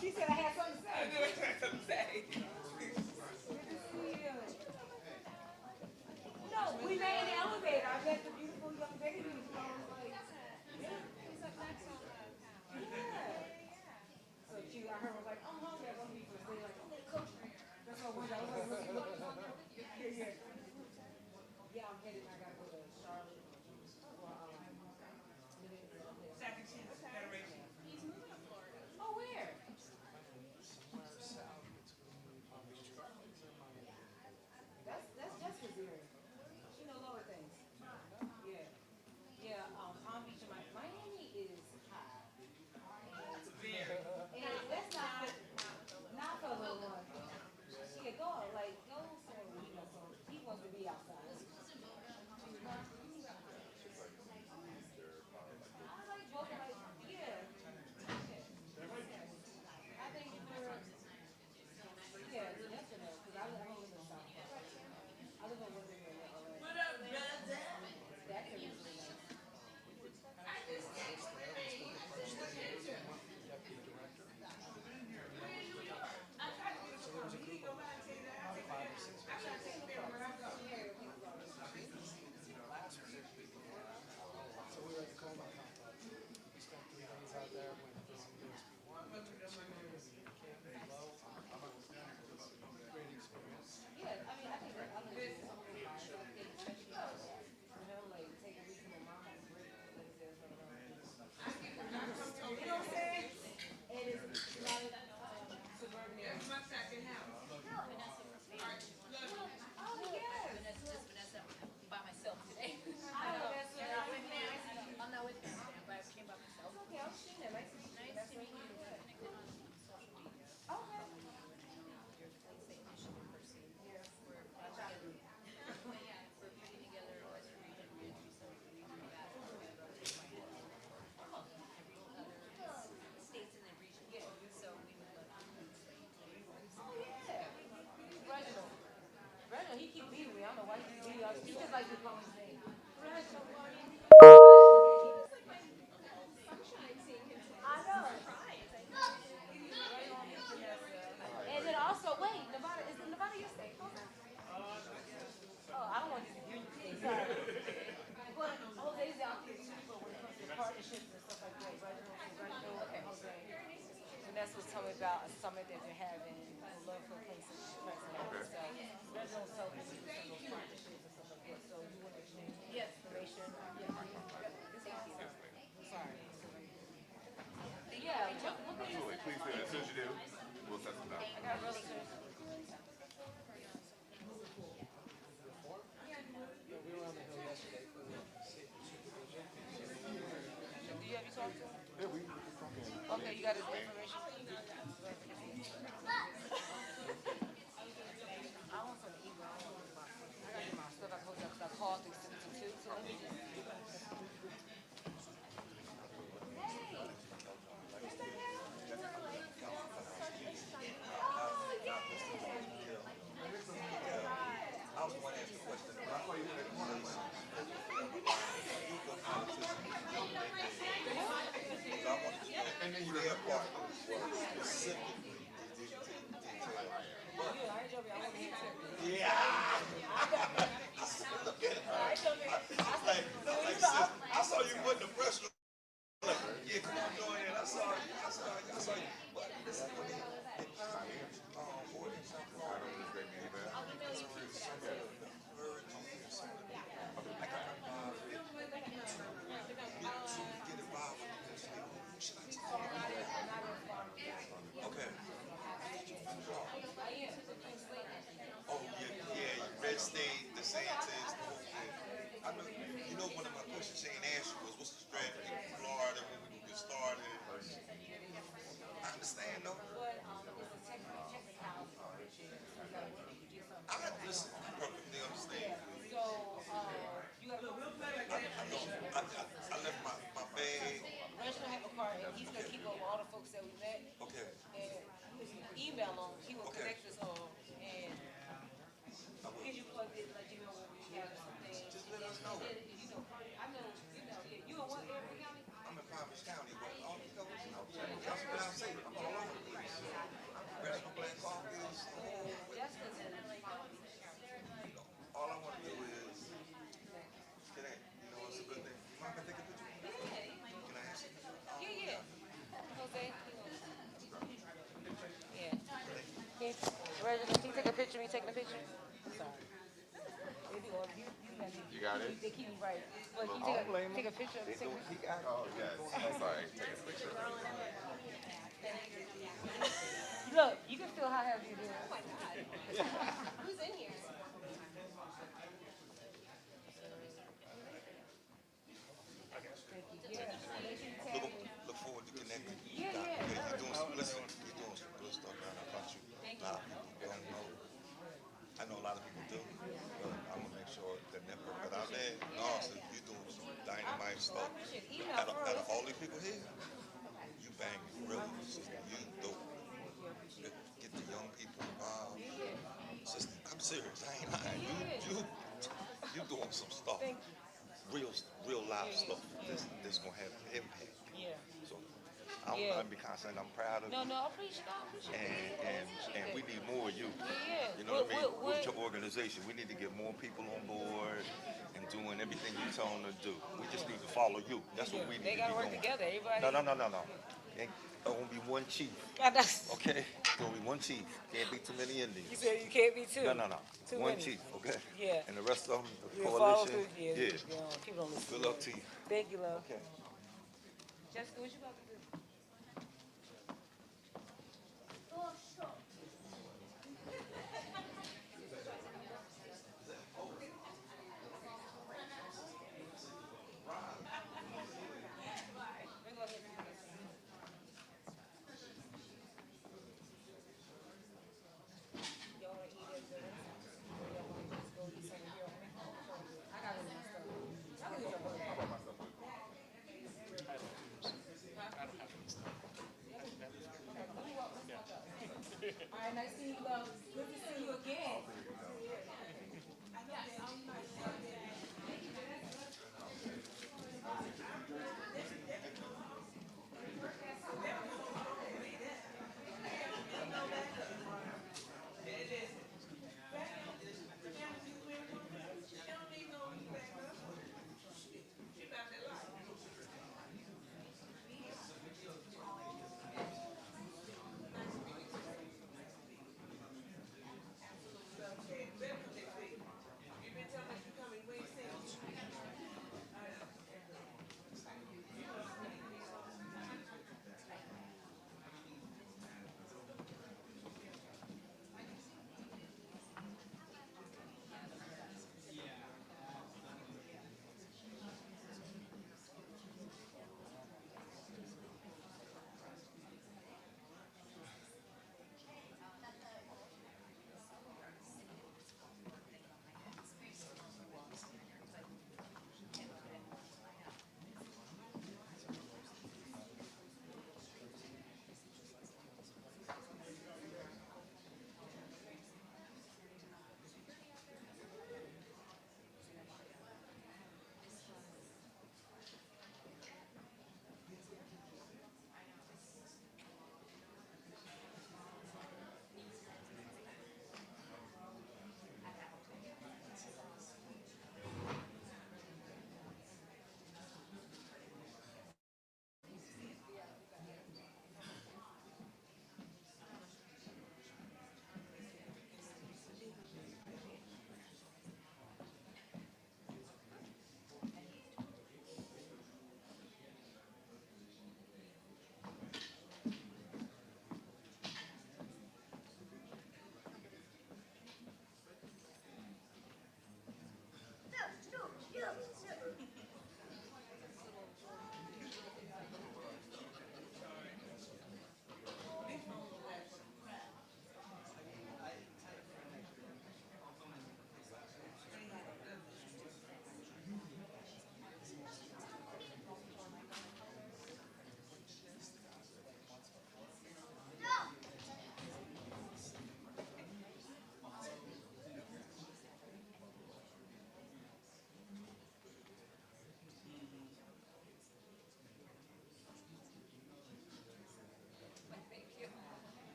She said I had something to say. No, we met in the elevator. I met the beautiful young baby. I was like, yeah. So cute. I heard her was like, I'm hungry. I was going to be for the day. Like, I'm going to cook. That's what I was like, yeah. Yeah, I'm headed. I got to go to Charlotte. Second Chance Federation. He's moving to Florida. Oh, where? That's Jessica's area. She knows all the things. Yeah. Yeah, Palm Beach and Miami is high. And that's not for the little one. Yeah, go somewhere, so he wants to be outside. I like both, yeah. I think yeah, that's enough, because I don't live in South Florida. I live in Woodland area already. What up, brother? That area is really nice. He keep beating me. I don't know why he keep beating me. He just like to call me name. I know. And then also, wait, Nevada, is Nevada your state? Oh, I don't want you to hear you say sorry. But Jose's out there super when it comes to partnerships and stuff like that. Reginald and Jose. And that's what's telling me about a summit that they're having. Love for places. So Reginald's helping me with some of those partnerships and stuff like that. So you want to exchange information? Thank you. Sorry. Yeah, look at this. Absolutely. Please do. As soon as you do, we'll set some up. I got relatives. We were on the hill yesterday for the safety supervision. DeSantis, the whole thing. I know, you know, one of my questions Shane asked you was, what's the strategy in Florida when we get started? I understand, though. I listen, perfectly understand. I left my bag. Reginald have a card, and he's gonna keep up with all the folks that we met. Okay. And email him, he will connect us all, and get you plugged in, let you know when we have something. Just let us know. You know, I know, yeah, you in what area county? I'm in Palm County, but all you know, that's what I'm saying. I'm all over the place. I'm ready for black coffees. All I want to do is, can I, you know, it's a good thing. You mind if I take a picture? Can I ask you? Yeah. Jose, yeah. Reginald, can you take a picture? You taking a picture? Sorry. You got it? They keep me right. But you take a picture of the signature? He got it. Oh, yes. I'm sorry. Take a picture. Look, you can feel how heavy it is. Oh my God. Who's in here? Look forward to connecting. Yeah. You're doing some, listen, you're doing some good stuff around our country. A lot of people don't know. I know a lot of people do, but I'm gonna make sure that network that out there, no, so you're doing some dynamite stuff. Out of all these people here, you bang really, sister. You dope. Get the young people involved. Sister, I'm serious. I ain't lying. You doing some stuff. Real live stuff that's gonna have an impact. Yeah. So I'm be constant. I'm proud of you. No, I appreciate it. And we need more of you. Yeah. You know what I mean? With your organization, we need to get more people on board and doing everything you tell them to do. We just need to follow you. That's what we need to be doing. They gotta work together. Everybody. No. Ain't gonna be one chief. Okay? Gonna be one chief. Can't be too many Indians. You said you can't be two. No. Too One many. chief, okay? Yeah. And the rest of them, the Follow coalition. through. Yeah. People don't listen. Good luck to you. Thank you, love. Okay. Jessica, what you about to do? All right, nice seeing you, love. Good to see you again.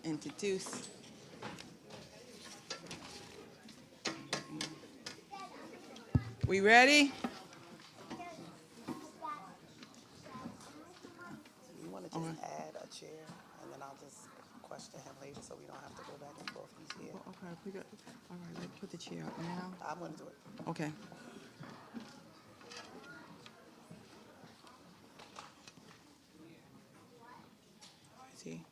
introduce. We ready? You want to just add a chair, and then I'll just question him later, so we don't have to go back and forth. He's here. Okay, all right, let's put the chair up now. I'm going to do it. Okay. See.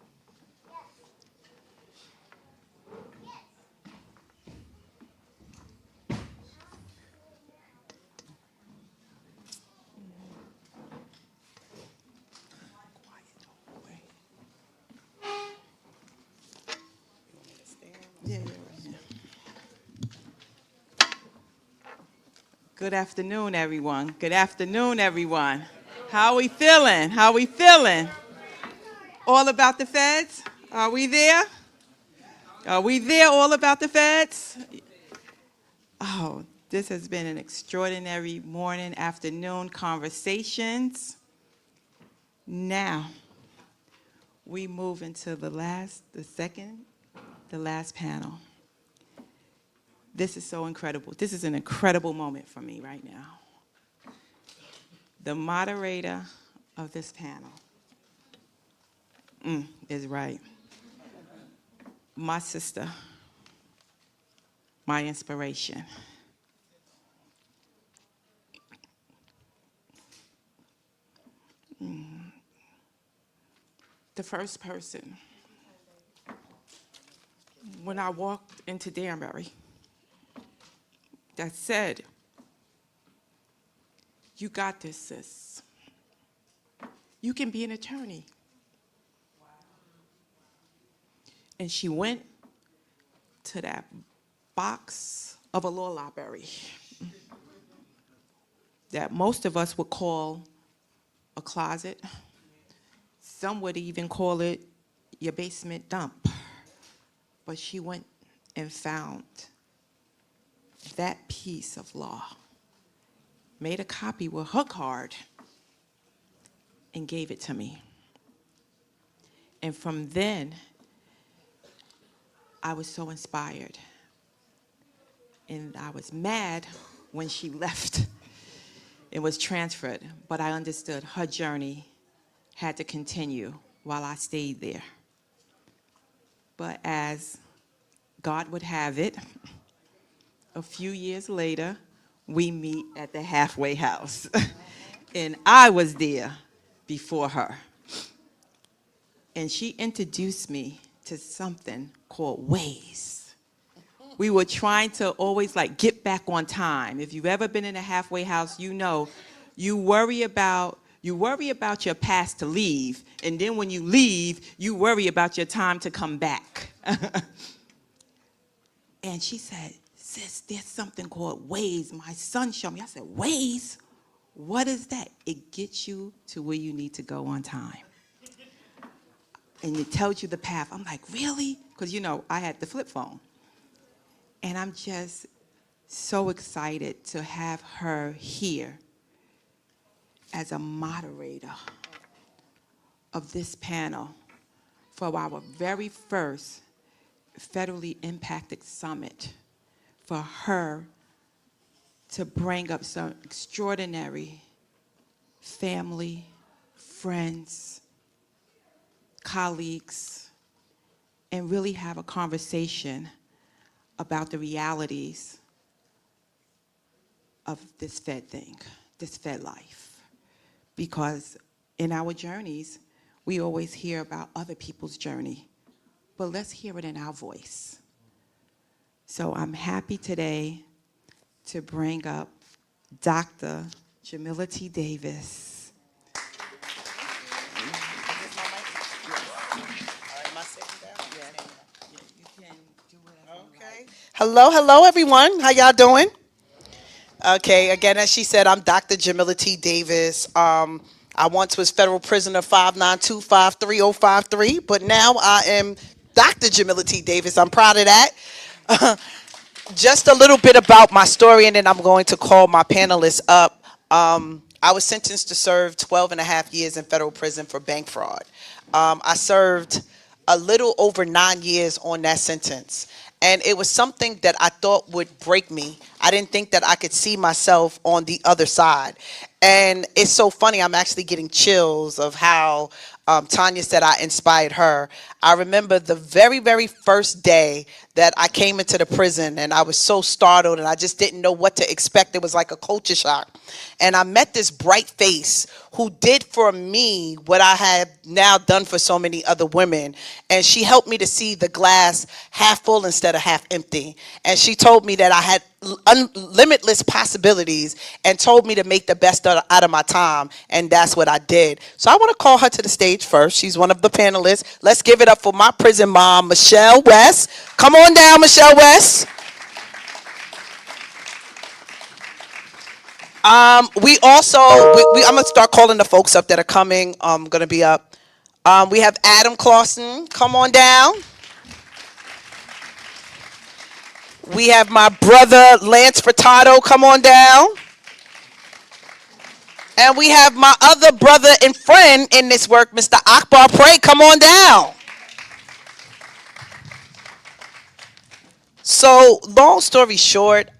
Yeah, right here. Good afternoon, everyone. Good afternoon, everyone. How are we feeling? How are we feeling? All about the feds? Are we there? Are we there, all about the feds? Oh, this has been an extraordinary morning, afternoon conversations. Now, we move into the last panel. This is so incredible. This is an incredible moment for me right now. The moderator of this panel is right. My sister, my inspiration. The first person, when I walked into Danbury, that said, "You got this, sis. You can be an attorney." And she went to that box of a law library that most of us would call a closet. Some would even call it your basement dump. But she went and found that piece of law, made a copy with her card, and gave it to me. And from then, I was so inspired. And I was mad when she left and was transferred, but I understood her journey had to continue while I stayed there. But as God would have it, a few years later, we meet at the halfway house. And I was there before her. And she introduced me to something called Waze. We were trying to always get back on time. If you've ever been in a halfway house, you know, you worry about your past to leave, and then when you leave, you worry about your time to come back. And she said, "Sis, there's something called Waze. My son showed me." I said, "Waze? What is that?" It gets you to where you need to go on time. And it tells you the path. I'm like, "Really?" Because, I had the flip phone. And I'm just so excited to have her here as a moderator of this panel for our very first federally impacted summit, for her to bring up some extraordinary family, friends, colleagues, and really have a conversation about the realities of this Fed thing, this Fed life. Because in our journeys, we always hear about other people's journey, but let's hear it in our voice. So I'm happy today to bring up Dr. Jamila T. Davis. Hello, everyone. How y'all doing? Okay, again, as she said, I'm Dr. Jamila T. Davis. I once was federal prisoner 592533053, but now I am Dr. Jamila T. Davis. I'm proud of that. Just a little bit about my story, and then I'm going to call my panelists up. I was sentenced to serve 12 and a half years in federal prison for bank fraud. I served a little over 9 years on that sentence. And it was something that I thought would break me. I didn't think that I could see myself on the other side. And it's so funny, I'm actually getting chills of how Tanya said I inspired her. I remember the very, very first day that I came into the prison, and I was so startled and I just didn't know what to expect. It was like a culture shock. And I met this bright face who did for me what I had now done for so many other women. And she helped me to see the glass half full instead of half empty. And she told me that I had limitless possibilities and told me to make the best out of my time. And that's what I did. So I want to call her to the stage first. She's one of the panelists. Let's give it up for my prison mom, Michelle West. Come on down, Michelle West. We also, I'm going to start calling the folks up that are coming, going to be up. We have Adam Clausen. Come on down. We have my brother, Lance Furtado. Come on down. And we have my other brother and friend in this work, Mr. Akbar Prey. Come on down. So, long story short,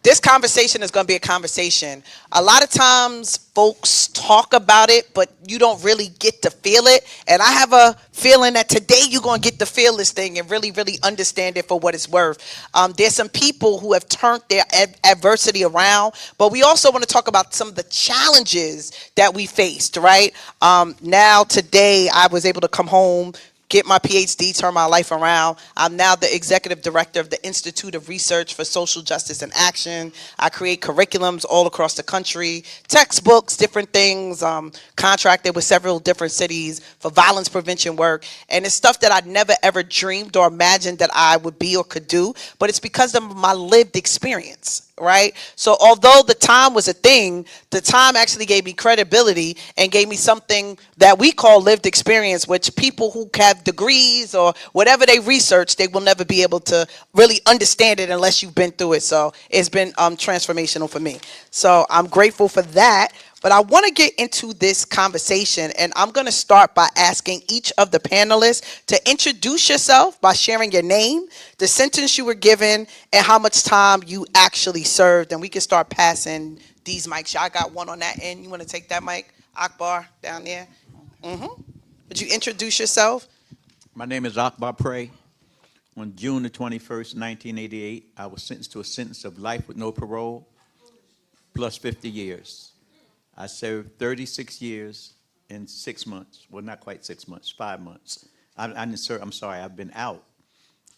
this conversation is going to be a conversation. A lot of times folks talk about it, but you don't really get to feel it. And I have a feeling that today you're going to get to feel this thing and really, really understand it for what it's worth. There's some people who have turned their adversity around, but we also want to talk about some of the challenges that we faced, right? Now, today, I was able to come home, get my PhD, turn my life around. I'm now the executive director of the Institute of Research for Social Justice and Action. I create curriculums all across the country, textbooks, different things, contracted with several different cities for violence prevention work. And it's stuff that I never ever dreamed or imagined that I would be or could do, but it's because of my lived experience. Right? So although the time was a thing, the time actually gave me credibility and gave me something that we call lived experience, which people who have degrees or whatever they research, they will never be able to really understand it unless you've been through it. So it's been transformational for me. So I'm grateful for that. But I want to get into this conversation, and I'm going to start by asking each of the panelists to introduce yourself by sharing your name, the sentence you were given, and how much time you actually served. And we can start passing these mics. Y'all got one on that end. You want to take that mic? Akbar, down there. Would you introduce yourself? My name is Akbar Prey. On June the 21st, 1988, I was sentenced to a sentence of life with no parole, plus 50 years. I served 36 years in 6 months. Well, not quite 6 months, 5 months. I didn't serve, I'm sorry, I've been out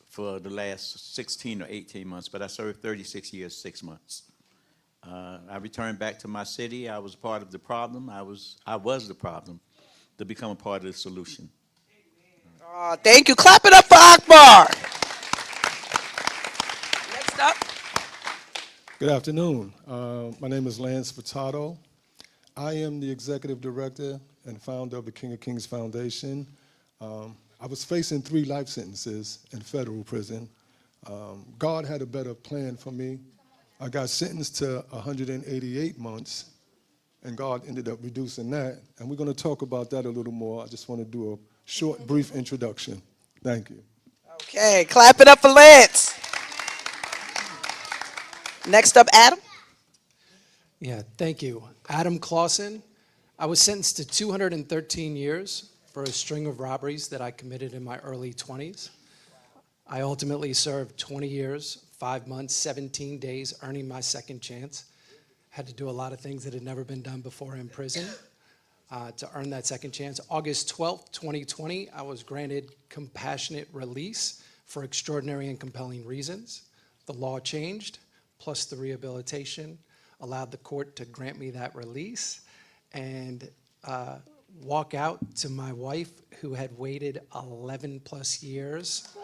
for the last 16 or 18 months, but I served 36 years, 6 months. I returned back to my city. I was part of the problem. I was the problem to become a part of the solution. Thank you. Clap it up for Akbar. Next up. Good afternoon. My name is Lance Furtado. I am the executive director and founder of the King of Kings Foundation. I was facing 3 life sentences in federal prison. God had a better plan for me. I got sentenced to 188 months, and God ended up reducing that. And we're going to talk about that a little more. I just want to do a short, brief introduction. Thank you. Okay, clap it up for Lance. Next up, Adam. Yeah, thank you. Adam Clausen. I was sentenced to 213 years for a string of robberies that I committed in my early 20s. I ultimately served 20 years, 5 months, 17 days, earning my second chance. Had to do a lot of things that had never been done before in prison to earn that second chance. August 12th, 2020, I was granted compassionate release for extraordinary and compelling reasons. The law changed, plus the rehabilitation allowed the court to grant me that release and walk out to my wife who had waited 11 plus years.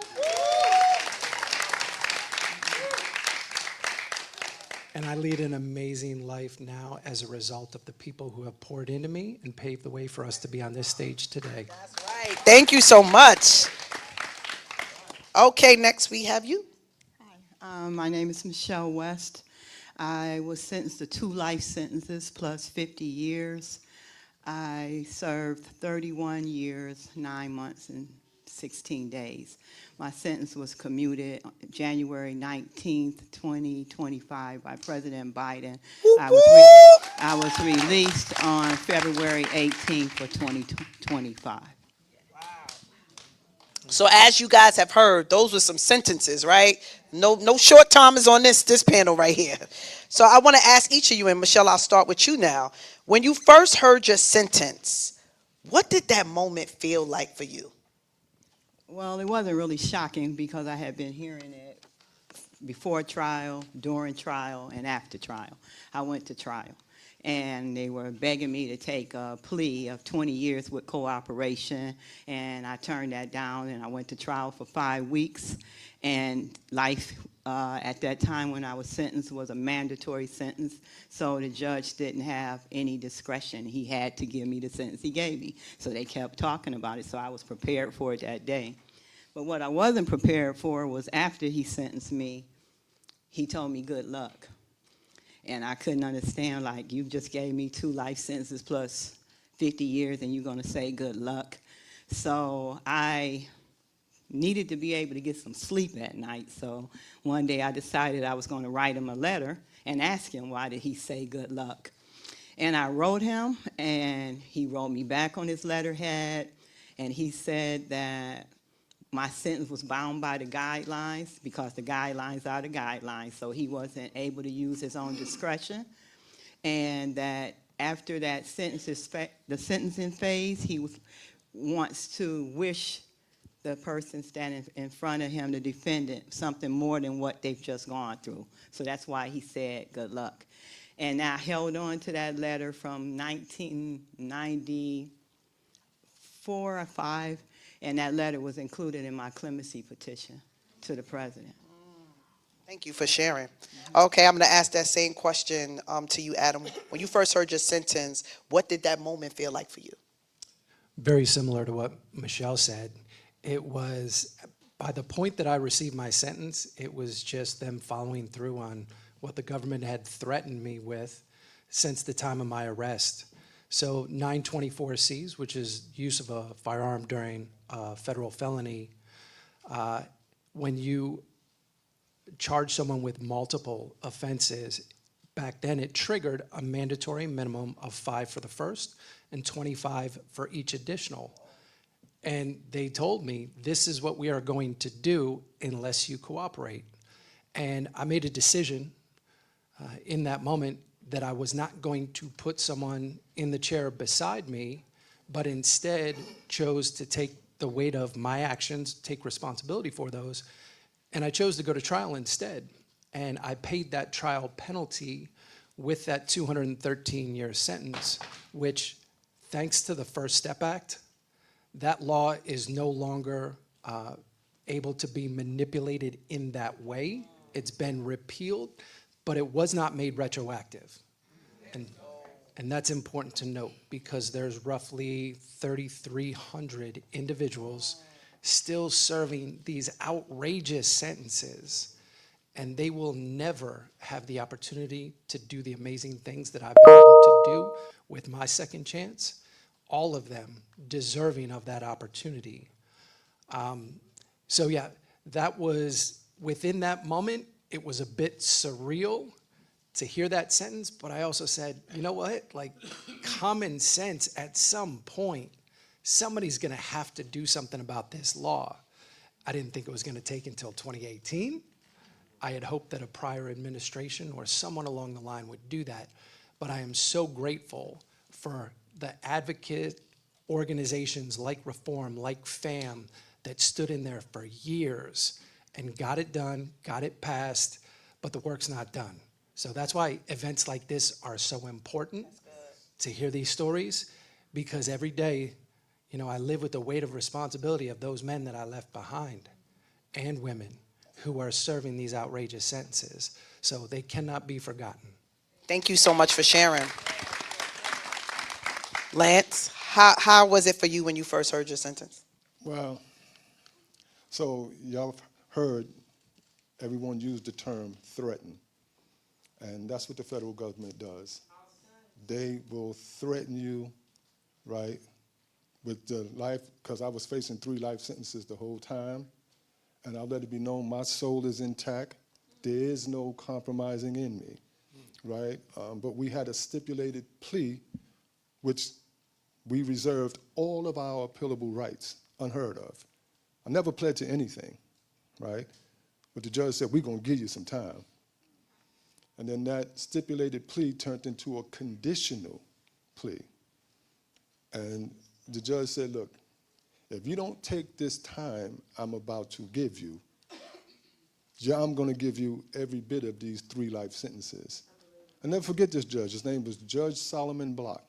And I lead an amazing life now as a result of the people who have poured into me and paved the way for us to be on this stage today. That's right. Thank you so much. Okay, next we have you. My name is Michelle West. I was sentenced to 2 life sentences plus 50 years. I served 31 years, 9 months, and 16 days. My sentence was commuted January 19th, 2025 by President Biden. I was released on February 18th of 2025. So as you guys have heard, those were some sentences, right? No short timers on this panel right here. So I want to ask each of you, and Michelle, I'll start with you now. When you first heard your sentence, what did that moment feel like for you? Well, it wasn't really shocking because I had been hearing it before trial, during trial, and after trial. I went to trial, and they were begging me to take a plea of 20 years with cooperation, and I turned that down, and I went to trial for 5 weeks, and life at that time when I was sentenced was a mandatory sentence, so the judge didn't have any discretion. He had to give me the sentence he gave me, so they kept talking about it, so I was prepared for it that day. But what I wasn't prepared for was after he sentenced me, he told me good luck. And I couldn't understand, like, you just gave me 2 life sentences plus 50 years and you're going to say good luck. So I needed to be able to get some sleep at night. So one day I decided I was going to write him a letter and ask him why did he say good luck. And I wrote him, and he wrote me back on his letterhead, and he said that my sentence was bound by the guidelines because the guidelines are the guidelines, so he wasn't able to use his own discretion, and that after that the sentencing phase, he wants to wish the person standing in front of him, the defendant, something more than what they've just gone through. So that's why he said good luck. And I held on to that letter from 1994 or 5, and that letter was included in my clemency petition to the president. Thank you for sharing. Okay, I'm going to ask that same question to you, Adam. When you first heard your sentence, what did that moment feel like for you? Very similar to what Michelle said. It was, by the point that I received my sentence, it was just them following through on what the government had threatened me with since the time of my arrest. So 924Cs, which is use of a firearm during a federal felony, when you charge someone with multiple offenses, back then it triggered a mandatory minimum of 5 for the first and 25 for each additional. And they told me, this is what we are going to do unless you cooperate. And I made a decision in that moment that I was not going to put someone in the chair beside me, but instead chose to take the weight of my actions, take responsibility for those, and I chose to go to trial instead. And I paid that trial penalty with that 213-year sentence, which, thanks to the First Step Act, that law is no longer able to be manipulated in that way. It's been repealed, but it was not made retroactive. And that's important to note because there's roughly 3,300 individuals still serving these outrageous sentences, and they will never have the opportunity to do the amazing things that I've been able to do with my second chance. All of them deserving of that opportunity. So yeah, that was, within that moment, it was a bit surreal to hear that sentence, but I also said, you know what, like common sense at some point, somebody's gonna have to do something about this law. I didn't think it was gonna take until 2018. I had hoped that a prior administration or someone along the line would do that, but I am so grateful for the advocate organizations like Reform, like FAM, that stood in there for years and got it done, got it passed, but the work's not done. So that's why events like this are so important to hear these stories, because every day, you know, I live with the weight of responsibility of those men that I left behind and women who are serving these outrageous sentences. So they cannot be forgotten. Thank you so much for sharing. Lance, how was it for you when you first heard your sentence? Well, so y'all have heard everyone use the term threaten. And that's what the federal government does. They will threaten you, right, with the life, because I was facing 3 life sentences the whole time, and I'll let it be known my soul is intact. There is no compromising in me, right? But we had a stipulated plea, which we reserved all of our appealable rights, unheard of. I never pled to anything, right? But the judge said, we're going to give you some time. And then that stipulated plea turned into a conditional plea. And the judge said, look, if you don't take this time I'm about to give you, I'm going to give you every bit of these 3 life sentences. I never forget this judge. His name was Judge Solomon Block.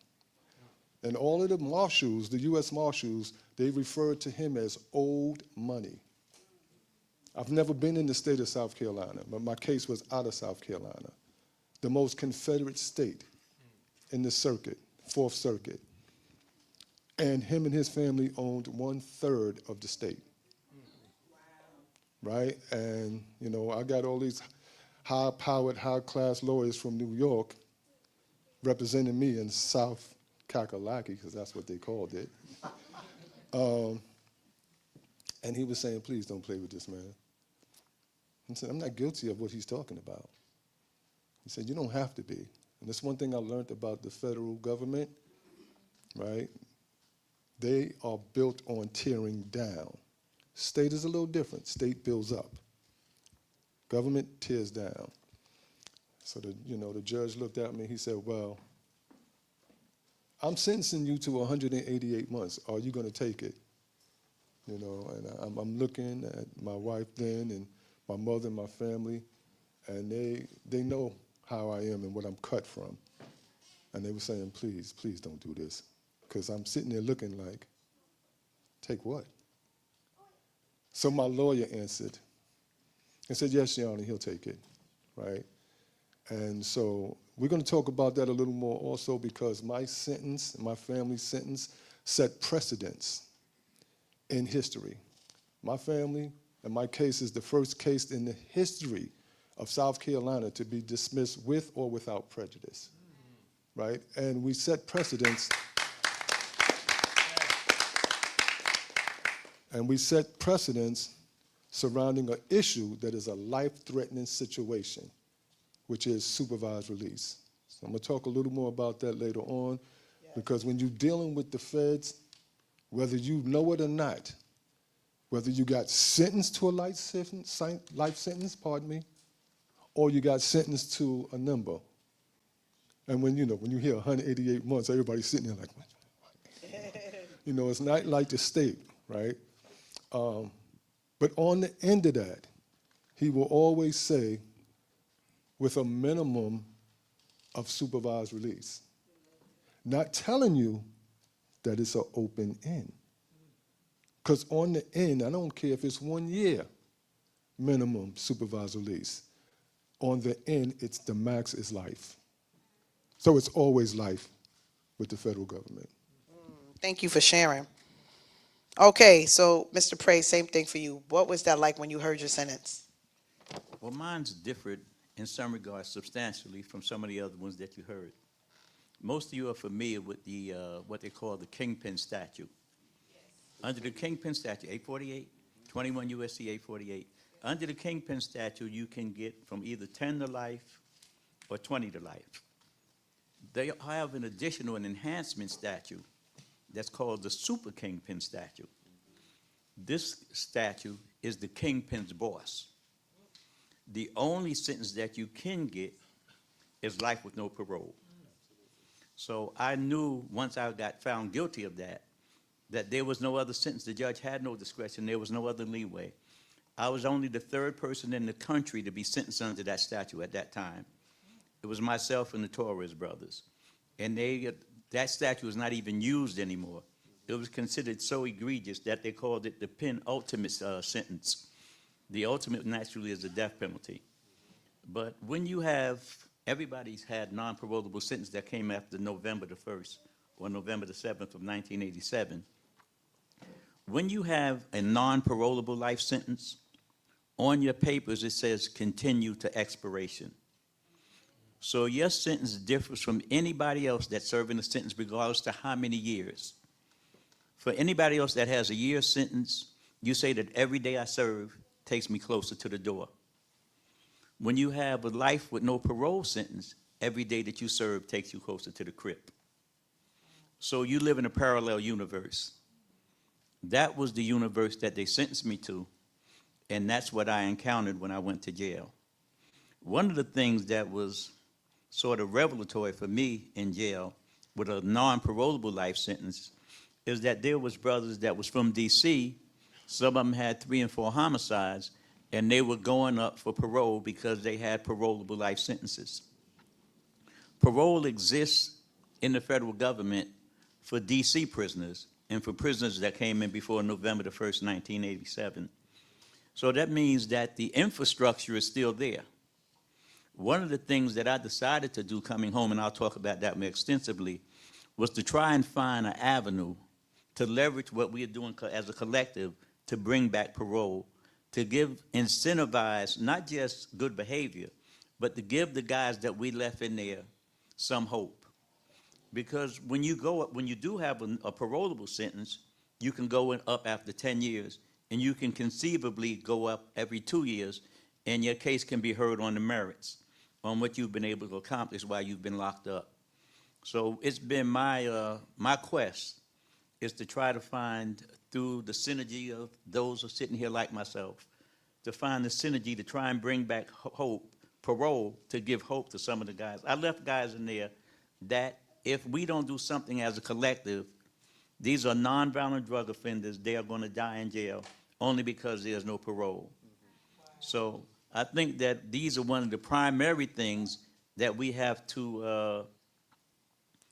And all of the marshals, the U.S. Marshals, they referred to him as old money. I've never been in the state of South Carolina, but my case was out of South Carolina, the most Confederate state in the circuit, 4th Circuit. And him and his family owned 1/3 of the state. Right? And, you know, I got all these high-powered, high-class lawyers from New York representing me in South Kakalaki, because that's what they called it. And he was saying, please don't play with this man. I said, I'm not guilty of what he's talking about. He said, you don't have to be. And that's one thing I learned about the federal government, right? They are built on tearing down. State is a little different. State builds up. Government tears down. So the judge looked at me. He said, well, I'm sentencing you to 188 months. Are you going to take it? You know, and I'm looking at my wife then and my mother and my family, and they know how I am and what I'm cut from. And they were saying, please, please don't do this. Because I'm sitting there looking like, take what? So my lawyer answered and said, yes, Your Honor, he'll take it, right? And so we're going to talk about that a little more also, because my sentence, my family's sentence, set precedents in history. My family and my case is the first case in the history of South Carolina to be dismissed with or without prejudice, right? And we set precedents. And we set precedents surrounding an issue that is a life-threatening situation, which is supervised release. So I'm going to talk a little more about that later on, because when you're dealing with the feds, whether you know it or not, whether you got sentenced to a life sentence, or you got sentenced to a number. And when you hear 188 months, everybody's sitting there like, what? You know, it's not like the state, right? But on the end of that, he will always say, with a minimum of supervised release. Not telling you that it's an open end. Because on the end, I don't care if it's 1 year minimum supervised release. On the end, it's the max is life. So it's always life with the federal government. Thank you for sharing. Okay, so Mr. Prey, same thing for you. What was that like when you heard your sentence? Well, mine's different in some regards substantially from some of the other ones that you heard. Most of you are familiar with the what they call the Kingpin Statute. Under the Kingpin Statute, 848, 21 U.S.C. 848, under the Kingpin Statute, you can get from either 10 to life or 20 to life. They have an additional, an enhancement statute that's called the Super Kingpin Statute. This statute is the Kingpin's boss. The only sentence that you can get is life with no parole. So I knew once I got found guilty of that there was no other sentence. The judge had no discretion. There was no other leeway. I was only the 3rd person in the country to be sentenced under that statute at that time. It was myself and the Torres brothers. And that statute was not even used anymore. It was considered so egregious that they called it the penultimate sentence. The ultimate, naturally, is the death penalty. But when you have, everybody's had non-parolable sentence that came after November the 1st or November the 7th of 1987. When you have a non-parolable life sentence, on your papers it says continue to expiration. So your sentence differs from anybody else that's serving a sentence regardless to how many years. For anybody else that has a year sentence, you say that every day I serve takes me closer to the door. When you have a life with no parole sentence, every day that you serve takes you closer to the crib. So you live in a parallel universe. That was the universe that they sentenced me to, and that's what I encountered when I went to jail. One of the things that was sort of revelatory for me in jail with a non-parolable life sentence is that there was brothers that was from D.C., some of them had 3 and 4 homicides, and they were going up for parole because they had parolable life sentences. Parole exists in the federal government for D.C. prisoners and for prisoners that came in before November the 1st, 1987. So that means that the infrastructure is still there. One of the things that I decided to do coming home, and I'll talk about that more extensively, was to try and find an avenue to leverage what we are doing as a collective to bring back parole, to incentivize not just good behavior, but to give the guys that we left in there some hope. Because when you do have a parolable sentence, you can go up after 10 years, and you can conceivably go up every 2 years, and your case can be heard on the merits, on what you've been able to accomplish while you've been locked up. So it's been my quest is to try to find, through the synergy of those who are sitting here like myself, to find the synergy to try and bring back hope, parole, to give hope to some of the guys. I left guys in there that if we don't do something as a collective, these are nonviolent drug offenders, they are going to die in jail only because there's no parole. So I think that these are one of the primary things that we have to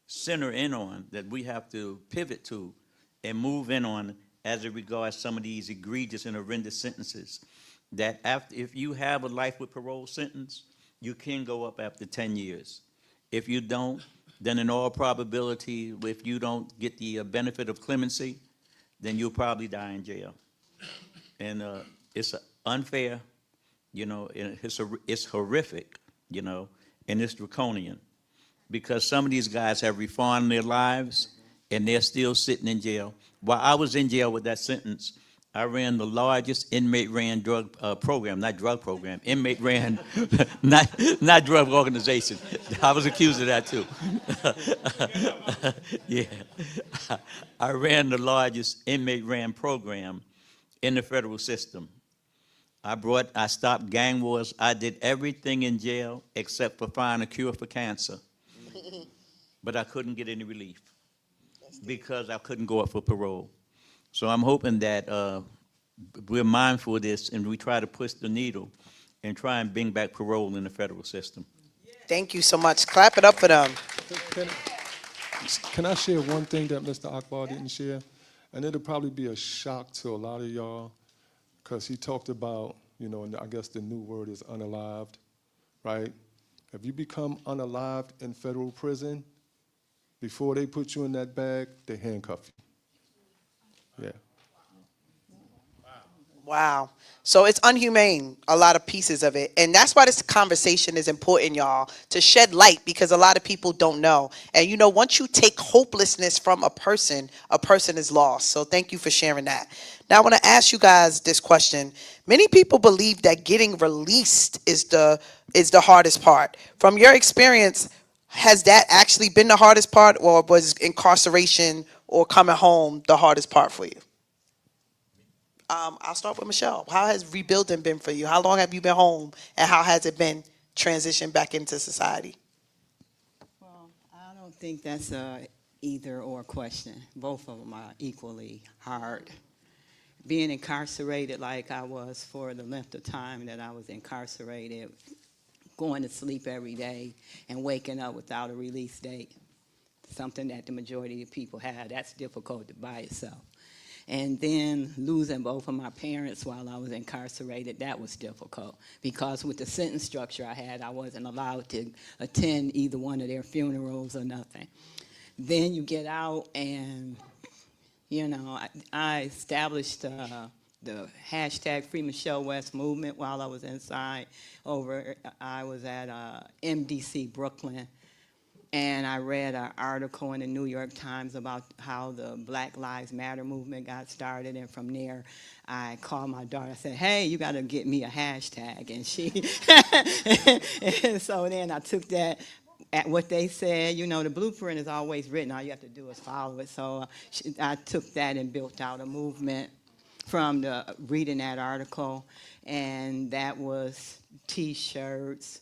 center in on, that we have to pivot to and move in on as it regards some of these egregious and horrendous sentences. That if you have a life with parole sentence, you can go up after 10 years. If you don't, then in all probability, if you don't get the benefit of clemency, then you'll probably die in jail. And it's unfair, you know, and it's horrific, you know, and it's draconian. Because some of these guys have reformed their lives, and they're still sitting in jail. While I was in jail with that sentence, I ran the largest inmate-ran drug program, not drug program, inmate-ran, not drug organization. I was accused of that too. Yeah. I ran the largest inmate-ran program in the federal system. I stopped gang wars. I did everything in jail except for find a cure for cancer. But I couldn't get any relief because I couldn't go up for parole. So I'm hoping that we're mindful of this and we try to push the needle and try and bring back parole in the federal system. Thank you so much. Clap it up for them. Can I share one thing that Mr. Akbar didn't share? And it'll probably be a shock to a lot of y'all, because he talked about, you know, and I guess the new word is unalived, right? If you become unalived in federal prison, before they put you in that bag, they handcuff you. Yeah. Wow. So it's unhumane, a lot of pieces of it. And that's why this conversation is important, y'all, to shed light, because a lot of people don't know. And you know, once you take hopelessness from a person is lost. So thank you for sharing that. Now I want to ask you guys this question. Many people believe that getting released is the hardest part. From your experience, has that actually been the hardest part, or was incarceration or coming home the hardest part for you? I'll start with Michelle. How has rebuilding been for you? How long have you been home, and how has it been transition back into society? Well, I don't think that's a either or question. Both of them are equally hard. Being incarcerated like I was for the length of time that I was incarcerated, going to sleep every day and waking up without a release date, something that the majority of people have, that's difficult by itself. And then losing both of my parents while I was incarcerated, that was difficult, because with the sentence structure I had, I wasn't allowed to attend either one of their funerals or nothing. Then you get out, and you know, I established the hashtag Free Michelle West movement while I was inside. I was at MDC Brooklyn And I read an article in the New York Times about how the Black Lives Matter movement got started. And from there, I called my daughter. I said, hey, you got to get me a hashtag. And and so then I took that at what they said. You know, the blueprint is always written. All you have to do is follow it. So I took that and built out a movement from reading that article. And that was T-shirts,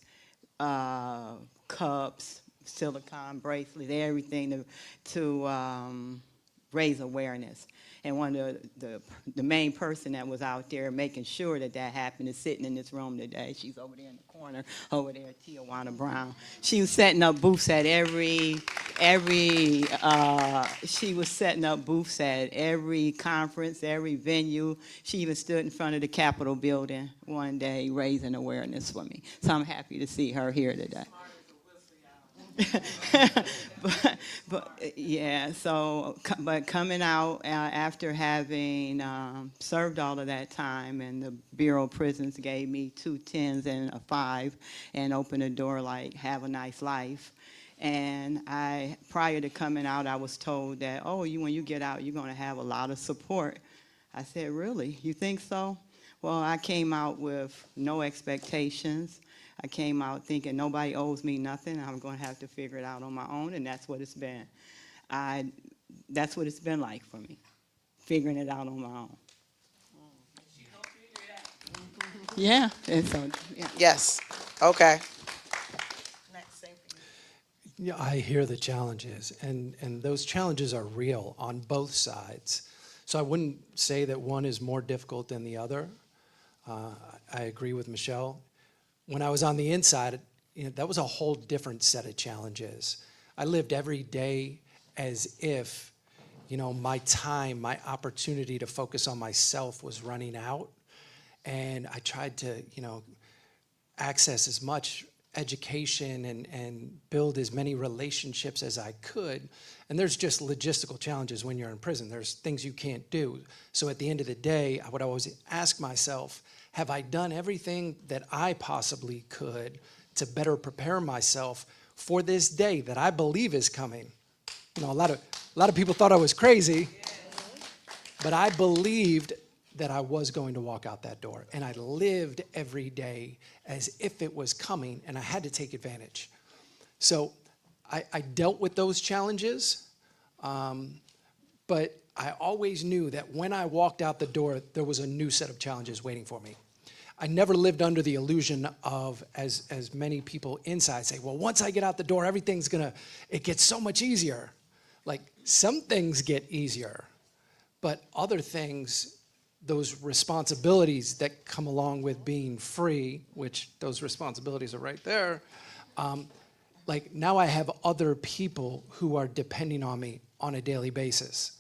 cups, silicone bracelets, everything to raise awareness. And one of the main person that was out there making sure that happened is sitting in this room today. She's over there in the corner, over there, Tijuana Brown. She was setting up booths at she was setting up booths at every conference, every venue. She even stood in front of the Capitol building one day raising awareness for me. So I'm happy to see her here today. but coming out after having served all of that time, and the Bureau of Prisons gave me 2 10s and a 5 and opened a door like have a nice life. And prior to coming out, I was told that, when you get out, you're going to have a lot of support. I said, really? You think so? Well, I came out with no expectations. I came out thinking nobody owes me nothing. I'm going to have to figure it out on my own, and that's what it's been. That's what it's been like for me, figuring it out on my own. Yeah. And so, yeah. Yes. Okay. Yeah, I hear the challenges, and those challenges are real on both sides. So I wouldn't say that one is more difficult than the other. I agree with Michelle. When I was on the inside, that was a whole different set of challenges. I lived every day as if, my time, my opportunity to focus on myself was running out. And I tried to, access as much education and build as many relationships as I could. And there's just logistical challenges when you're in prison. There's things you can't do. So at the end of the day, I would always ask myself, have I done everything that I possibly could to better prepare myself for this day that I believe is coming? A lot of people thought I was crazy, but I believed that I was going to walk out that door. And I lived every day as if it was coming, and I had to take advantage. So I dealt with those challenges, but I always knew that when I walked out the door, there was a new set of challenges waiting for me. I never lived under the illusion of, as many people inside say, well, once I get out the door, it gets so much easier. Like, some things get easier, but other things, those responsibilities that come along with being free, which those responsibilities are right there, like, now I have other people who are depending on me on a daily basis.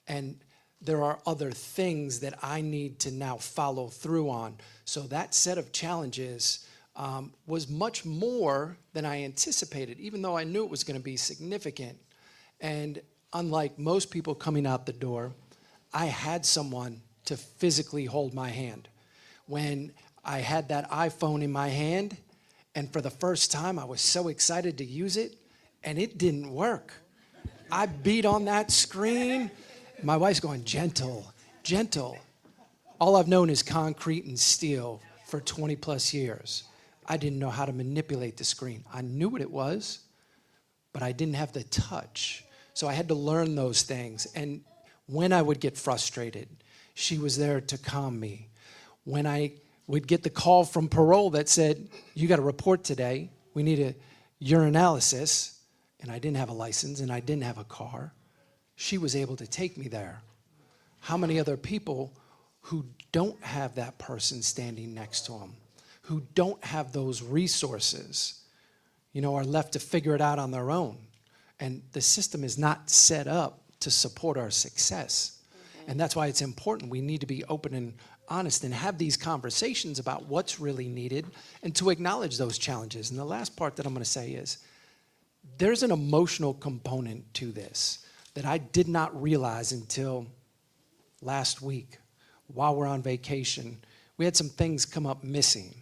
And there are other things that I need to now follow through on. So that set of challenges was much more than I anticipated, even though I knew it was going to be significant. And unlike most people coming out the door, I had someone to physically hold my hand. When I had that iPhone in my hand, and for the first time I was so excited to use it, and it didn't work. I beat on that screen. My wife's going, gentle, gentle. All I've known is concrete and steel for 20 plus years. I didn't know how to manipulate the screen. I knew what it was, but I didn't have the touch. So I had to learn those things. And when I would get frustrated, she was there to calm me. When I would get the call from parole that said, you got a report today, we need a urinalysis, and I didn't have a license and I didn't have a car, she was able to take me there. How many other people who don't have that person standing next to them, who don't have those resources, are left to figure it out on their own? And the system is not set up to support our success. And that's why it's important. We need to be open and honest and have these conversations about what's really needed and to acknowledge those challenges. And the last part that I'm going to say is there's an emotional component to this that I did not realize until last week while we're on vacation. We had some things come up missing.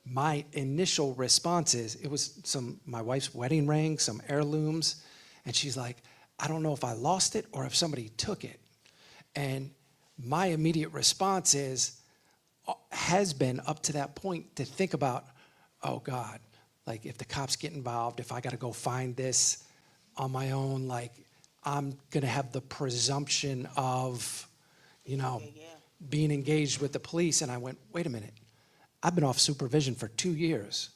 my initial response is, it was my wife's wedding ring, some heirlooms, and she's like, I don't know if I lost it or if somebody took it. And my immediate response has been up to that point to think about, oh God, like if the cops get involved, if I got to go find this on my own, like I'm going to have the presumption of, being engaged with the police. And I went, wait a minute, I've been off supervision for 2 years.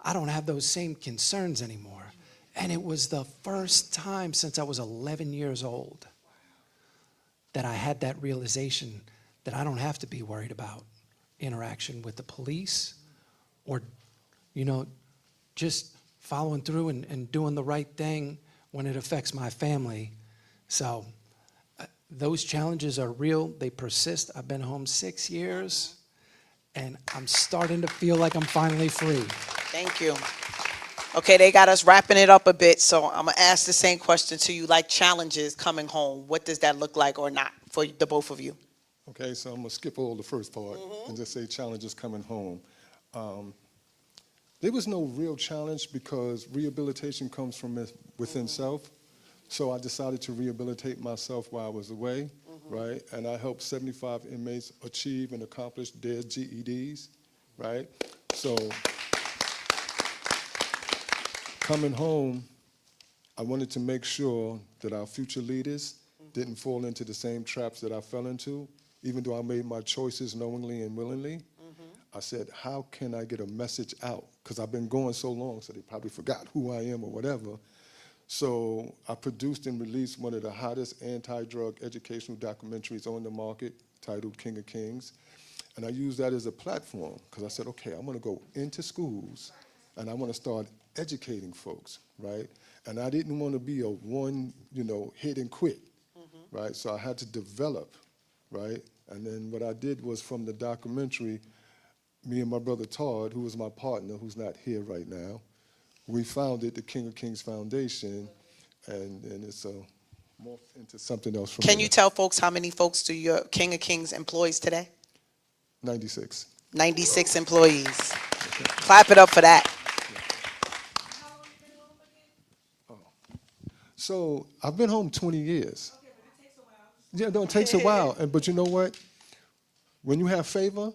I don't have those same concerns anymore. And it was the first time since I was 11 years old that I had that realization that I don't have to be worried about interaction with the police or, just following through and doing the right thing when it affects my family. So those challenges are real. They persist. I've been home 6 years, and I'm starting to feel like I'm finally free. Thank you. Okay, they got us wrapping it up a bit, so I'm going to ask the same question to you, like challenges coming home. What does that look like or not for the both of you? Okay, so I'm going to skip all the first part and just say challenges coming home. There was no real challenge because rehabilitation comes from within self. So I decided to rehabilitate myself while I was away, right? And I helped 75 inmates achieve and accomplish their GEDs, right? So coming home, I wanted to make sure that our future leaders didn't fall into the same traps that I fell into, even though I made my choices knowingly and willingly. I said, how can I get a message out? Because I've been going so long, so they probably forgot who I am or whatever. So I produced and released one of the hottest anti-drug educational documentaries on the market, titled King of Kings. And I used that as a platform, because I said, okay, I'm going to go into schools, and I want to start educating folks, right? And I didn't want to be a one, hit and quit, right? So I had to develop, right? And then what I did was, from the documentary, me and my brother Todd, who was my partner, who's not here right now, we founded the King of Kings Foundation, and it's morphed into something else from Can there. you tell folks how many folks do your King of Kings employs today? 96. 96 employees. Clap it up for that. So I've been home 20 years. Yeah, no, it takes a while. But you know what? When you have favor,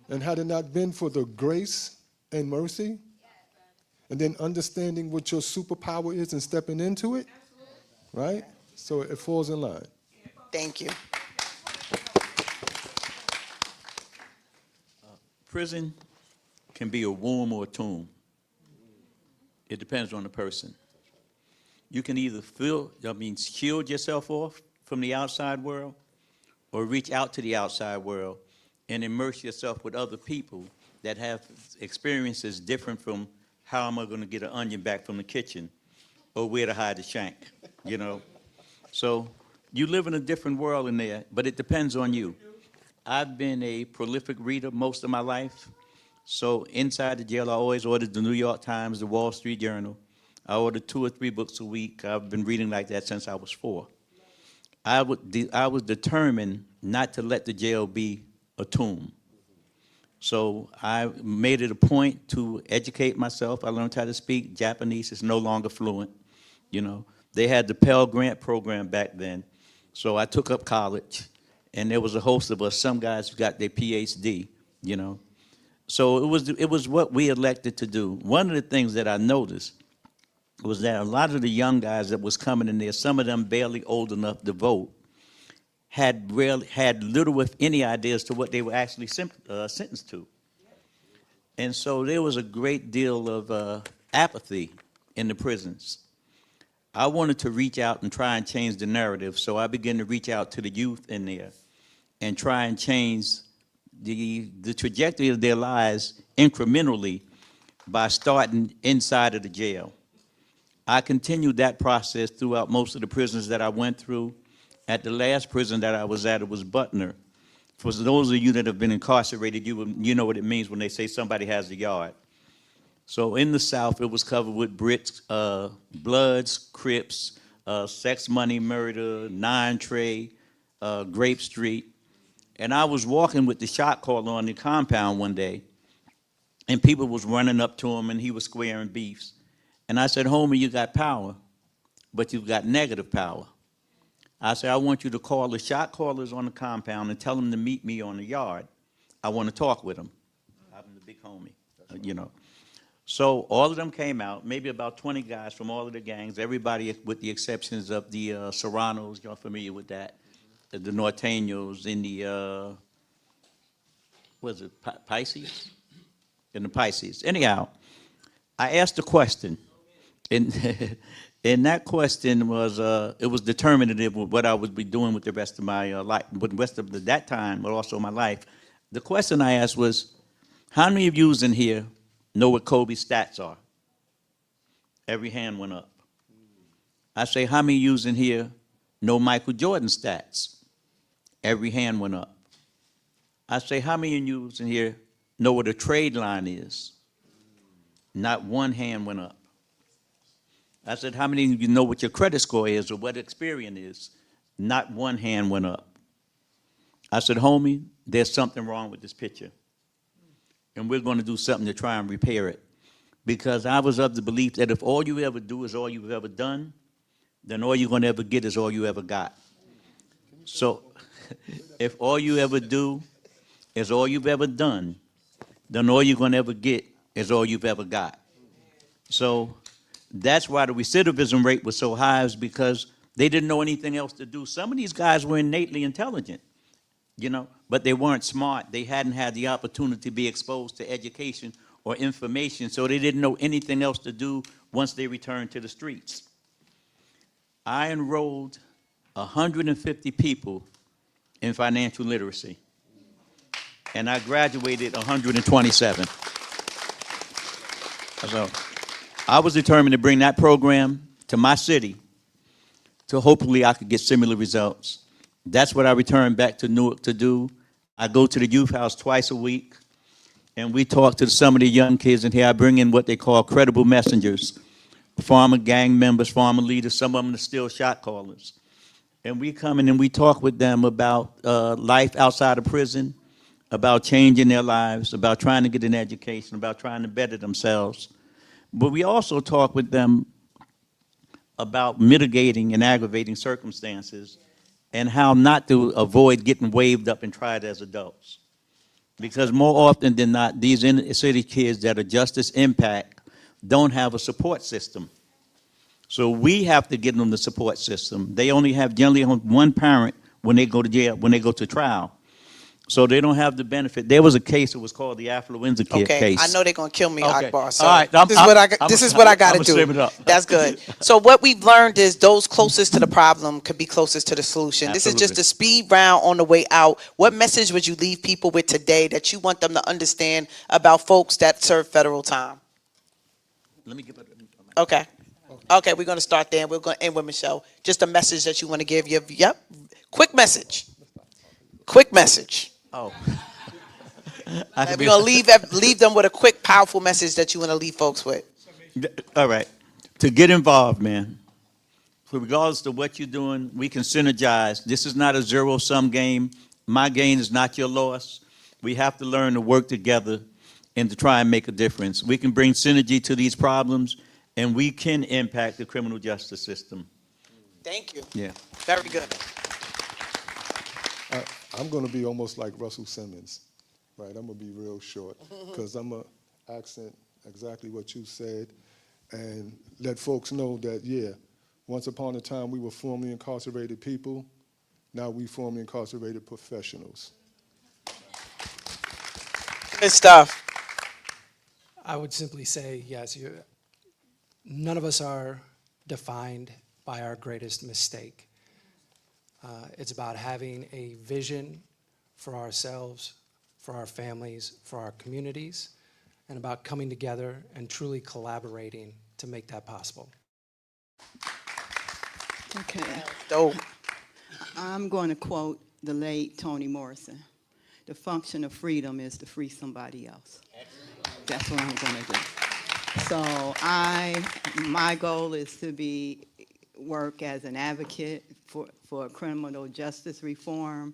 and had it not been for the grace and mercy, and then understanding what your superpower is and stepping into it, right? So it falls in line. Thank you. Prison can be a womb or a tomb. It depends on the person. You can either shield yourself off from the outside world, or reach out to the outside world and immerse yourself with other people that have experiences different from how am I going to get an onion back from the kitchen or where to hide the shank, So you live in a different world in there, but it depends on you. I've been a prolific reader most of my life. So inside the jail, I always ordered the New York Times, the Wall Street Journal. I ordered 2 or 3 books a week. I've been reading like that since I was 4. I was determined not to let the jail be a tomb. So I made it a point to educate myself. I learned how to speak Japanese. It's no longer fluent. They had the Pell Grant program back then. So I took up college, and there was a host of us, some guys who got their PhD, So it was what we elected to do. One of the things that I noticed was that a lot of the young guys that was coming in there, some of them barely old enough to vote, had little, if any, idea as to what they were actually sentenced to. And so there was a great deal of apathy in the prisons. I wanted to reach out and try and change the narrative, so I began to reach out to the youth in there and try and change the trajectory of their lives incrementally by starting inside of the jail. I continued that process throughout most of the prisons that I went through. At the last prison that I was at, it was Butner. For those of you that have been incarcerated, you know what it means when they say somebody has a yard. So in the South, it was covered with Brits, Bloods, Crips, Sex, Money, Murder, Nine Trey, Grape Street. And I was walking with the shot caller on the compound one day, and people was running up to him, and he was squaring beefs. And I said, homie, you got power, but you've got negative power. I said, I want you to call the shot callers on the compound and tell them to meet me on the yard. I want to talk with them. I'm the big homie, you know. So all of them came out, maybe about 20 guys from all of the gangs, everybody with the exceptions of the Serranos, y'all familiar with that, the Norteños, and the, was it Pisces? And the Pisces. Anyhow, I asked a question, and, and that question was, it was determinative of what I would be doing with the rest of my life, with the rest of that time, but also my life. The question I asked was, how many of you in here know what Kobe's stats are? Every hand went up. I say, how many of you in here know Michael Jordan's stats? Every hand went up. I say, how many of you in here know what a trade line is? Not one hand went up. I said, how many of you know what your credit score is or what Experian is? Not one hand went up. I said, homie, there's something wrong with this picture. And we're going to do something to try and repair it. Because I was of the belief that if all you ever do is all you've ever done, then all you're going to ever get is all you ever got. So if all you ever do is all you've ever done, then all you're going to ever get is all you've ever got. So that's why the recidivism rate was so high, is because they didn't know anything else to do. Some of these guys were innately intelligent, you know, but they weren't smart. They hadn't had the opportunity to be exposed to education or information, so they didn't know anything else to do once they returned to the streets. I enrolled 150 people in financial literacy, and I graduated 127. So I was determined to bring that program to my city, so hopefully I could get similar results. That's what I returned back to Newark to do. I go to the youth house twice a week, and we talk to some of the young kids in here. I bring in what they call credible messengers, former gang members, former leaders, some of them are still shot callers. And we come in and we talk with them about life outside of prison, about changing their lives, about trying to get an education, about trying to better themselves. But we also talk with them about mitigating and aggravating circumstances and how not to avoid getting waved up and tried as adults. Because more often than not, these inner city kids that are justice impact don't have a support system. So we have to give them the support system. They only have generally one parent when they go to jail, when they go to trial. So they don't have the benefit. There was a case that was called the affluenza case. Okay, I know they're going to kill me, Okay. Akbar. So All right, this is what I got to do. Save it up. That's good. So what we've learned is those closest to the problem could be closest to the solution. Absolutely. This is just a speed round on the way out. What message would you leave people with today that you want them to understand about folks that serve federal time? Let me give it. Okay. Okay, we're going to start there. We're going to end with Michelle. Just a message that you want to give. Yep. Quick message. Quick message. Oh. We're going to leave them with a quick, powerful message that you want to leave folks with. All right. To get involved, man. So regardless of what you're doing, we can synergize. This is not a zero-sum game. My gain is not your loss. We have to learn to work together and to try and make a difference. We can bring synergy to these problems, and we can impact the criminal justice system. Thank you. Yeah. Very good. I'm going to be almost like Russell Simmons, right? I'm going to be real short because I'm going to accent exactly what you said and let folks know that, yeah, once upon a time we were formerly incarcerated people. Now we formerly incarcerated professionals. Good stuff. I would simply say, yes, none of us are defined by our greatest mistake. It's about having a vision for ourselves, for our families, for our communities, and about coming together and truly collaborating to make that possible. Okay. Dope. I'm going to quote the late Toni Morrison. The function of freedom is to free somebody else. That's what I'm going to do. So my goal is to work as an advocate for criminal justice reform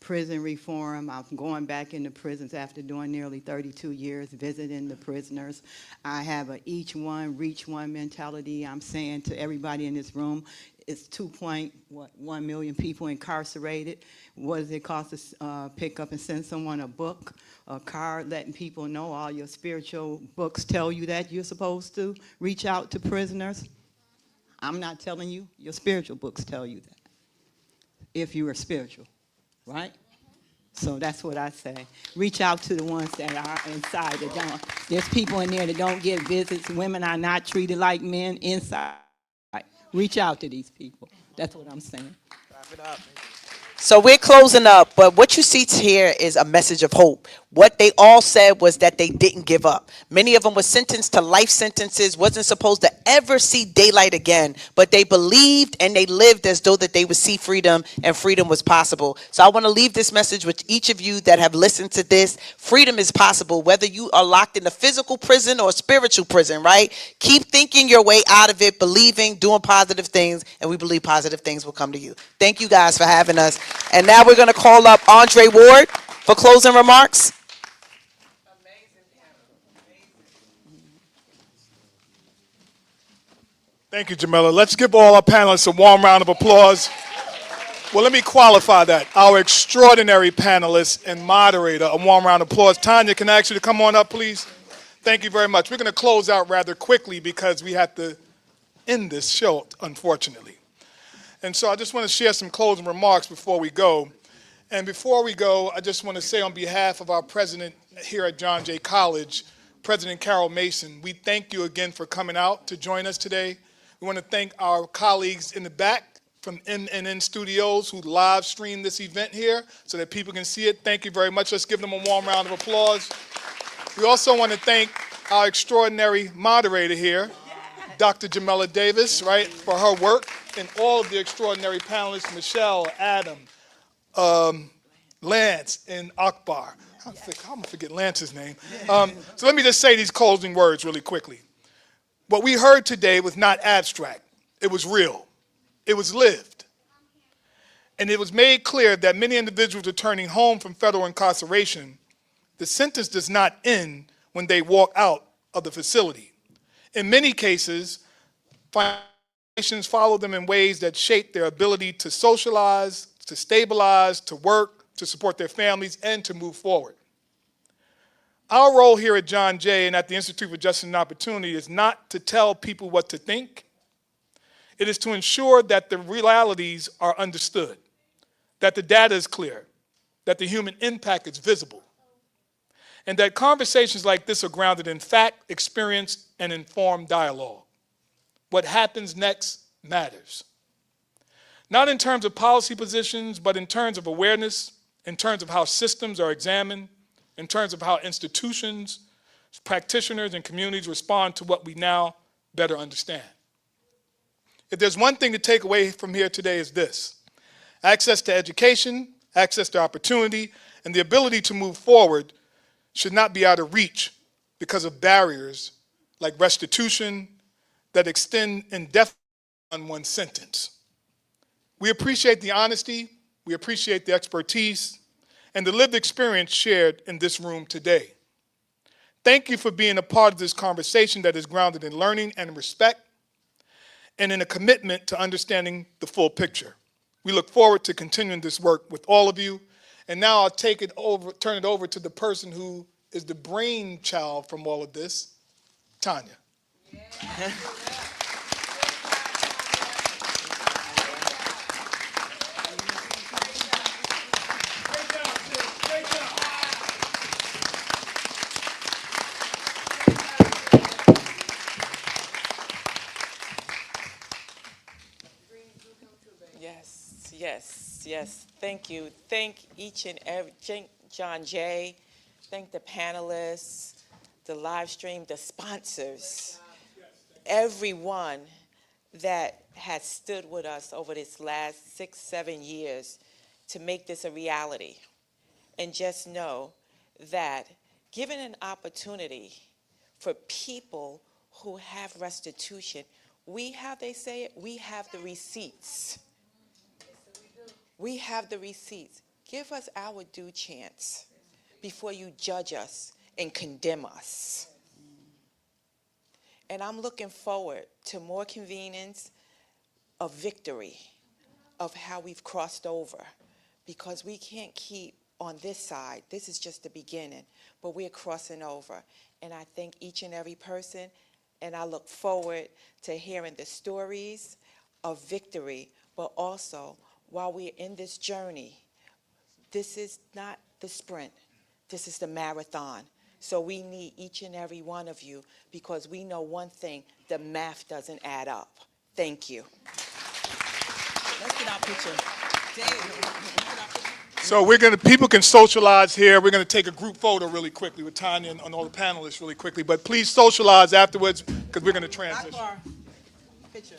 prison reform. I'm going back into prisons after doing nearly 32 years, visiting the prisoners. I have a each one, reach one mentality. I'm saying to everybody in this room, it's 2.1 million people incarcerated. What does it cost to pick up and send someone a book, a card, letting people know all your spiritual books tell you that you're supposed to reach out to prisoners? I'm not telling you, your spiritual books tell you that, if you are spiritual, right? So that's what I say. Reach out to the ones that are inside that don't. There's people in there that don't get visits. Women are not treated like men inside. Reach out to these people. That's what I'm saying. So we're closing up, but what you see here is a message of hope. What they all said was that they didn't give up. Many of them were sentenced to life sentences, wasn't supposed to ever see daylight again, but they believed and they lived as though that they would see freedom and freedom was possible. So I want to leave this message with each of you that have listened to this. Freedom is possible, whether you are locked in a physical prison or a spiritual prison, right? Keep thinking your way out of it, believing, doing positive things, and we believe positive things will come to you. Thank you guys for having us. And now we're going to call up Andre Ward for closing remarks. Thank you, Jamila. Let's give all our panelists a warm round of applause. Well, let me qualify that. Our extraordinary panelists and moderator, a warm round of applause. Tanya, can I ask you to come on up, please? Thank you very much. We're going to close out rather quickly because we have to end this show, unfortunately. And so I just want to share some closing remarks before we go. And before we go, I just want to say on behalf of our president here at John Jay College, President Carol Mason, we thank you again for coming out to join us today. We want to thank our colleagues in the back from NNN Studios who live streamed this event here so that people can see it. Thank you very much. Let's give them a warm round of applause. We also want to thank our extraordinary moderator here, Dr. Jamila Davis, right, for her work, and all of the extraordinary panelists, Michelle, Adam, Lance, and Akbar. I'm going to forget Lance's name. So let me just say these closing words really quickly. What we heard today was not abstract. It was real. It was lived. And it was made clear that many individuals returning home from federal incarceration, the sentence does not end when they walk out of the facility. In many cases, violations follow them in ways that shape their ability to socialize, to stabilize, to work, to support their families, and to move forward. Our role here at John Jay and at the Institute for Justice and Opportunity is not to tell people what to think. It is to ensure that the realities are understood, that the data is clear, that the human impact is visible, and that conversations like this are grounded in fact, experience, and informed dialogue. What happens next matters. Not in terms of policy positions, but in terms of awareness, in terms of how systems are examined, in terms of how institutions, practitioners, and communities respond to what we now better understand. If there's one thing to take away from here today is this: access to education, access to opportunity, and the ability to move forward should not be out of reach because of barriers like restitution that extend indefinitely on one sentence. We appreciate the honesty, we appreciate the expertise, and the lived experience shared in this room today. Thank you for being a part of this conversation that is grounded in learning and respect and in a commitment to understanding the full picture. We look forward to continuing this work with all of you. And now I'll turn it over to the person who is the brainchild from all of this, Tanya. Yeah. Yes. Thank you. Thank each and every, thank John Jay, thank the panelists, the live stream, the sponsors, everyone that has stood with us over this last 6-7 years to make this a reality. And just know that given an opportunity for people who have restitution, we have, they say it, we have the receipts. We have the receipts. Give us our due chance before you judge us and condemn us. And I'm looking forward to more convenings of victory, of how we've crossed over, because we can't keep on this side. This is just the beginning, but we're crossing over. And I thank each and every person, and I look forward to hearing the stories of victory, but also while we're in this journey, this is not the sprint, this is the marathon. So we need each and every one of you, because we know one thing, the math doesn't add up. Thank you. Let's get our picture. So people can socialize here. We're gonna take a group photo really quickly with Tanya and all the panelists really quickly, but please socialize afterwards, because we're gonna transition. Picture.